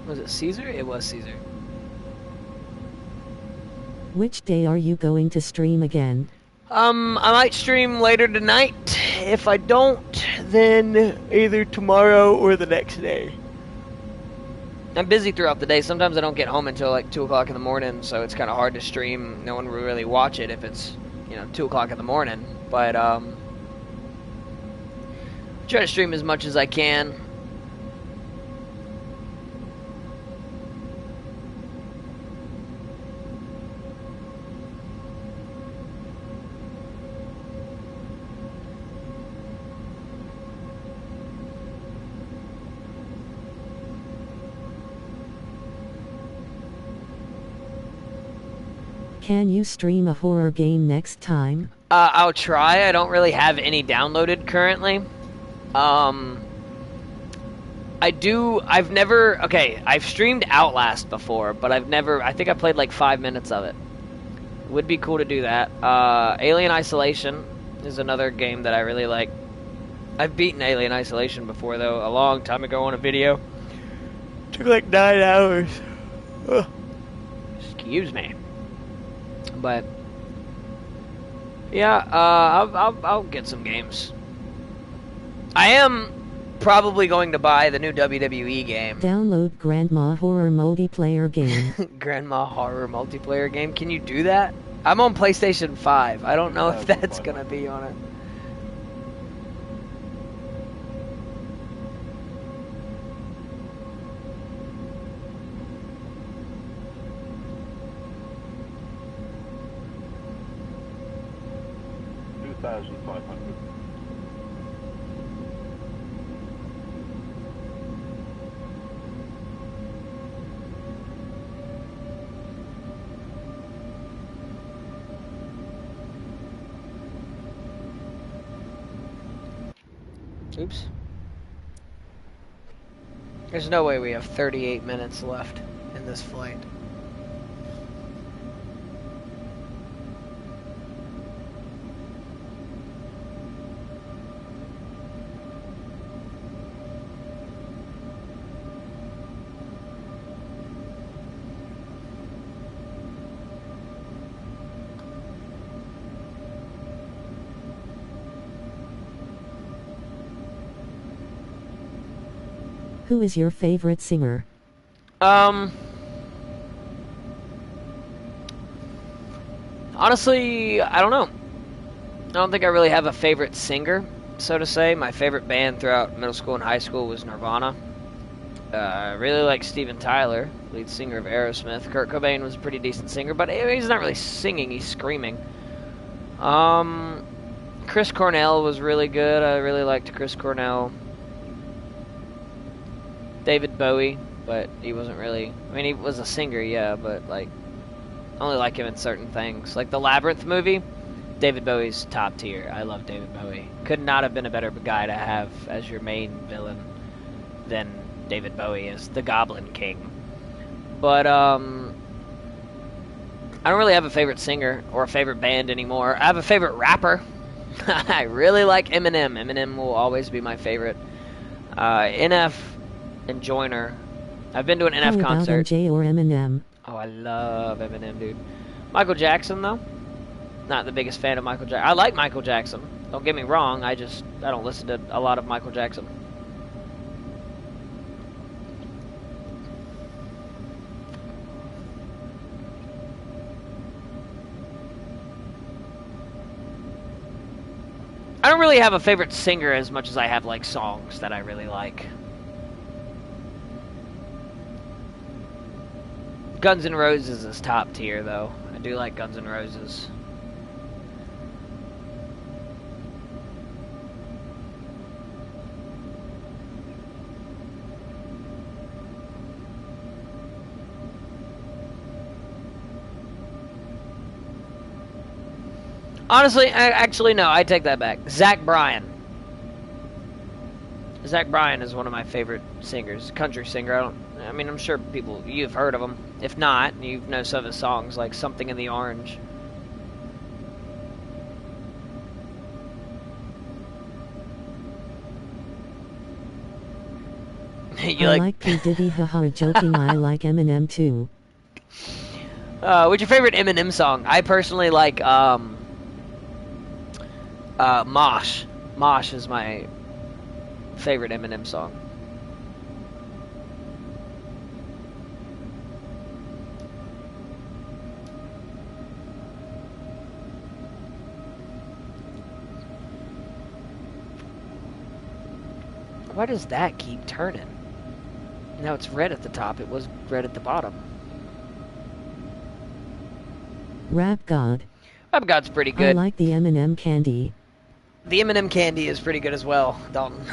S1: Was it Caesar? It was Caesar.
S2: Which day are you going to stream again?
S1: I might stream later tonight. If I don't, then either tomorrow or the next day. I'm busy throughout the day. Sometimes I don't get home until like 2 o'clock in the morning, so it's kind of hard to stream. No one will really watch it if it's, 2 o'clock in the morning. But, try to stream as much as I can.
S2: Can you stream a horror game next time?
S1: I'll try. I don't really have any downloaded currently. I've streamed Outlast before, but I think I played like 5 minutes of it. Would be cool to do that. Alien Isolation is another game that I really like. I've beaten Alien Isolation before, though, a long time ago on a video. Took like 9 hours. Ugh. Excuse me. But yeah, I'll get some games. I am probably going to buy the new WWE game.
S2: Download Grandma Horror multiplayer game.
S1: Grandma Horror multiplayer game. Can you do that? I'm on PlayStation 5. I don't know if that's gonna be on it.
S6: $2,500.
S1: Oops. There's no way we have 38 minutes left in this flight.
S2: Who is your favorite singer?
S1: Honestly, I don't know. I don't think I really have a favorite singer, so to say. My favorite band throughout middle school and high school was Nirvana. I really like Steven Tyler, lead singer of Aerosmith. Kurt Cobain was a pretty decent singer, but he's not really singing, he's screaming. Chris Cornell was really good. I really liked Chris Cornell. David Bowie, but he wasn't really... I mean, he was a singer, yeah, but, like, I only like him in certain things. Like the Labyrinth movie, David Bowie's top tier. I love David Bowie. Could not have been a better guy to have as your main villain than David Bowie as the Goblin King. But, I don't really have a favorite singer or a favorite band anymore. I have a favorite rapper. I really like Eminem. Eminem will always be my favorite. NF and Joyner. I've been to an NF
S2: How about
S1: concert.
S2: MJ or Eminem?
S1: Oh, I love Eminem, dude. Michael Jackson, though. Not the biggest fan of Michael Jackson. I like Michael Jackson. Don't get me wrong. I don't listen to a lot of Michael Jackson. I don't really have a favorite singer as much as I have, like, songs that I really like. Guns N' Roses is top tier, though. I do like Guns N' Roses. Honestly, no, I take that back. Zach Bryan. Zach Bryan is one of my favorite singers, country singer. I mean, I'm sure you've heard of him. If not, you know some of his songs, like Something in the Orange.
S2: I like P. Diddy, haha, joking. I like Eminem too.
S1: What's your favorite Eminem song? I personally like, Mosh. Mosh is my favorite Eminem song. Why does that keep turning? Now it's red at the top. It was red at the bottom.
S2: Rap God.
S1: Rap God's pretty
S2: I
S1: good.
S2: like the Eminem candy.
S1: The M&M candy is pretty good as well, Dalton.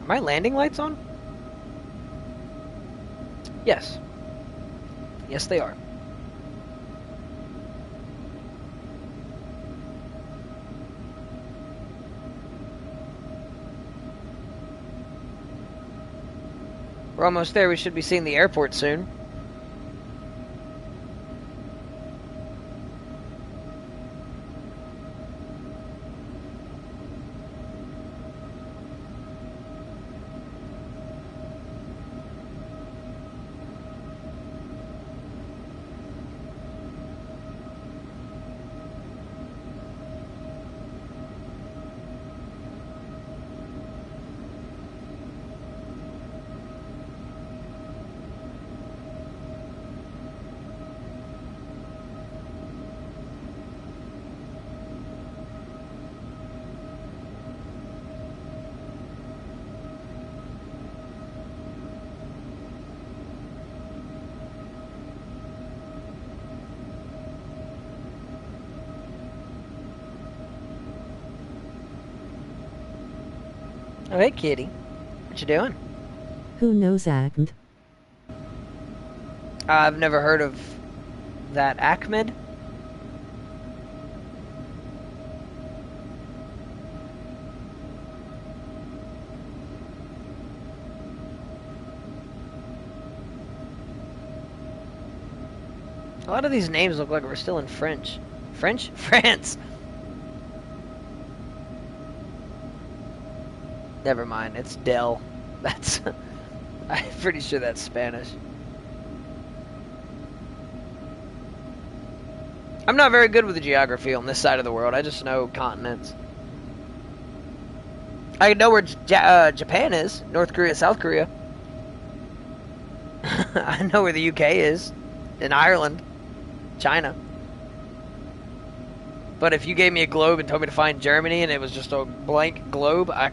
S1: Are my landing lights on? Yes. Yes, they are. We're almost there. We should be seeing the airport soon. Oh, hey, kitty. What you doing?
S2: Who knows, Act?
S1: I've never heard of that. Ahmed? A lot of these names look like we're still in French. French? France! Never mind, it's Del. That's... I'm pretty sure that's Spanish. I'm not very good with the geography on this side of the world. I just know continents. I know where Japan is. North Korea, South Korea. I know where the UK is. In Ireland. China. But if you gave me a globe and told me to find Germany and it was just a blank globe, I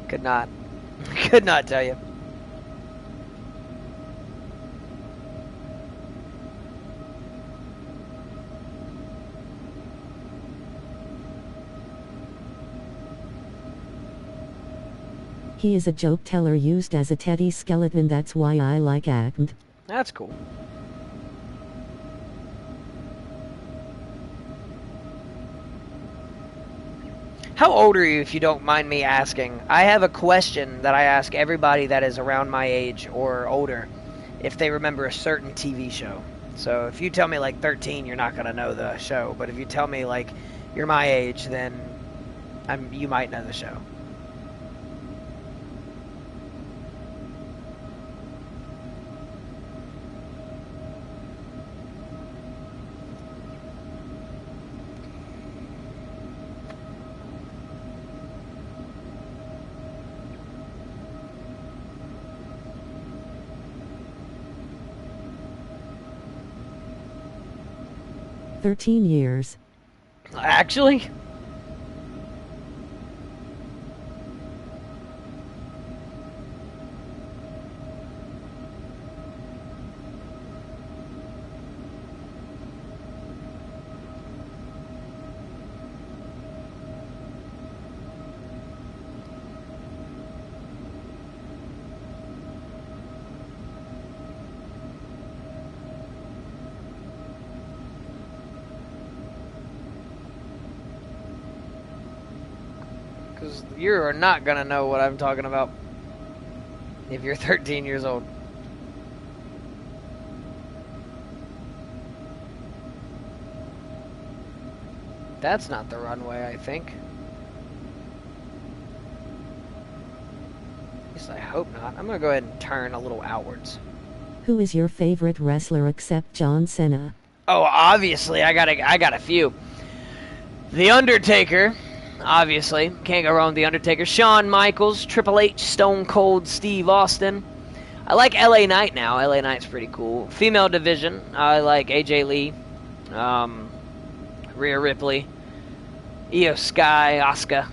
S1: could not. Could not tell you.
S2: He is a joke teller used as a teddy skeleton. That's why I like Ahmed.
S1: That's cool. How old are you, if you don't mind me asking? I have a question that I ask everybody that is around my age or older if they remember a certain TV show. So if you tell me like 13, you're not going to know the show. But if you tell me like you're my age, then you might know the show.
S2: $13.
S1: Actually? Because you are not going to know what I'm talking about if you're 13 years old. That's not the runway, I think. At least I hope not. I'm going to go ahead and turn a little outwards.
S2: Who is your favorite wrestler except John Cena?
S1: Oh, obviously, I got a few. The Undertaker. Obviously, can't go wrong with The Undertaker. Shawn Michaels, Triple H, Stone Cold, Steve Austin. I like LA Knight now. LA Knight's pretty cool. Female division, I like AJ Lee, Rhea Ripley, Io Sky, Asuka.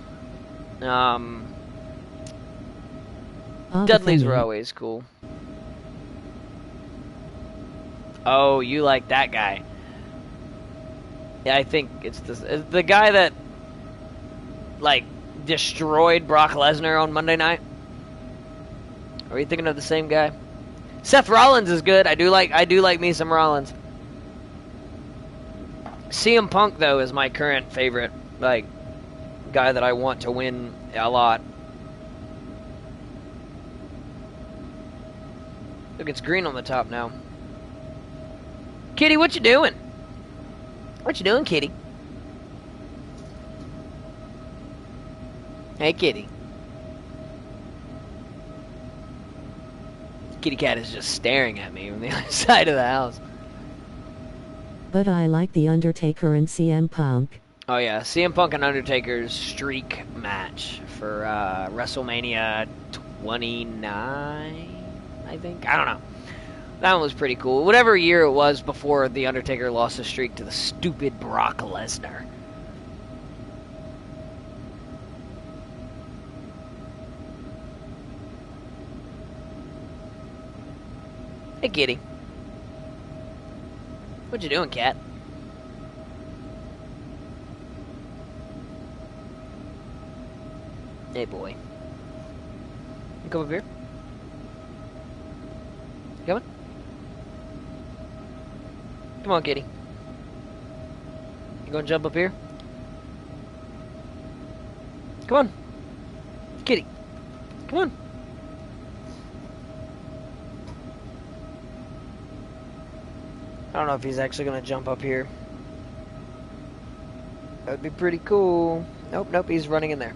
S1: Dudleys were always cool. Oh, you like that guy. Yeah, I think it's the guy that like destroyed Brock Lesnar on Monday night. Are you thinking of the same guy? Seth Rollins is good. I do like me some Rollins. CM Punk though is my current favorite, like, guy that I want to win a lot. Look, it's green on the top now. Kitty, what you doing? What you doing, Kitty? Hey, Kitty. Kitty cat is just staring at me from the other side of the house.
S2: But I like The Undertaker and CM Punk.
S1: Oh yeah, CM Punk and Undertaker's streak match for WrestleMania 29, I think. I don't know. That one was pretty cool. Whatever year it was before The Undertaker lost his streak to the stupid Brock Lesnar. Hey, Kitty. What you doing, cat? Hey, boy. You come up here? You coming? Come on, kitty. You gonna jump up here? Come on. Kitty. Come on. I don't know if he's actually gonna jump up here. That would be pretty cool. Nope, he's running in there.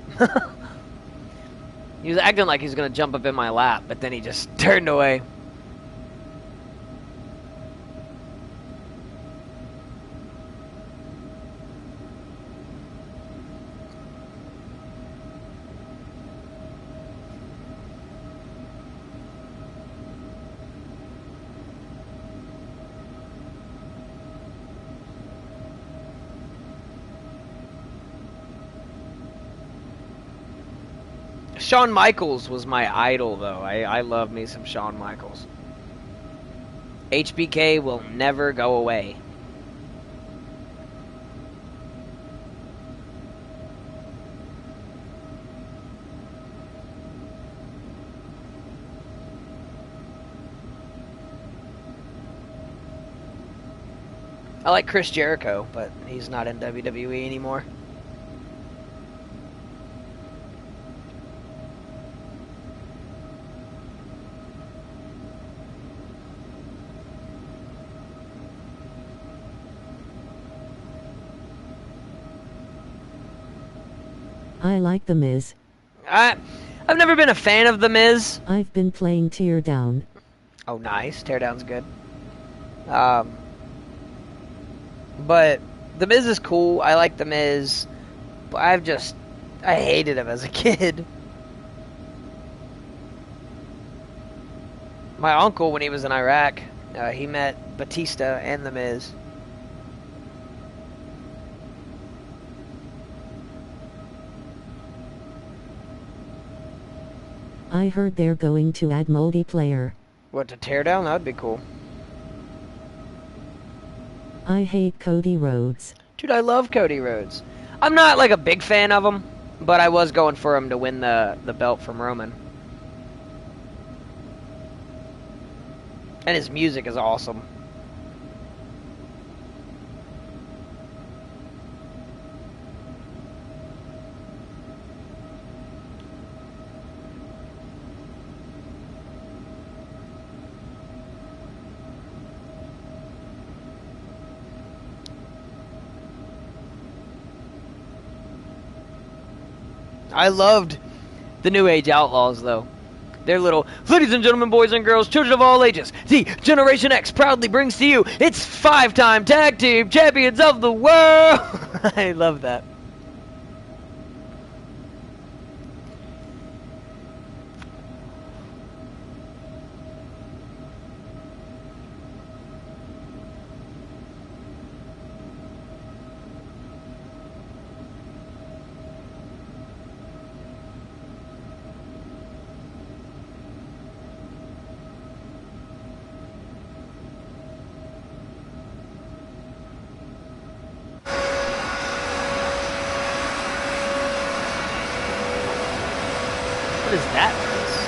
S1: He was acting like he was gonna jump up in my lap, but then he just turned away. Shawn Michaels was my idol, though. I love me some Shawn Michaels. HBK will never go away. I like Chris Jericho, but he's not in WWE anymore.
S2: I like The Miz.
S1: I've never been a fan of The Miz.
S2: I've been playing Teardown.
S1: Oh, nice. Teardown's good. But The Miz is cool. I like The Miz. But I hated him as a kid. My uncle, when he was in Iraq, he met Batista and The Miz.
S2: I heard they're going to add multiplayer.
S1: What, to Teardown? That would be cool.
S2: I hate Cody Rhodes.
S1: Dude, I love Cody Rhodes. I'm not like a big fan of him, but I was going for him to win the belt from Roman. And his music is awesome. I loved the New Age Outlaws, though. Their little, ladies and gentlemen, boys and girls, children of all ages, the Generation X proudly brings to you its 5-time tag team champions of the world. I love that. What is that noise?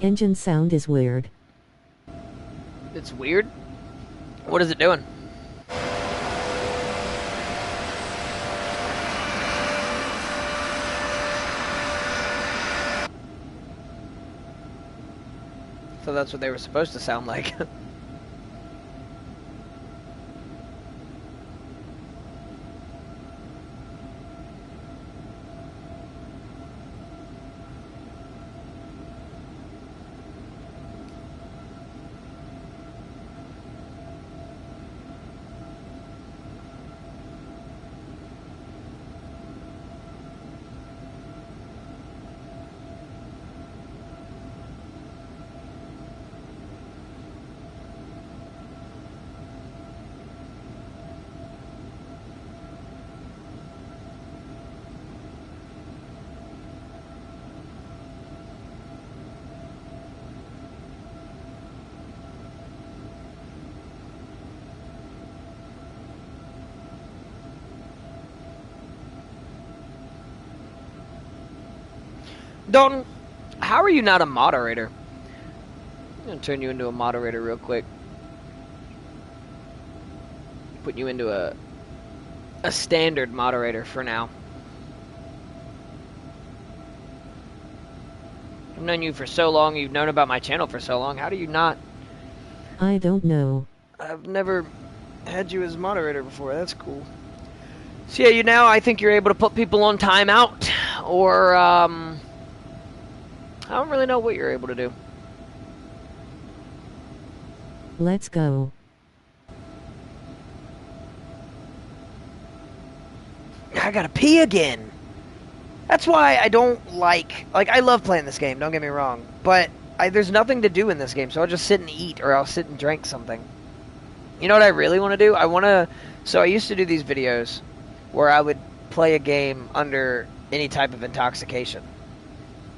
S2: Engine sound is weird.
S1: It's weird. What is it doing? So that's what they were supposed to sound like. Dalton, how are you not a moderator? I'm gonna turn you into a moderator real quick. Put you into a standard moderator for now. I've known you for so long, you've known about my channel for so long, how do you not?
S2: I don't know.
S1: I've never had you as moderator before, that's cool. So yeah, I think you're able to put people on timeout, or, I don't really know what you're able to do.
S2: Let's go.
S1: I gotta pee again. That's why I don't like, I love playing this game, don't get me wrong, but there's nothing to do in this game, so I'll just sit and eat, or I'll sit and drink something. You know what I really want to do? So I used to do these videos where I would play a game under any type of intoxication.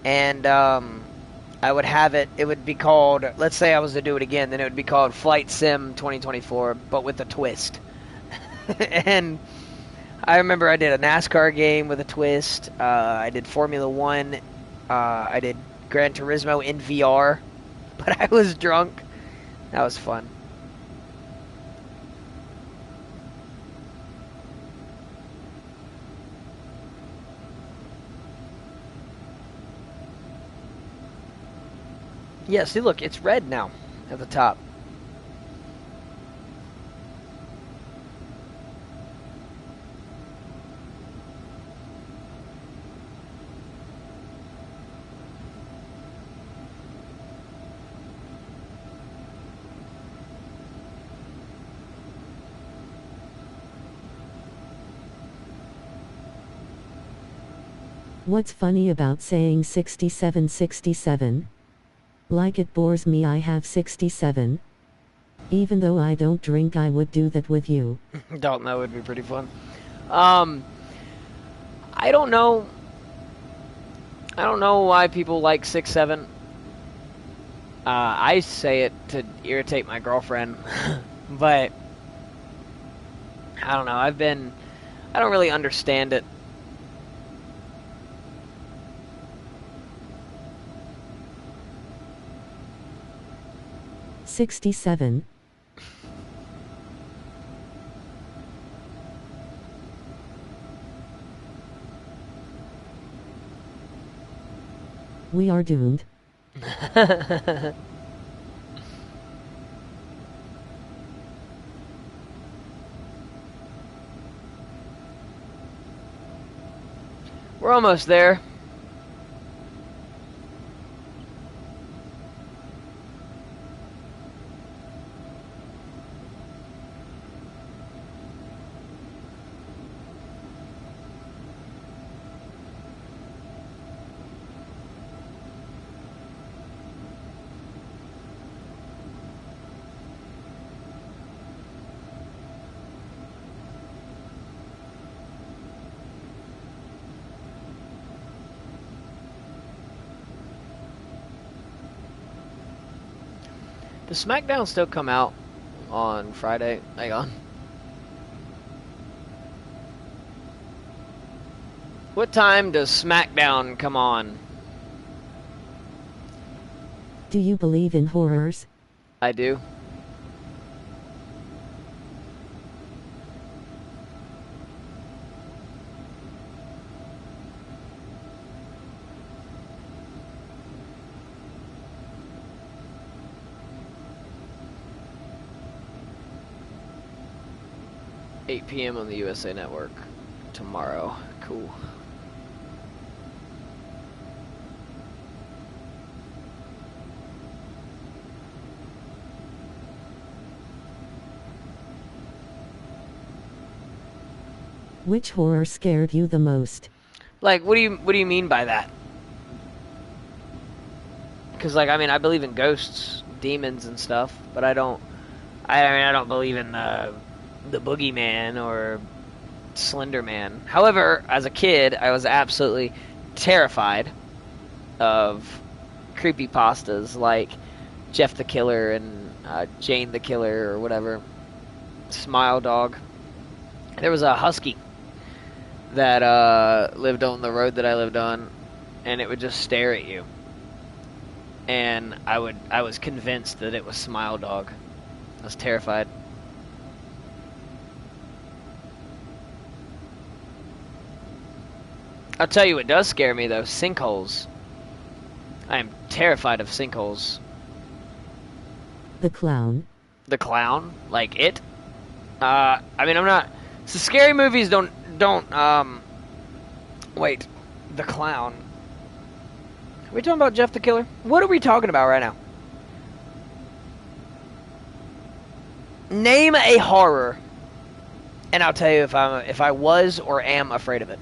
S1: And, I would have it would be called, let's say I was to do it again, then it would be called Flight Sim 2024, but with a twist. And I remember I did a NASCAR game with a twist. I did Formula 1. I did Gran Turismo in VR. But I was drunk. That was fun. Yeah, see, look, it's red now at the top.
S2: What's funny about saying 6767? Like it bores me I have 67. Even though I don't drink I would do that with you.
S1: Dalton, that would be pretty fun. I don't know. I don't know why people like 6'7". I say it to irritate my girlfriend, but I don't know. I don't really understand it.
S2: $67. We are doomed.
S1: We're almost there. Does SmackDown still come out on Friday? Hang on. What time does SmackDown come on?
S2: Do you believe in horrors?
S1: I do. $8 p.m. on the USA Network tomorrow. Cool.
S2: Which horror scared you the most?
S1: Like, what do you mean by that? Because, like, I mean, I believe in ghosts, demons, and stuff, but I don't believe in the Boogeyman or Slender Man. However, as a kid, I was absolutely terrified of creepypastas like Jeff the Killer and Jane the Killer or whatever. Smile Dog. There was a husky that lived on the road that I lived on, and it would just stare at you. And I was convinced that it was Smile Dog. I was terrified. I'll tell you what does scare me though, sinkholes. I am terrified of sinkholes.
S2: The clown.
S1: The clown? Like it? I mean, I'm not... So scary movies don't, wait. The clown. Are we talking about Jeff the Killer? What are we talking about right now? Name a horror, and I'll tell you if I was or am afraid of it.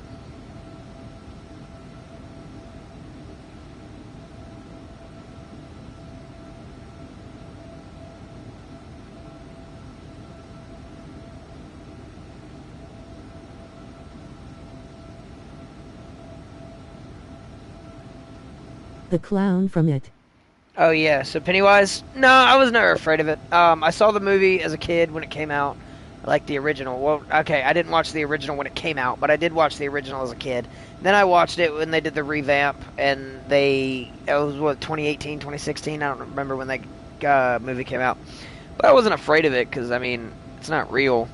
S2: The clown from It.
S1: Oh yeah, so Pennywise? No, I was never afraid of it. I saw the movie as a kid when it came out. I liked the original. Well, okay, I didn't watch the original when it came out, but I did watch the original as a kid. Then I watched it when they did the revamp, and it was, what, 2018, 2016? I don't remember when that movie came out. But I wasn't afraid of it, because, I mean, it's not real.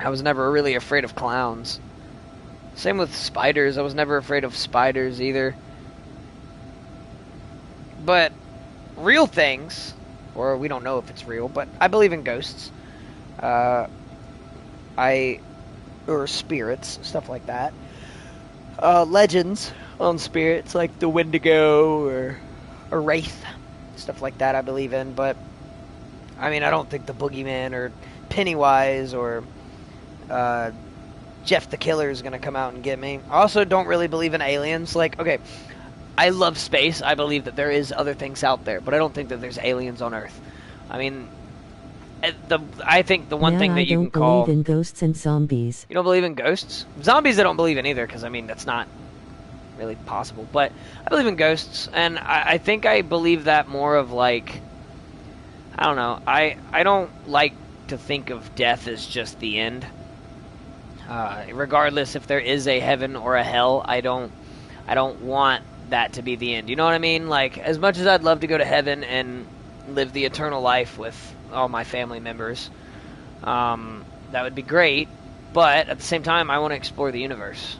S1: I was never really afraid of clowns. Same with spiders. I was never afraid of spiders, either. But real things, or we don't know if it's real, but I believe in ghosts. Or spirits, stuff like that. Legends on spirits, like the Wendigo or a Wraith, stuff like that I believe in. But, I mean, I don't think the Boogeyman or Pennywise or Jeff the Killer is going to come out and get me. I also don't really believe in aliens. Like, okay, I love space. I believe that there is other things out there, but I don't think that there's aliens on Earth. I mean, I think the one thing that you can call...
S2: I don't believe in ghosts and zombies.
S1: You don't believe in ghosts? Zombies I don't believe in either, because, I mean, that's not really possible. But I believe in ghosts, and I think I believe that more of, like... I don't know. I don't like to think of death as just the end. Regardless if there is a heaven or a hell, I don't want that to be the end. You know what I mean? Like, as much as I'd love to go to heaven and live the eternal life with all my family members, that would be great. But at the same time, I want to explore the universe.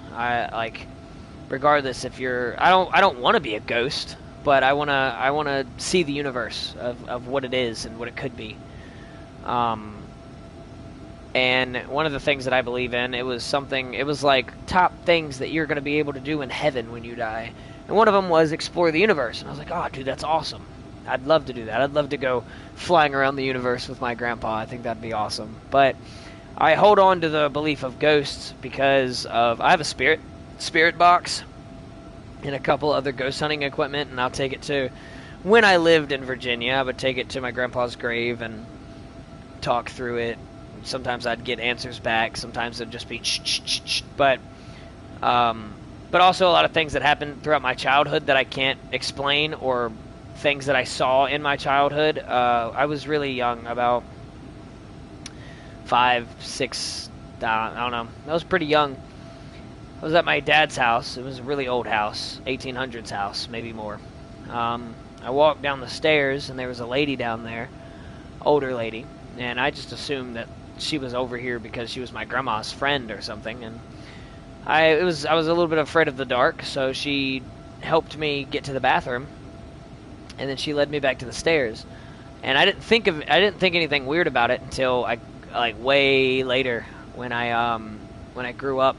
S1: Regardless if you're, I don't want to be a ghost, but I want to see the universe of what it is and what it could be. And one of the things that I believe in, it was like top things that you're going to be able to do in heaven when you die. And one of them was explore the universe. And I was like, oh, dude, that's awesome. I'd love to do that. I'd love to go flying around the universe with my grandpa. I think that'd be awesome. But I hold on to the belief of ghosts because I have a spirit box and a couple other ghost hunting equipment, and I'll take it to, when I lived in Virginia, I would take it to my grandpa's grave and talk through it. Sometimes I'd get answers back. Sometimes it'd just be but also a lot of things that happened throughout my childhood that I can't explain, or things that I saw in my childhood. I was really young, about 5, 6, I don't know. I was pretty young. I was at my dad's house. It was a really old house, 1800s house, maybe more. I walked down the stairs, and there was a lady down there, older lady, and I just assumed that she was over here because she was my grandma's friend or something. And I was a little bit afraid of the dark, so she helped me get to the bathroom, and then she led me back to the stairs. And I didn't think anything weird about it until way later when I grew up.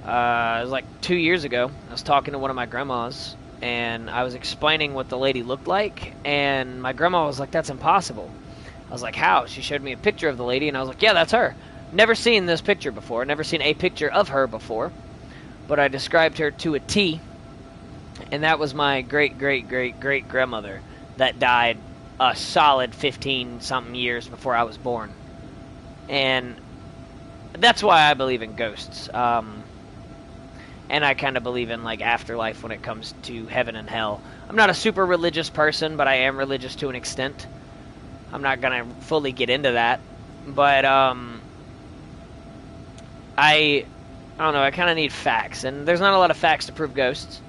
S1: It was like 2 years ago. I was talking to one of my grandmas, and I was explaining what the lady looked like, and my grandma was like, "That's impossible." I was like, "How?" She showed me a picture of the lady, and I was like, "Yeah, that's her." Never seen this picture before. Never seen a picture of her before. But I described her to a T, and that was my great-great-great-great-grandmother that died a solid 15-something years before I was born. And that's why I believe in ghosts. And I kind of believe in, like, afterlife when it comes to heaven and hell. I'm not a super religious person, but I am religious to an extent. I'm not going to fully get into that. But, I I don't know, I kind of need facts, and there's not a lot of facts to prove ghosts.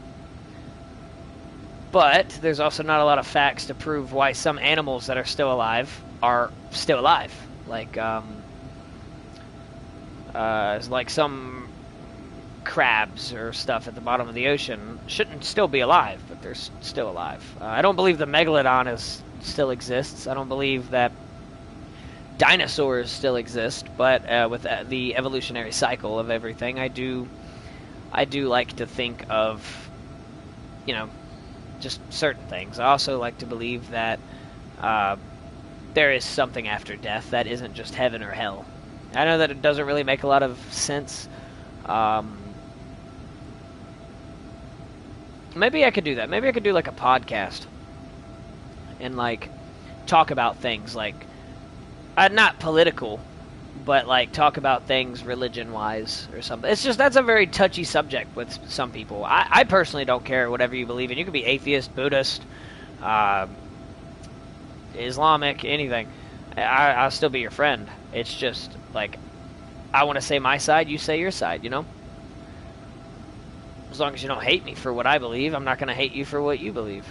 S1: But there's also not a lot of facts to prove why some animals that are still alive are still alive. Like some crabs or stuff at the bottom of the ocean shouldn't still be alive, but they're still alive. I don't believe the megalodon still exists. I don't believe that dinosaurs still exist, but with the evolutionary cycle of everything, I do like to think of, you know, just certain things. I also like to believe that there is something after death that isn't just heaven or hell. I know that it doesn't really make a lot of sense. Maybe I could do that. Maybe I could do like a podcast and like talk about things like not political, but like talk about things religion-wise or something. It's just that's a very touchy subject with some people. I personally don't care whatever you believe in. You could be atheist, Buddhist, Islamic, anything. I'll still be your friend. It's just like I want to say my side, you say your side, you know? As long as you don't hate me for what I believe, I'm not going to hate you for what you believe.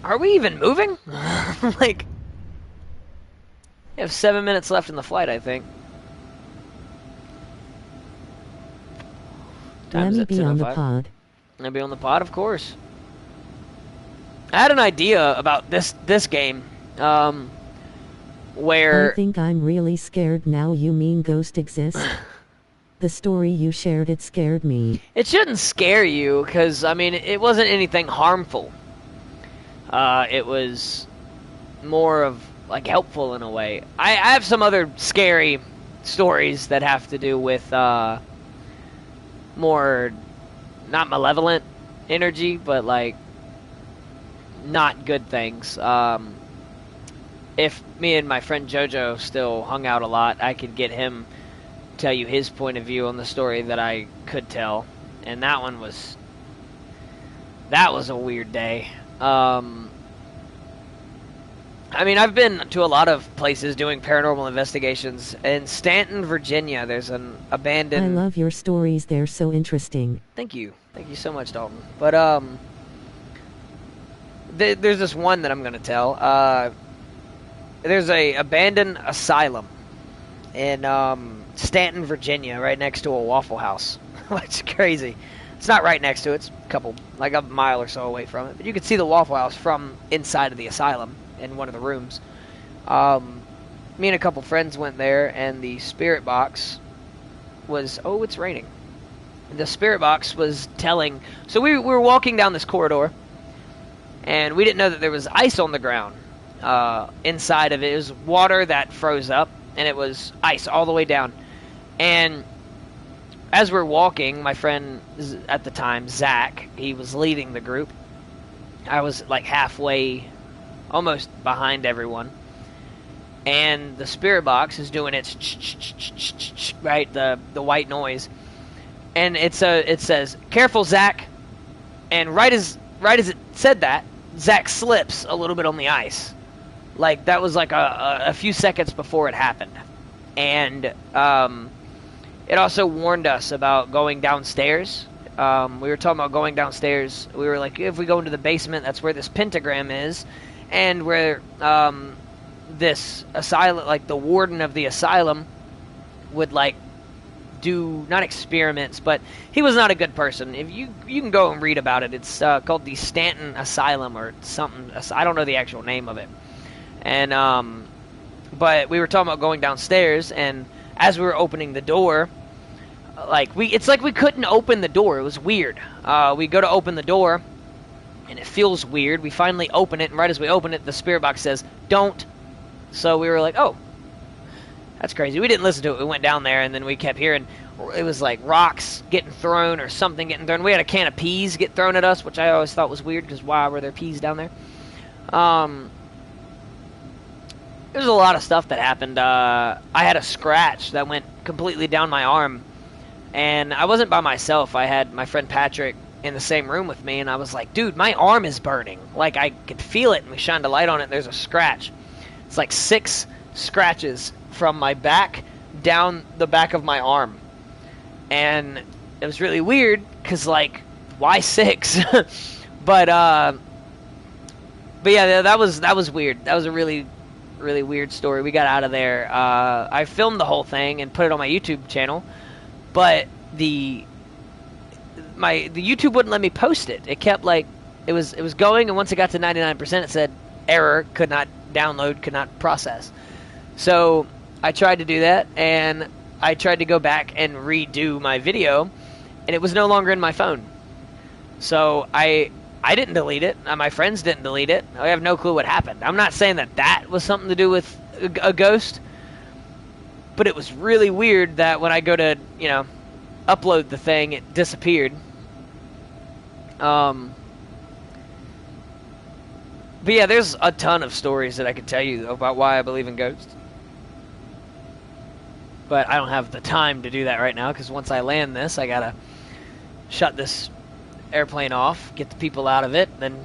S1: Are we even moving? Like, we have 7 minutes left in the flight, I think.
S2: Let me be on the pod.
S1: Let me be on the pod, of course. I had an idea about this game, where...
S2: I think I'm really scared now. You mean ghosts exist? The story you shared, it scared me.
S1: It shouldn't scare you, because, I mean, it wasn't anything harmful. It was more of, like, helpful in a way. I have some other scary stories that have to do with, more, not malevolent energy, but, like, not good things. If me and my friend Jojo still hung out a lot, I could get him to tell you his point of view on the story that I could tell. And that was a weird day. I mean, I've been to a lot of places doing paranormal investigations. In Stanton, Virginia, there's an abandoned...
S2: I love your stories. They're so interesting.
S1: Thank you. Thank you so much, Dalton. But, there's this one that I'm going to tell. There's a abandoned asylum in Stanton, Virginia, right next to a Waffle House. It's crazy. It's not right next to it. It's like a mile or so away from it. But you can see the Waffle House from inside of the asylum in one of the rooms. Me and a couple friends went there, and the spirit box was... Oh, it's raining. The spirit box was telling... So we were walking down this corridor, and we didn't know that there was ice on the ground. Inside of it, it was water that froze up, and it was ice all the way down. And as we're walking, my friend at the time, Zach, he was leading the group. I was like halfway, almost behind everyone. And the spirit box is doing its right, the white noise. And it says, "Careful, Zach." And right as it said that, Zach slips a little bit on the ice. Like, that was like a few seconds before it happened. And it also warned us about going downstairs. We were talking about going downstairs. We were like, if we go into the basement, that's where this pentagram is. And where this asylum, like the warden of the asylum, would like do, not experiments, but he was not a good person. If you can go and read about it. It's called the Stanton Asylum or something. I don't know the actual name of it. And but we were talking about going downstairs, and as we were opening the door, it's like we couldn't open the door. It was weird. We go to open the door, and it feels weird. We finally open it, and right as we open it, the spirit box says, "Don't." So we were like, "Oh, that's crazy." We didn't listen to it. We went down there, and then we kept hearing it was like rocks getting thrown or something getting thrown. We had a can of peas get thrown at us, which I always thought was weird, because why were there peas down there? There's a lot of stuff that happened. I had a scratch that went completely down my arm, and I wasn't by myself. I had my friend Patrick in the same room with me, and I was like, dude, my arm is burning. Like, I could feel it, and we shined a light on it, and there's a scratch. It's like 6 scratches from my back down the back of my arm. And it was really weird, because, like, why 6? But yeah, that was weird. That was a really, really weird story. We got out of there. I filmed the whole thing and put it on my YouTube channel, but the YouTube wouldn't let me post it. It kept, like, it was going, and once it got to 99%, it said error, could not download, could not process. So I tried to do that, and I tried to go back and redo my video, and it was no longer in my phone. So I didn't delete it. My friends didn't delete it. I have no clue what happened. I'm not saying that was something to do with a ghost, but it was really weird that when I go to, you know, upload the thing, it disappeared. But yeah, there's a ton of stories that I could tell you about why I believe in ghosts. But I don't have the time to do that right now, because once I land this, I gotta shut this airplane off, get the people out of it, then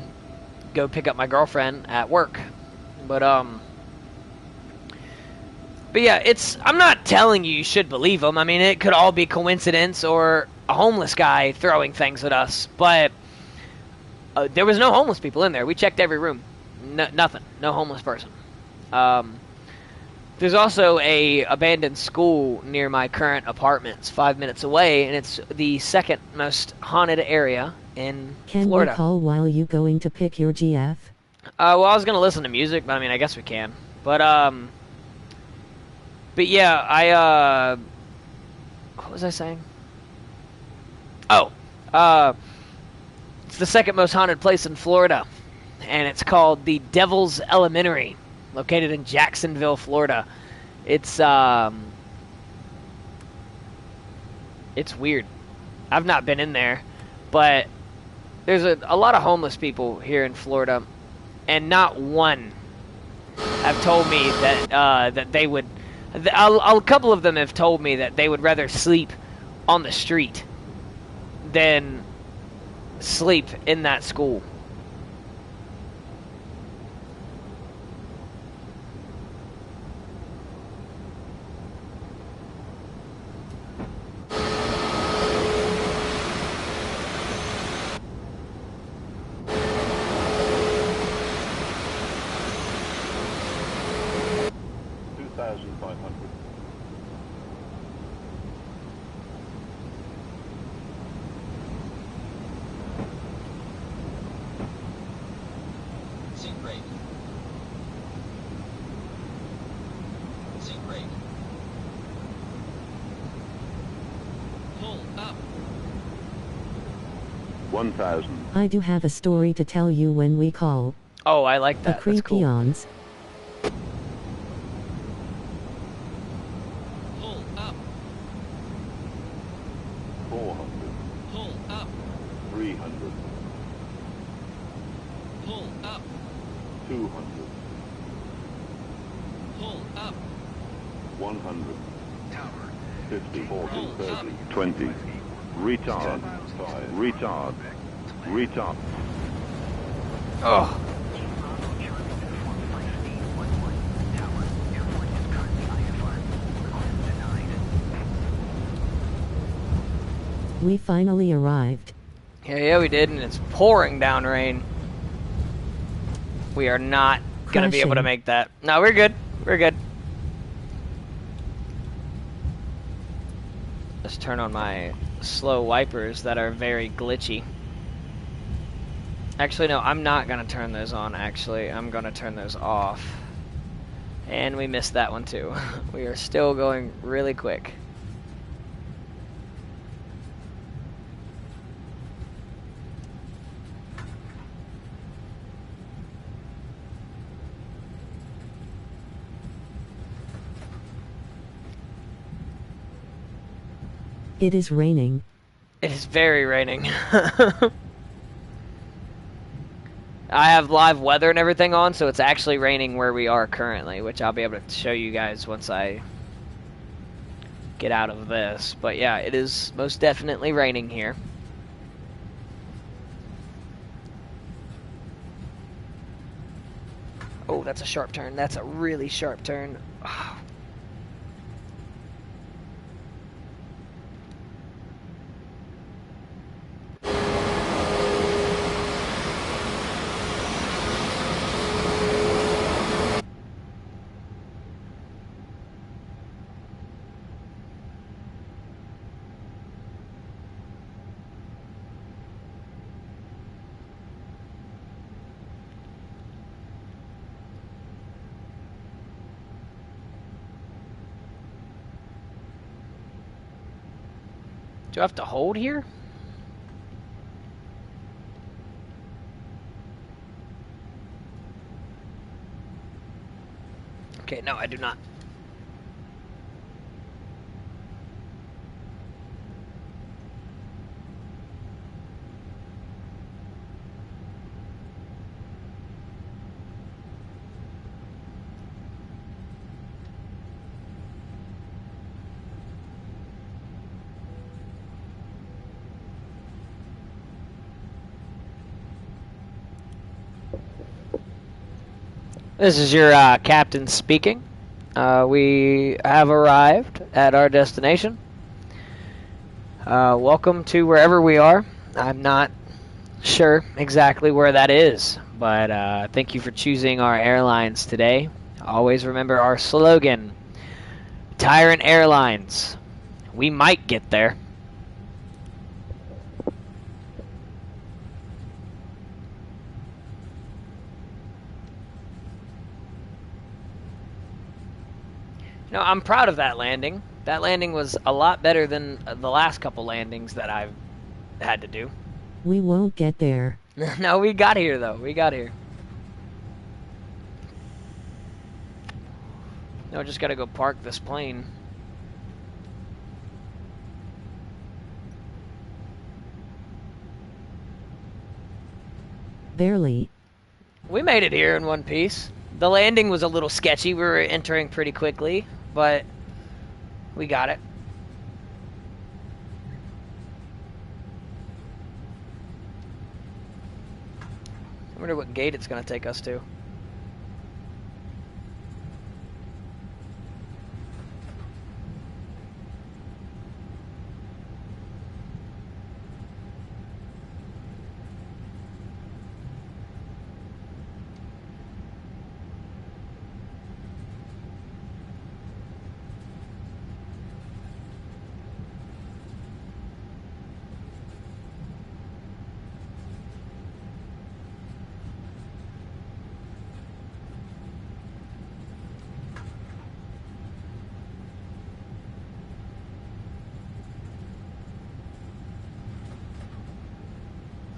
S1: go pick up my girlfriend at work. But yeah, I'm not telling you should believe them. I mean, it could all be coincidence or a homeless guy throwing things at us. But there was no homeless people in there. We checked every room. Nothing. No homeless person. There's also a abandoned school near my current apartments, 5 minutes away, and it's the second most haunted area in Florida.
S2: Can we call while you going to pick your GF?
S1: Well, I was gonna listen to music, but I mean, I guess we can. But yeah, what was I saying? Oh, it's the second most haunted place in Florida, and it's called the Devil's Elementary, located in Jacksonville, Florida. It's weird. I've not been in there, but there's a lot of homeless people here in Florida, and not one have told me that they would. A couple of them have told me that they would rather sleep on the street than sleep in that school.
S2: I do have a story to tell you when we call.
S1: Oh, I like that.
S2: The
S1: That's cool.
S2: Creepions.
S5: Pull up.
S6: 400,
S5: Pull up.
S6: 300,
S5: Pull up.
S6: 200,
S5: Pull up.
S6: 100,
S3: Tower.
S6: 50, 40, 30, 20. Retard. Retard. Retard.
S1: Oh.
S2: We finally arrived.
S1: Yeah, we did, and it's pouring down rain. We are not gonna be able to
S2: Crashing.
S1: make that. No, we're good. We're good. Let's turn on my slow wipers that are very glitchy. Actually, no, I'm not gonna turn those on, actually. I'm gonna turn those off. And we missed that one too. We are still going really quick.
S2: It is raining.
S1: It is very raining. I have live weather and everything on, so it's actually raining where we are currently, which I'll be able to show you guys once I get out of this. But yeah, it is most definitely raining here. that's a sharp turn. That's a really sharp turn. Do I have to hold here? Okay, no, I do not. This is your captain speaking. We have arrived at our destination. Welcome to wherever we are. I'm not sure exactly where that is, but thank you for choosing our airlines today. Always remember our slogan, Tyrant Airlines. We might get there. You know, I'm proud of that landing. That landing was a lot better than the last couple landings that I've had to do.
S2: We won't get there.
S1: No, we got here, though. We got here. No, just gotta go park this plane.
S2: Barely.
S1: We made it here in one piece. The landing was a little sketchy. We were entering pretty quickly, but we got it. I wonder what gate it's going to take us to.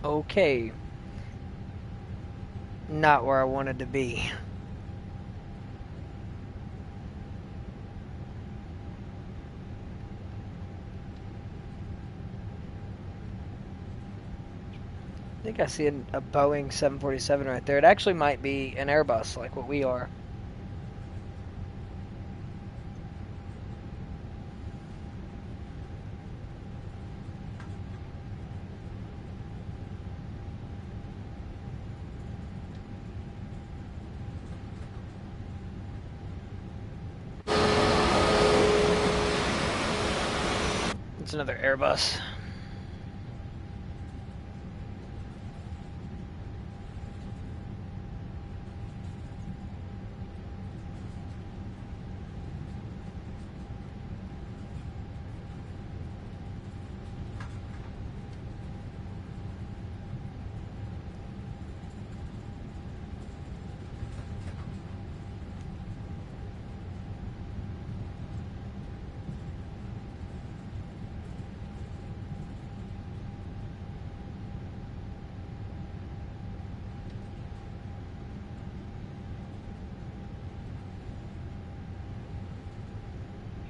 S1: Okay. Not where I wanted to be. I think I see a Boeing 747 right there. It actually might be an Airbus, like what we are. It's another Airbus.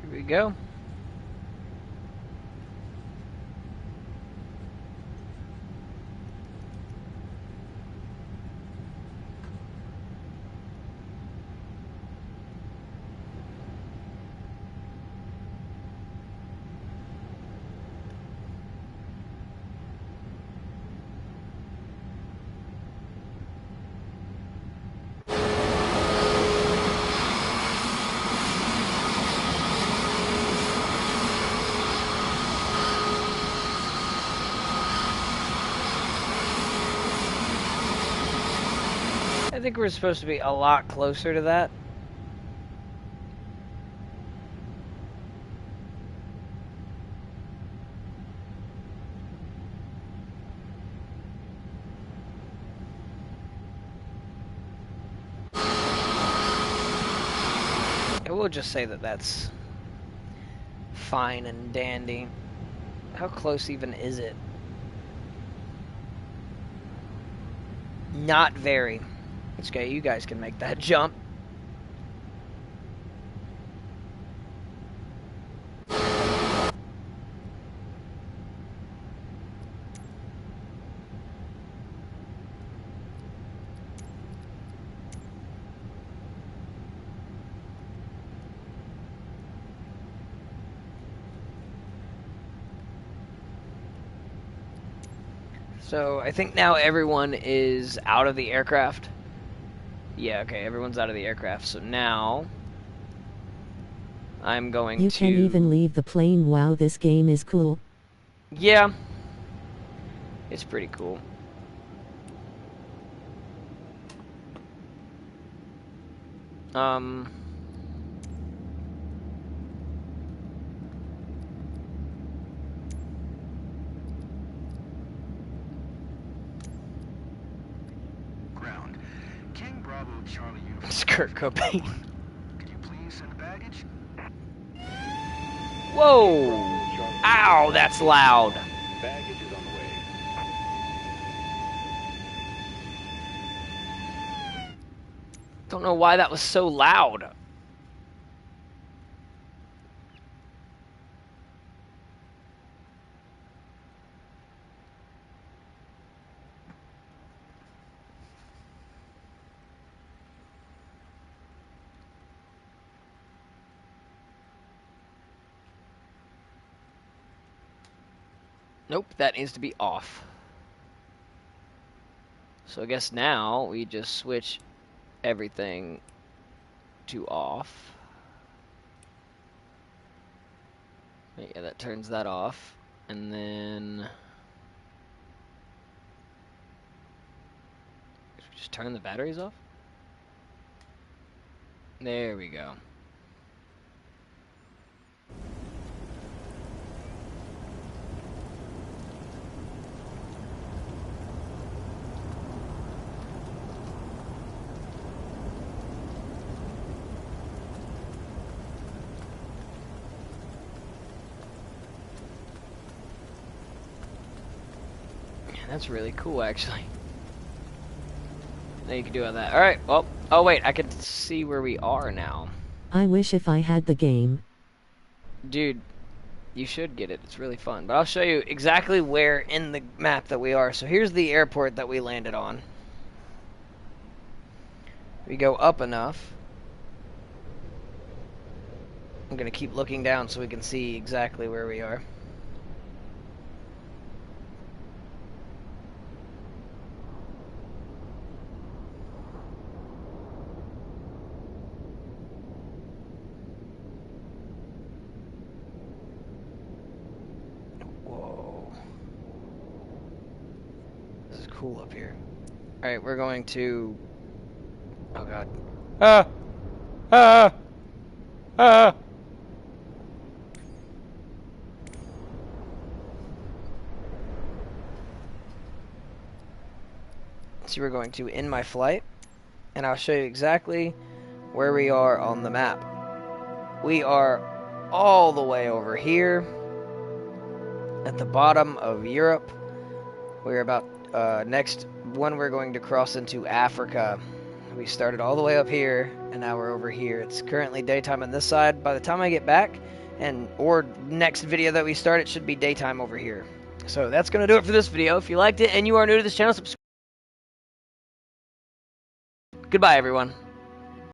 S1: Here we go. think we're supposed to be a lot closer to that. I will just say that that's fine and dandy. How close even is it? Not very. It's okay, you guys can make that jump. So I think now everyone is out of the aircraft. Yeah, okay, everyone's out of the aircraft. So now I'm going to...
S2: You can even leave the plane. Wow, this game is cool.
S1: Yeah. It's pretty cool.
S3: Ground. King Bravo Charlie Uniform.
S1: It's Kurt Cobain.
S3: Could you please send the baggage?
S1: Whoa! Ow, that's loud.
S6: Baggage is on the way.
S1: Don't know why that was so loud. Nope, that needs to be off. So I guess now we just switch everything to off. Yeah, that turns that off. And then just turn the batteries off. There we go. That's really cool, actually. Now you can do all that. Alright, well, oh wait, I can see where we are now.
S2: I wish if I had the game.
S1: Dude, you should get it. It's really fun. But I'll show you exactly where in the map that we are. So here's the airport that we landed on. We go up enough. I'm going to keep looking down so we can see exactly where we are. Cool up here. Alright, we're going to... Oh god. Ah! Ah! Ah! So we're going to end my flight, and I'll show you exactly where we are on the map. We are all the way over here at the bottom of Europe. We're about next one we're going to cross into Africa. We started all the way up here and now we're over here. It's currently daytime on this side. By the time I get back or next video that we start, it should be daytime over here. So that's going to do it for this video. If you liked it and you are new to this channel, subscribe. Goodbye everyone.